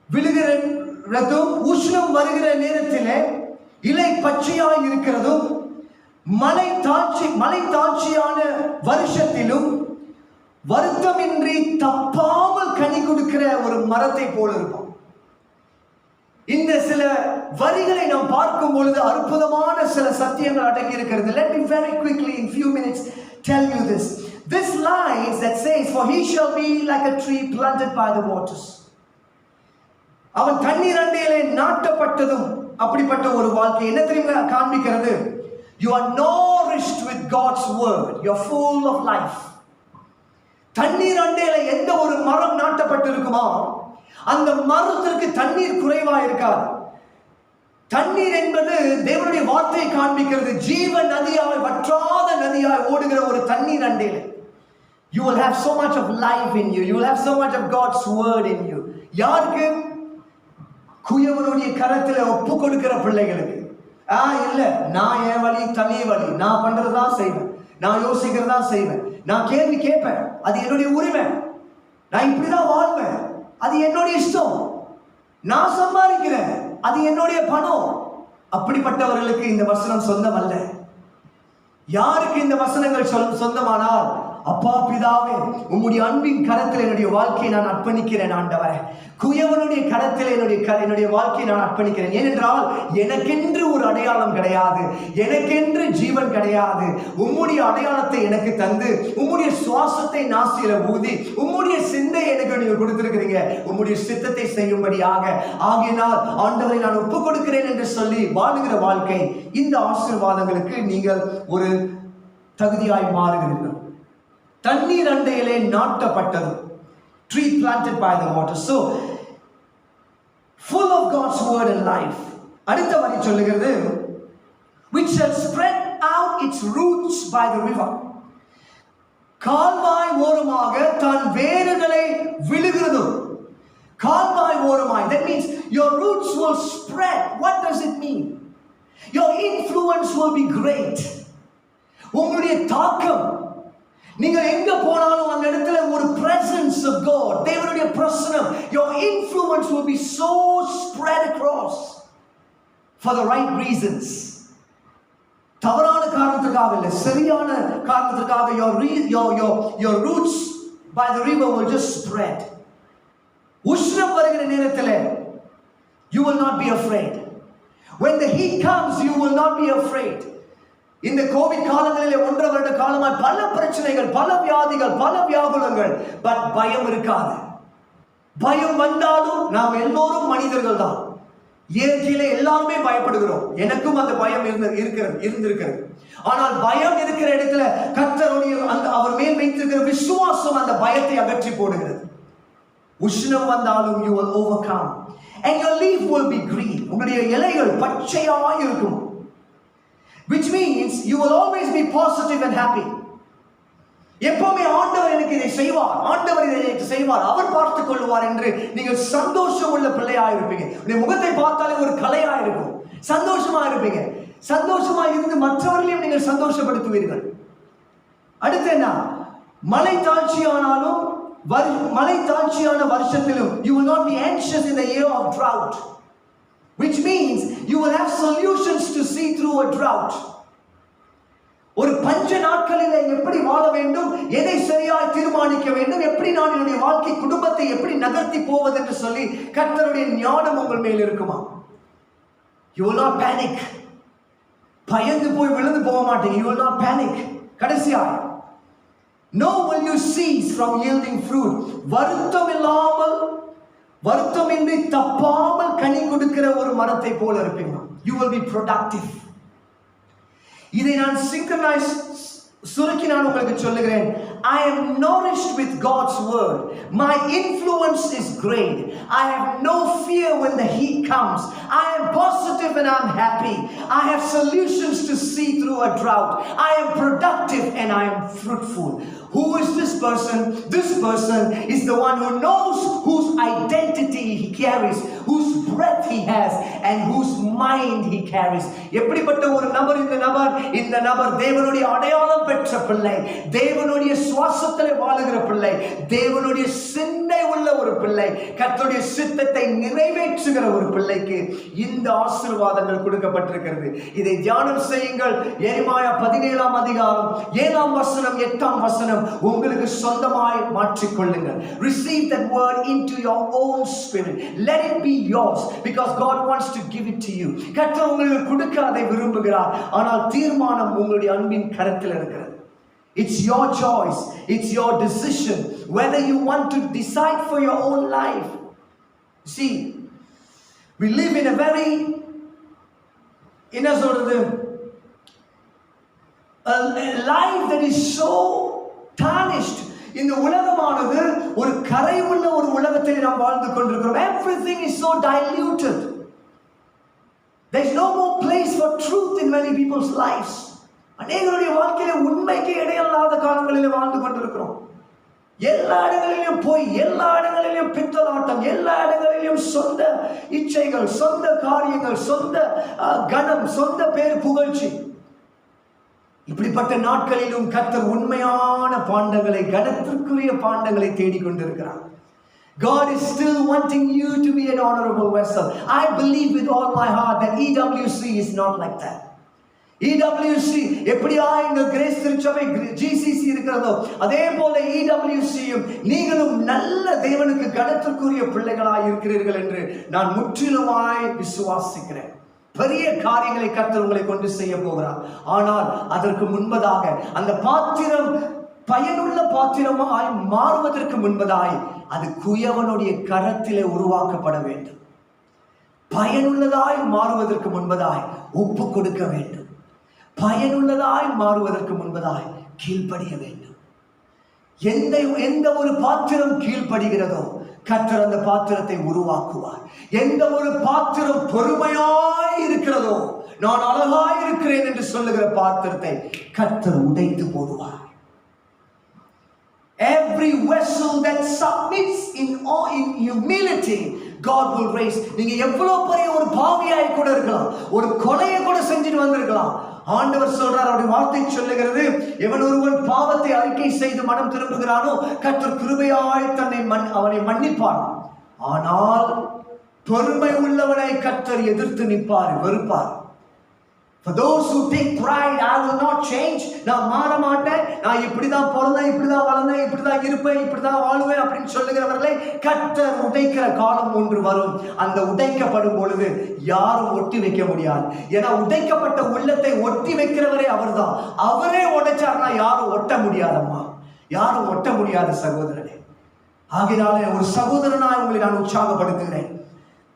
விழுகிறதும், உஷ்ணம் வருகிற நேரத்திலே இலை பச்சையாய் இருக்கிறதும், மலை தாட்சியான வருஷத்திலும் வருத்தமின்றி தப்பாமல் கனி கொடுக்கிற ஒரு மரத்தை போல இருக்கும். இந்த சில வரிகளை நாம் பார்க்கும் பொழுது அற்புதமான சில சத்தியங்கள் அடங்கி இருக்கிறது. Let me very quickly in few minutes tell you this. This line that says, for he shall be like a tree planted by the waters. அவன் தண்ணீர் அண்டையிலே நாட்டப்பட்டதும் அப்படிப்பட்ட ஒரு வாழ்க்கை என்ன தெரியுமா காண்பிக்கிறது? You are nourished with God's word. You are full of life. தண்ணீர் அண்டையில எந்த ஒரு மரம் நாட்டப்பட்டிருக்குமோ அந்த மரத்திற்கு தண்ணீர் குறைவா இருக்காது. தண்ணீர் என்பது தேவனுடைய வார்த்தையை காண்பிக்கிறது. ஜீவ நதியாய், வற்றாத நதியாய் ஓடுகிற ஒரு தண்ணீர் அண்டையில you will have so much of life in you, you will have so much of God's word in you. யாருக்கு? குயவனுடைய கரத்தில் ஒப்பு கொடுக்கிற பிள்ளைகளுக்கு. இல்ல, நான் என் வழி தனி வழி, நான் பண்றதா செய்வேன், நான் யோசிக்கிறதா செய்வேன், நான் கேள்வி கேட்பேன், அது என்னுடைய உரிமை, நான் இப்படிதான் வாழ்வேன், அது என்னுடைய இஷ்டம், நான் சம்பாதிக்கிறேன், அது என்னுடைய பணம். அப்படிப்பட்டவர்களுக்கு இந்த வசனம் சொந்தம் அல்ல. யாருக்கு இந்த வசனங்கள் சொந்தமானால், அப்பா பிதாவே, உம்முடைய அன்பின் கரத்தில் என்னுடைய வாழ்க்கையை நான் அர்ப்பணிக்கிறேன் ஆண்டவரே, குயவனுடைய கரத்தில் என்னுடைய வாழ்க்கையை நான் அர்ப்பணிக்கிறேன். ஏனென்றால் எனக்கென்று ஒரு அடையாளம் கிடையாது, எனக்கென்று ஜீவன் கிடையாது. உம்முடைய அடையாளத்தை எனக்கு தந்து, உம்முடைய சுவாசத்தை நாசியில ஊதி, உம்முடைய சிந்தை எனக்கு நீங்க கொடுத்திருக்கிறீங்க, உம்முடைய சித்தத்தை செய்யும்படியாக. ஆகையினால் ஆண்டவரை நான் ஒப்பு கொடுக்கிறேன் என்று சொல்லி வாழுகிற வாழ்க்கை, இந்த ஆசீர்வாதங்களுக்கு நீங்கள் ஒரு தகுதியாய் மாறுகிறீர்கள். தண்ணீர் அண்டையிலே நாட்டப்பட்டது, tree planted by the water, so full of God's word and life. அடுத்த வரி சொல்லுகிறது, which shall spread out its roots by the river. கால்வாய் ஓரமாக தன் வேர்களை விழுகிறது. கால்வாய் ஓரமாய், that means your roots will spread. What does it mean? Your influence will be great. உங்களுடைய தாக்கம், நீங்கள் எங்க போனாலும் அந்த இடத்துல ஒரு presence of God, தேவனுடைய பிரசன்னம், your influence will be so spread across for the right reasons. தவறான காரணத்துக்காக இல்லை, சரியான காரணத்துக்காக your roots by the river will just spread. உஷ்ணம் வருகிற நேரத்தில் you will not be afraid. When the heat comes, you will not be afraid. இந்த கோவிட் காலங்களிலே 1.5 வருட காலமாய் பல பிரச்சனைகள், பல வியாதிகள், பல வியாகுலங்கள், பட் பயம் இருக்காது. பயம் வந்தாலும் நாம் எல்லோரும் மனிதர்கள் தான், இயற்கையிலே எல்லாருமே பயப்படுகிறோம். எனக்கும் அந்த பயம் இருந்திருக்கிறது. ஆனால் பயம் இருக்கிற இடத்துல கர்த்தருடைய அவர் மேல் வைத்திருக்கிற விசுவாசம் அந்த பயத்தை அகற்றி போடுகிறது. உஷ்ணம் வந்தாலும் you will overcome and your leaf will be green. உங்களுடைய இலைகள் பச்சையாய் இருக்கும். Which means you will always be positive and happy. எப்பவுமே ஆண்டவர் எனக்கு இதை செய்வார், ஆண்டவர் இதை எனக்கு செய்வார், அவர் பார்த்துக் கொள்வார் என்று நீங்கள் சந்தோஷம் உள்ள பிள்ளையாக இருப்பீங்க. உங்களுடைய முகத்தை பார்த்தாலே ஒரு கலையா இருக்கும், சந்தோஷமா இருப்பீங்க. சந்தோஷமா இருந்து மற்றவர்களையும் நீங்கள் சந்தோஷப்படுத்துவீர்கள். அடுத்து என்ன? மழை தாழ்ச்சியான வருஷத்திலும் you will not be anxious in the year of drought. Which means you will have solutions to see through a drought. ஒரு பஞ்ச நாட்களிலே எப்படி வாழ வேண்டும், எதை சரியாய் தீர்மானிக்க வேண்டும், எப்படி நான் என்னுடைய வாழ்க்கை குடும்பத்தை எப்படி நகர்த்தி போவது என்று சொல்லி கர்த்தருடைய ஞானம் உங்கள் மேல் இருக்குமா? You will not panic. பயந்து போய் விழுந்து போக மாட்டீங்க. You will not panic. கடைசியா, no will you cease from yielding fruit. வருத்தமின்றி தப்பாமல் கனி கொடுக்கிற ஒரு மரத்தை போல இருப்பீங்க. You will be productive. இதை நான் சுருக்கி நான் உங்களுக்கு சொல்லுகிறேன். I am nourished with God's word. My influence is great. I have no fear when the heat comes. I am positive and I'm happy. I have solutions to see through a drought. I am productive and I am fruitful. Who is this person? This person is the one who knows whose identity he carries, whose breath he has and whose mind he carries. எப்படிப்பட்ட ஒரு நபர் இந்த நபர் தேவனுடைய அடையாளம் பெற்ற பிள்ளை, தேவனுடைய சுவாசத்திலே வாழுகிற பிள்ளை, தேவனுடைய சிந்தை உள்ள ஒரு பிள்ளை, கர்த்தருடைய சித்தத்தை நிறைவேற்றுகிற ஒரு பிள்ளைக்கு இந்த ஆசீர்வாதங்கள் கொடுக்கப்பட்டிருக்கிறது. இதை தியானம் செய்யுங்கள். எரேமியா 17ஆம் அதிகாரம் 7ஆம் வசனம் 8ஆம் வசனம் உங்களுக்கு சொந்தமாய் மாற்றிக் கொள்ளுங்கள். Receive that word into your own spirit. Let it be yours because God wants to give it to you. கர்த்தர் உங்களுக்கு கொடுக்க அதை விரும்புகிறார். ஆனால் தீர்மானம் உங்களுடைய அன்பின் கரத்தில் இருக்கிறது. It's your choice. It's your decision whether you want to decide for your own life. See, we live in a very a life that is so tarnished. இந்த உலகமானது ஒரு கரை உள்ள ஒரு உலகத்தில் நாம் வாழ்ந்து கொண்டிருக்கிறோம். Everything is so diluted. There is no more place for truth in many people's lives. அநேகருடைய வாழ்க்கையில உண்மைக்கு இடையில்லாத காலங்களில் வாழ்ந்து கொண்டிருக்கிறோம். எல்லா இடங்களிலும் போய், எல்லா இடங்களிலும் பித்தலாட்டம், எல்லா இடங்களிலும் சொந்த இச்சைகள், சொந்த காரியங்கள், சொந்த கனம், சொந்த பேர் புகழ்ச்சி. இப்படிப்பட்ட நாட்களிலும் கர்த்தர் உண்மையான பாண்டங்களை, கனத்திற்குரிய பாண்டங்களை தேடிக்கொண்டிருக்கிறார். God is still wanting you to be an honorable vessel. I believe with all my heart that EWC is not like that. EWC எப்படியா இந்த கிரேஸ் திருச்சபை GCC இருக்கிறதோ அதே போல EWCயும் நீங்களும் நல்ல தேவனுக்கு கனத்திற்குரிய பிள்ளைகளாய் இருக்கிறீர்கள் என்று நான் முற்றிலுமாய் விசுவாசிக்கிறேன். பெரிய காரியங்களை கர்த்தர் உங்களை கொண்டு செய்ய போகிறார். ஆனால் அதற்கு முன்பதாக அந்த பாத்திரம் பயனுள்ள பாத்திரமாய் மாறுவதற்கு முன்பதாய் அது குயவனுடைய கரத்திலே உருவாக்கப்பட வேண்டும். பயனுள்ளதாய் மாறுவதற்கு முன்பதாய் ஒப்பு கொடுக்க வேண்டும். பயனுள்ளதாய் மாறுவதற்கு முன்பதாய் கீழ்ப்படிய வேண்டும். எந்த ஒரு பாத்திரம் கீழ்ப்படுகிறதோ கர்த்தர் அந்த பாத்திரத்தை உருவாக்குவார். எந்த ஒரு பாத்திரம் பொறுமையாய் இருக்கிறதோ, நான் அழகாய் இருக்கிறேன் என்று சொல்லுகிற பாத்திரத்தை கர்த்தர் உடைத்து போடுவார். Every vessel that submits in humility, God will raise. நீங்க எவ்வளவு பெரிய ஒரு பாவியாய் கூட இருக்கலாம், ஒரு கொலையை கூட செஞ்சுட்டு வந்திருக்கலாம். ஆண்டவர் சொல்றார், அவருடைய வார்த்தை சொல்லுகிறது, எவன் ஒருவன் பாவத்தை அறிக்கை செய்து மனம் திரும்புகிறானோ கர்த்தர் கிருபையாய் அவனை மன்னிப்பார். ஆனால் பொறுமை உள்ளவனை கர்த்தர் எதிர்த்து நிற்பார், வெறுப்பார். For those who take pride, I will not change. நான் மாற மாட்டேன், நான் இப்படிதான் பிறந்தேன், இப்படிதான் வளர்ந்தேன், இப்படிதான் இருப்பேன், இப்படிதான் வாழுவேன் அப்படின்னு சொல்லுகிறவர்களை கர்த்தர் உடைக்கிற காலம் ஒன்று வரும். அந்த உடைக்கப்படும் பொழுது யாரும் ஒட்டி வைக்க முடியாது. ஏன்னா உடைக்கப்பட்ட உள்ளத்தை ஒட்டி வைக்கிறவரே அவர்தான். அவரே உடைச்சார்னா யாரும் ஒட்ட முடியாதம்மா, யாரும் ஒட்ட முடியாது சகோதரனே. ஆகினாலே ஒரு சகோதரனாய் உங்களை நான் உற்சாகப்படுத்துகிறேன்.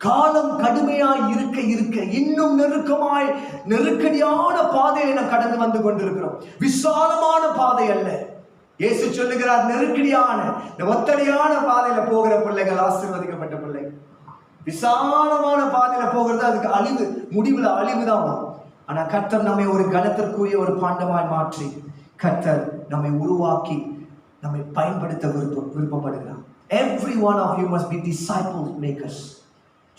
காலம் கடுமையாய் இருக்க இருக்க இன்னும் நெருக்கடியான பாதையை நாம் கடந்து வந்து கொண்டிருக்கிறோம். விசாலமான பாதை அல்ல. இயேசு சொல்லுகிறார், நெருக்கடியான ஒத்தடியான பாதையில போகிற பிள்ளைகள் ஆசீர்வதிக்கப்பட்ட பிள்ளைகள். விசாலமான பாதையில போகிறது அதுக்கு அழிவு, முடிவுல அழிவுதான் வரும். ஆனா கர்த்தர் நம்மை ஒரு கனத்திற்குரிய ஒரு பாண்டமாய் மாற்றி கர்த்தர் நம்மை உருவாக்கி நம்மை பயன்படுத்த விருப்பப்படுகிறார். Every one of you must be disciple makers.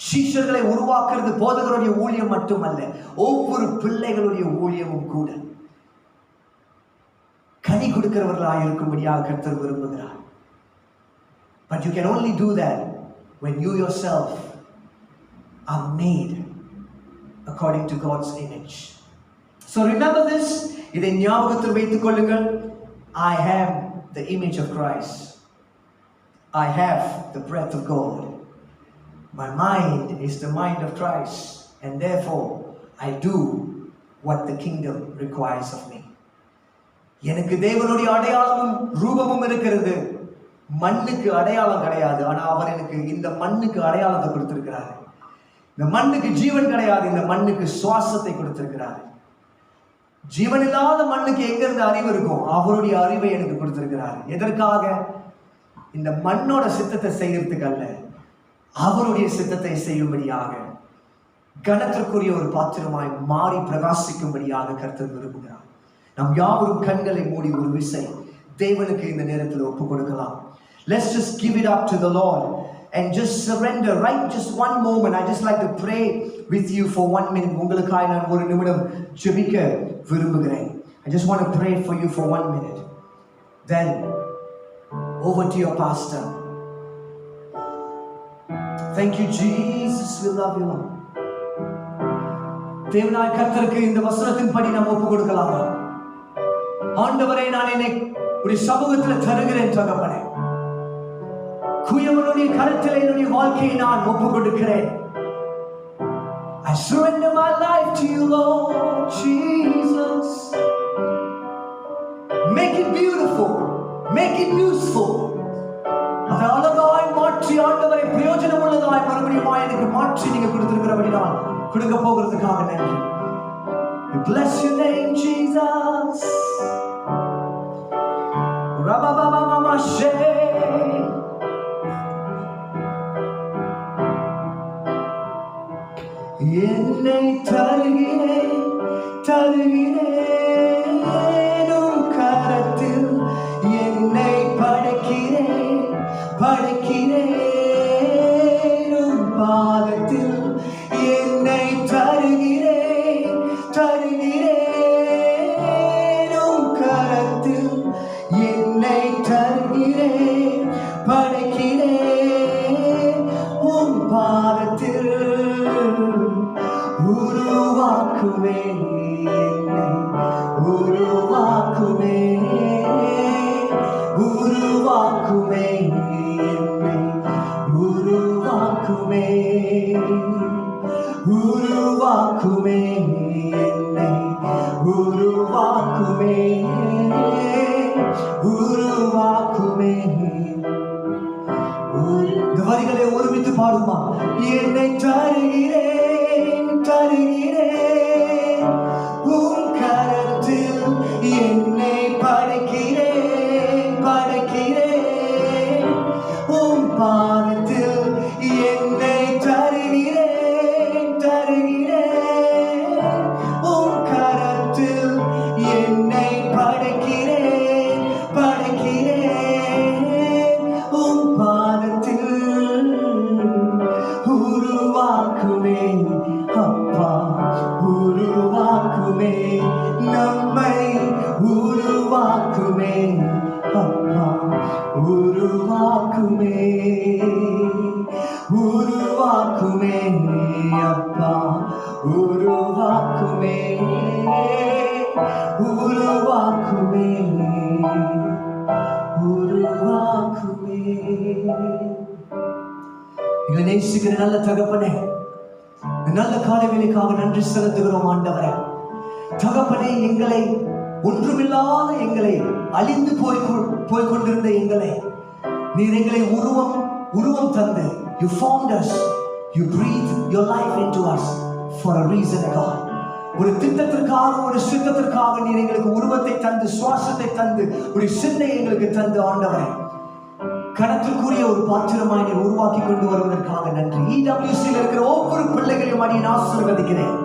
சீஷர்களை உருவாக்குறது போதகருடைய ஊழியம் மட்டுமல்ல, ஒவ்வொரு பிள்ளைகளுடைய ஊழியமும் கூட கனி கொடுக்கிறவர்களாக இருக்கும்படியாக கர்த்தர் விரும்புகிறார். But you can only do that when you yourself are made according to God's image. So remember this, இதை ஞாபகத்தில் வைத்துக் கொள்ளுங்கள். I have the image of Christ. I have the breath of God. My mind is the mind of Christ, and therefore I do what the kingdom requires of me. எனக்கு தேவனுடைய அடையாளமும் ரூபமும் இருக்கிறது. மண்ணுக்கு அடையாளம் கிடையாது, ஆனா அவர் எனக்கு இந்த மண்ணுக்கு அடையாளத்தை கொடுத்திருக்கிறார். இந்த மண்ணுக்கு ஜீவன் கிடையாது, இந்த மண்ணுக்கு சுவாசத்தை கொடுத்திருக்கிறார். ஜீவன் இல்லாத மண்ணுக்கு எங்கிருந்து அறிவு இருக்கும்? அவருடைய அறிவை எனக்கு கொடுத்திருக்கிறார். எதற்காக? இந்த மண்ணோட சித்தத்தை செய்யறதுக்கு அல்ல, அவருடைய சித்தத்தை செய்யும்படியாக, கனத்திற்குரிய ஒரு பாத்திரமாய் மாறி பிரகாசிக்கும்படியாக கர்த்தர் விரும்புகிறார். நாம் யாவரும் கண்களை மூடி ஒரு விசை தேவனுக்கு இந்த நேரத்தில் ஒப்பு கொடுக்கலாம். Let's just give it up to the Lord and just surrender, right? Just one moment. I just like to pray with you for 1 minute. உங்களுக்காய் நான் ஒரு நிமிடம் ஜெபிக்க விரும்புகிறேன். I just want to pray for you for 1 minute. Then over to your pastor. Thank you Jesus, we love you Lord. தேவனாய் கர்த்தருக்கு இந்த வசனத்தின்படி நாம் ஒப்பு கொடுக்கலாமா? ஆண்டவரே, நான் என்னை உடைய சமூகத்தில் தருகிறேன் தகப்பனே. குயவனுடைய கரத்தில் என்னுடைய வாழ்க்கையை நான் ஒப்பு கொடுக்கிறேன். I surrender my life to you Lord Jesus. Make it beautiful, make it useful. அதை அழகாய் மாற்றி ஆண்டவரை பிரயோஜனம் உள்ளதாய் மறுபடியும் எனக்கு மாற்றி நீங்க கொடுத்திருக்கிறபடி நான் கொடுக்க போகிறதுக்காக நன்றி. We bless your name Jesus. Rabba ஆசை. என்னை தருகிறேன் தருகிறேன் உம் கரத்தில், என்னை படைக்கிறேன் படைக்கிறேன் உம் பாதத்தில், என்னை தருகிறேன் தருகிறேன் உம் கரத்தில், என்னை தருகிறேன் படைக்கிறேன் உம் பாதத்தில். உருவாக்குவே என்னை உருவாக்குவே உருவாக்குவே என்னை உருவாக்குவே உருவாக்குவே என்னை உருவாக்குவே உருவாக்குவே. இந்த வரிகளை ஒருமித்து பாடுமா? என்னை தருகிறேன் தருகிறேன் உம் கரத்தில், என்னை படைக்கிறேன் படைக்கிறேன் உம் பாதத்தில், என்னை தருகிறேன் தருகிறேன் உம் கரத்தில், என்னை படைக்கிறேன் படைக்கிறேன் உம் பாதத்தில். உருவாக்குவே அப்பா உருவாக்குவே, நம்மை உருவாக்குவே அப்பா உருவாக்குவே உருவாக்குவே அப்பா உருவாக்குவே உருவாக்குவே உருவாக்குவே. எங்களை நேசிக்கிற நல்ல தகப்பனே, நல்ல காலை வேளைக்காக நன்றி செலுத்துகிறோம் ஆண்டவரே. தகப்பனே, எங்களை ஒன்றுமில்லாத எங்களை அழிந்து போய்கொண்டிருந்த எங்களை நீர் எங்களை உருவம் தந்து, you formed us, you breathed your life into us for a reason, God. ஒரு திட்டத்திற்காக ஒரு சித்தத்திற்காக நீர் எங்களுக்கு உருவத்தை தந்து சுவாசத்தை தந்து ஒரு சிந்தை எங்களுக்கு தந்து ஆண்டவரே, கணத்திற்குரிய ஒரு பாத்திரமாய் நீர் உருவாக்கி கொண்டு வருவதற்காக நன்றி. EWCயில் இருக்கிற ஒவ்வொரு பிள்ளைகளையும் நான் ஆசீர்வதிக்கிறேன்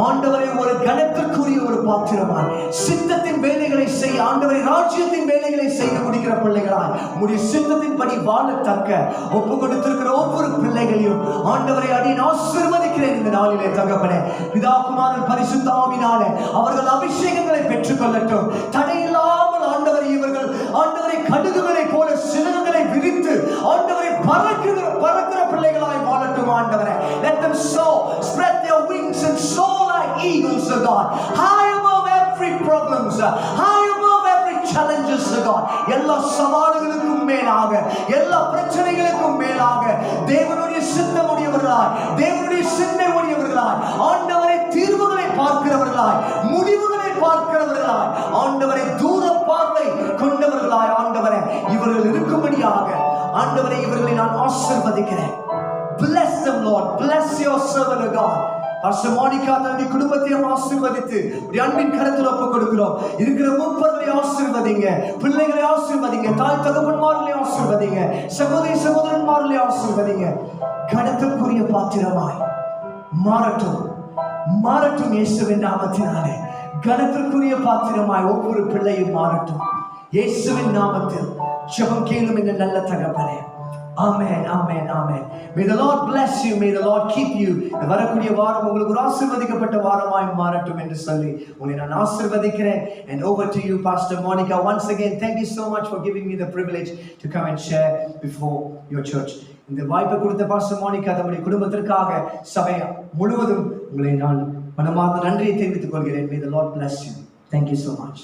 ஆண்டவரை. ஒரு கணத்திற்குரிய ஒரு பாத்திரமாய் சித்தத்தின் வேலைகளை செய்ய ஆண்டவரை, ராஜ்யத்தின் வேலைகளை செய்து முடிக்கிற பிள்ளைகளாய் உடைய சித்தத்தின் படி வாழத்தக்க ஒப்பு கொடுத்திருக்கிற ஒவ்வொரு பிள்ளைகளையும் ஆண்டவரை அடியேன் ஆசீர்வதிக்கிறேன் இந்த நாளிலே தகப்பனே. பிதா குமாரன் பரிசுத்த ஆவியினாலே அவர்கள் அபிஷேகங்களை பெற்றுக் கொள்ளட்டும். தடையில்லாமல் ஆண்டவரை இவர்கள் ஆண்டவரை கடுகுகளை போல சிறகுகளை விரித்து ஆண்டவரை பறக்கிற பிள்ளைகளாய் வாழட்டும் ஆண்டவரே. Let them soar, spread their wings and soar like eagles, O God, high above every problems, high above every challenges, O God. எல்லா சவால்களுக்கும் மேலாக, எல்லா பிரச்சனைகளுக்கும் மேலாக தேவனுடைய சித்தமுடையவர்களாய், தேவனுடைய சிந்தை உடையவர்களாய் ஆண்டவரை, தீர்வுகளை பார்க்கிறவர்களாய், முடிவுகளை பார்க்கிறவர்களாய் ஆண்டவரை, தூர பார்வை கொண்டவர்களாய் ஆண்டவரை இவர்கள் இருக்கும்படியாக ஆண்டவரை இவர்களை நான் ஆசீர்வதிக்கிறேன். Bless them, Lord. Bless your servant, O God. Pastor Monica தன்னுடைய குடும்பத்தையும் ஆசீர்வதித்து ஒரு அன்பின் கரத்தில் ஒப்புக் கொடுக்கிறோம். இருக்கிற மூப்பர்களை ஆசீர்வதிங்க, பிள்ளைகளை ஆசீர்வதிங்க, தாய் தகப்பன்மார்களை ஆசீர்வதிங்க, சகோதரி சகோதரன்மார்களை ஆசீர்வதிங்க. கணத்திற்குரிய பாத்திரமாய் மாறட்டும் மாறட்டும் இயேசுவின் நாமத்தினாலே. கணத்திற்குரிய பாத்திரமாய் ஒவ்வொரு பிள்ளையும் மாறட்டும் இயேசுவின் நாமத்தில் ஜெபம் கேளும் எங்கள் நல்ல தகப்பனே. Amen, amen, amen. May the Lord bless you. May the Lord keep you. இந்த வரக்கூடிய வாரம் உங்களுக்கு ஒரு ஆசீர்வதிக்கப்பட்ட வாரமாய் மாறட்டும் என்று சொல்லி உங்களை நான் ஆசீர்வதிக்கிறேன். And over to you, Pastor Monica. Once again, thank you so much for giving me the privilege to come and share before your church. இந்த வாய்ப்பை கொடுத்த பாஸ்டர் மோனிகா தம்முடைய குடும்பத்திற்காக சபை முழுவதும் உங்களை நான் மனமார்ந்த நன்றியை தெரிவித்துக் கொள்கிறேன். May the Lord bless you. Thank you so much.